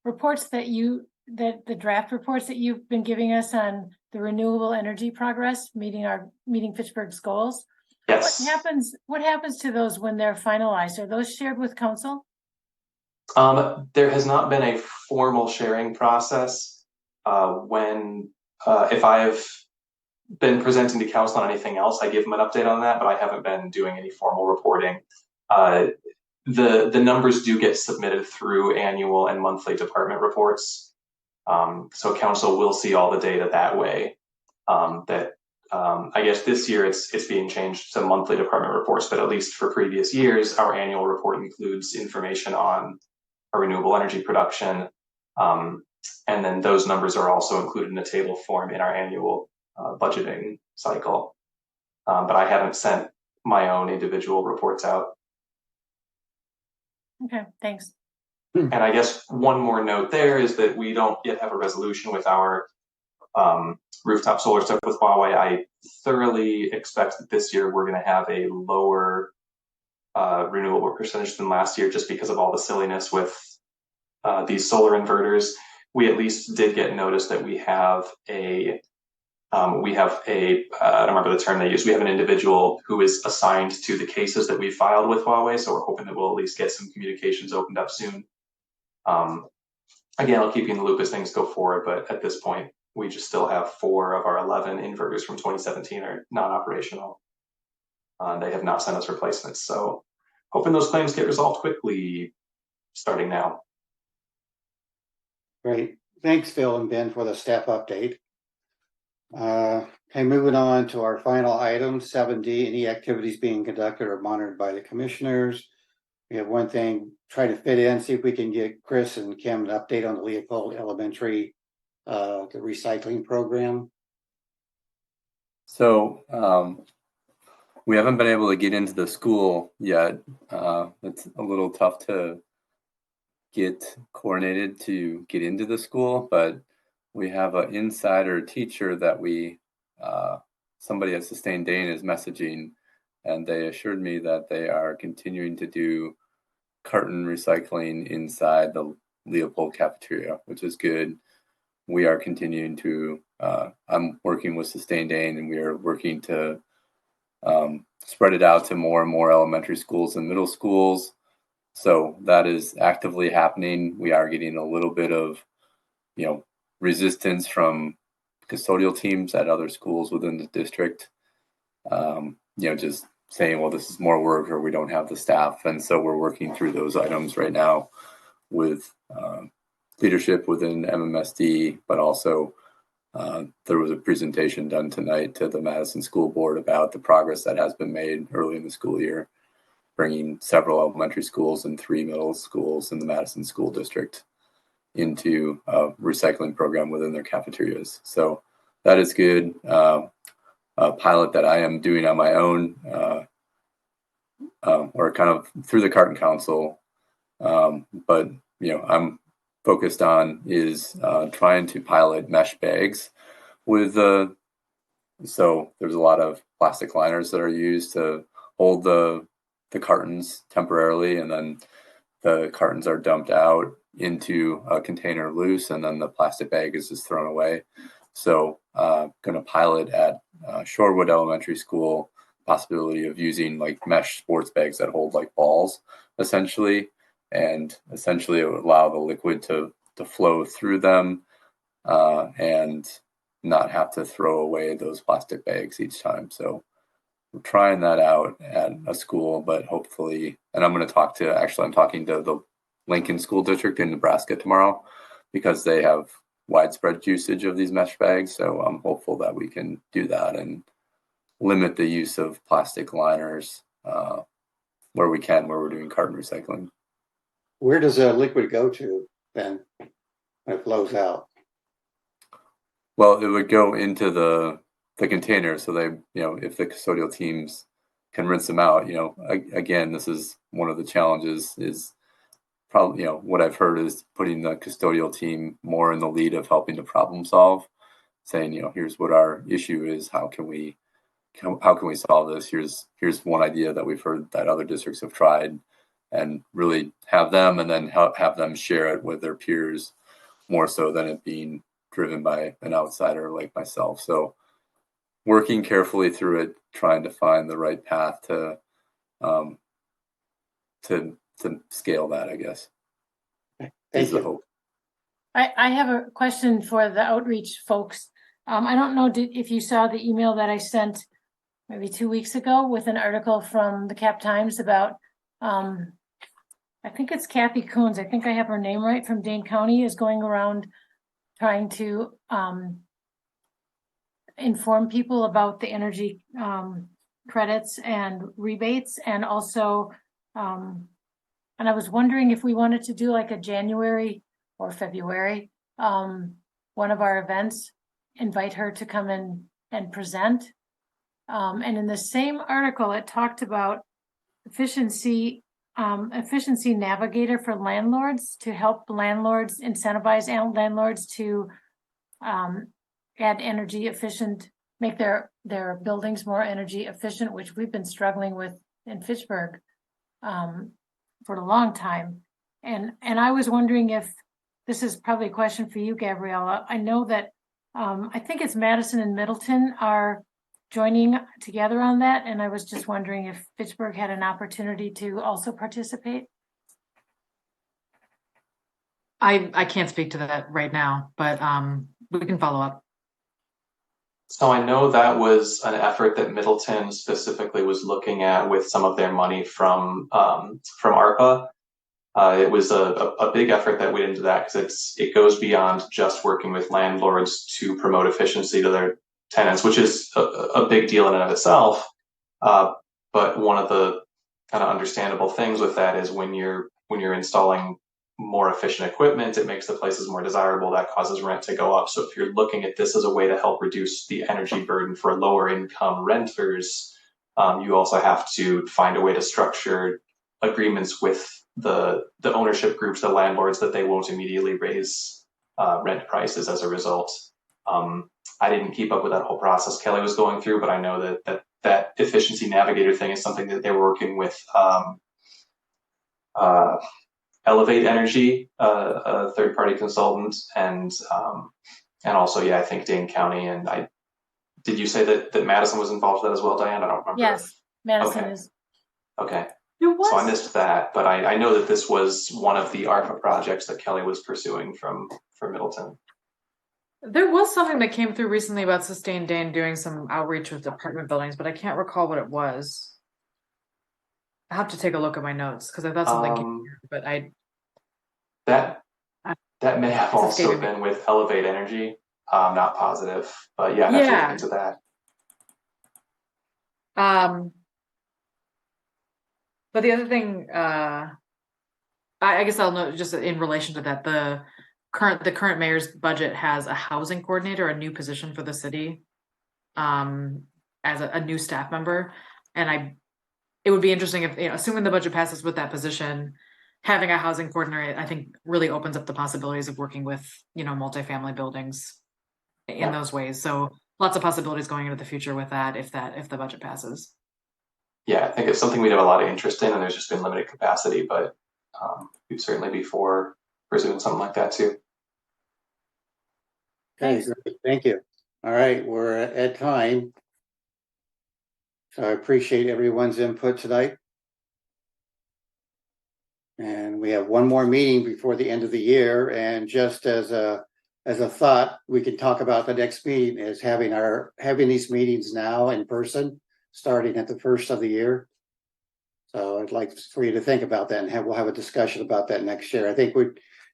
reports that the draft reports that you've been giving us on the renewable energy progress, meeting Fitchburg's goals? Yes. What happens to those when they're finalized? Are those shared with council? There has not been a formal sharing process. If I've been presenting to council on anything else, I give them an update on that, but I haven't been doing any formal reporting. The numbers do get submitted through annual and monthly department reports. So council will see all the data that way. I guess this year it's being changed to monthly department reports, but at least for previous years, our annual report includes information on our renewable energy production. And then those numbers are also included in a table form in our annual budgeting cycle. But I haven't sent my own individual reports out. Okay, thanks. And I guess one more note there is that we don't yet have a resolution with our rooftop solar stuff with Huawei. I thoroughly expect that this year we're going to have a lower renewable percentage than last year, just because of all the silliness with these solar inverters. We at least did get notice that we have a I don't remember the term they use. We have an individual who is assigned to the cases that we filed with Huawei, so we're hoping that we'll at least get some communications opened up soon. Again, I'll keep you in the loop as things go forward, but at this point, we just still have 4 of our 11 inverters from 2017 are non-operational. They have not sent us replacements, so hoping those claims get resolved quickly starting now. Great. Thanks, Phil and Ben, for the staff update. Okay, moving on to our final item, 7D, any activities being conducted or monitored by the commissioners. We have one thing, try to fit in, see if we can get Chris and Kim an update on the Leopold Elementary, the recycling program. So we haven't been able to get into the school yet. It's a little tough to get coordinated to get into the school, but we have an insider teacher that somebody at Sustained Dane is messaging, and they assured me that they are continuing to do carton recycling inside the Leopold cafeteria, which is good. We are continuing to, I'm working with Sustained Dane, and we are working to spread it out to more and more elementary schools and middle schools. So that is actively happening. We are getting a little bit of, resistance from custodial teams at other schools within the district. Just saying, well, this is more work, or we don't have the staff. And so we're working through those items right now with leadership within MMSD, but also there was a presentation done tonight to the Madison School Board about the progress that has been made early in the school year, bringing several elementary schools and 3 middle schools in the Madison School District into a recycling program within their cafeterias. So that is good. A pilot that I am doing on my own, or kind of through the Carton Council, but I'm focused on is trying to pilot mesh bags with so there's a lot of plastic liners that are used to hold the cartons temporarily, and then the cartons are dumped out into a container loose, and then the plastic bag is just thrown away. So going to pilot at Shorewood Elementary School possibility of using like mesh sports bags that hold like balls essentially, and essentially it would allow the liquid to flow through them and not have to throw away those plastic bags each time. So we're trying that out at a school, but hopefully, and I'm talking to the Lincoln School District in Nebraska tomorrow, because they have widespread usage of these mesh bags. So I'm hopeful that we can do that and limit the use of plastic liners where we're doing carton recycling. Where does the liquid go to then when it flows out? Well, it would go into the container, so they, if the custodial teams can rinse them out, again, this is one of the challenges is probably, what I've heard is putting the custodial team more in the lead of helping to problem solve, saying, here's what our issue is. How can we solve this? Here's one idea that we've heard that other districts have tried, and really have them, and then have them share it with their peers more so than it being driven by an outsider like myself. So working carefully through it, trying to find the right path to scale that, I guess. Thank you. The hope. I have a question for the outreach folks. I don't know if you saw the email that I sent maybe 2 weeks ago with an article from the Cap Times about, I think it's Kathy Coons, I think I have her name right, from Dane County, is going around trying to inform people about the energy credits and rebates, and also and I was wondering if we wanted to do like a January or February one of our events, invite her to come in and present. And in the same article, it talked about efficiency navigator for landlords, to help landlords, incentivize landlords to add energy efficient, make their buildings more energy efficient, which we've been struggling with in Fitchburg for a long time. And I was wondering if this is probably a question for you, Gabriella. I know that I think it's Madison and Middleton are joining together on that, and I was just wondering if Fitchburg had an opportunity to also participate. I can't speak to that right now, but we can follow up. So I know that was an effort that Middleton specifically was looking at with some of their money from ARPA. It was a big effort that went into that, because it goes beyond just working with landlords to promote efficiency to tenants, which is a big deal in and of itself. But one of the kind of understandable things with that is when you're installing more efficient equipment, it makes the places more desirable. That causes rent to go up. So if you're looking at this as a way to help reduce the energy burden for lower income renters, you also have to find a way to structure agreements with the ownership groups, the landlords, that they won't immediately raise rent prices as a result. I didn't keep up with that whole process Kelly was going through, but I know that efficiency navigator thing is something that they were working with Elevate Energy, a third-party consultant, and also, yeah, I think Dane County. And did you say that Madison was involved with that as well, Diane? I don't remember. Yes, Madison Okay. is. Okay. So I missed that, but I know that this was one of the ARPA projects that Kelly was pursuing for Middleton. There was something that came through recently about Sustain Dane doing some outreach with apartment buildings, but I can't recall what it was. I have to take a look at my notes because I thought something came through, but that may have also been with Elevate Energy. I'm not positive, but yeah, I'd have to look into that. But the other thing, I guess I'll note just in relation to that, the current mayor's budget has a housing coordinator, a new position for the city, as a new staff member, and it would be interesting if, assuming the budget passes with that position, having a housing coordinator, I think, really opens up the possibilities of working with, multifamily buildings in those ways. So lots of possibilities going into the future with that if the budget passes. Yeah, I think it's something we'd have a lot of interest in, and there's just been limited capacity, but we'd certainly be for pursuing something like that too. Okay, great. Thank you. All right, we're at time. So I appreciate everyone's input tonight. And we have one more meeting before the end of the year. And just as a thought, we can talk about the next meeting is having these meetings now in person, starting at the first of the year. So I'd like for you to think about that, and we'll have a discussion about that next year. I think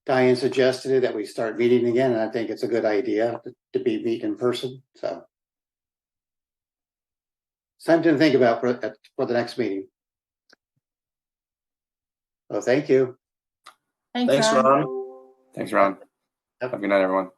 Diane suggested it, that we start meeting again, and I think it's a good idea to meet in person. So something to think about for the next meeting. Well, thank you. Thanks, Ron. Thanks, Ron. Have a good night, everyone.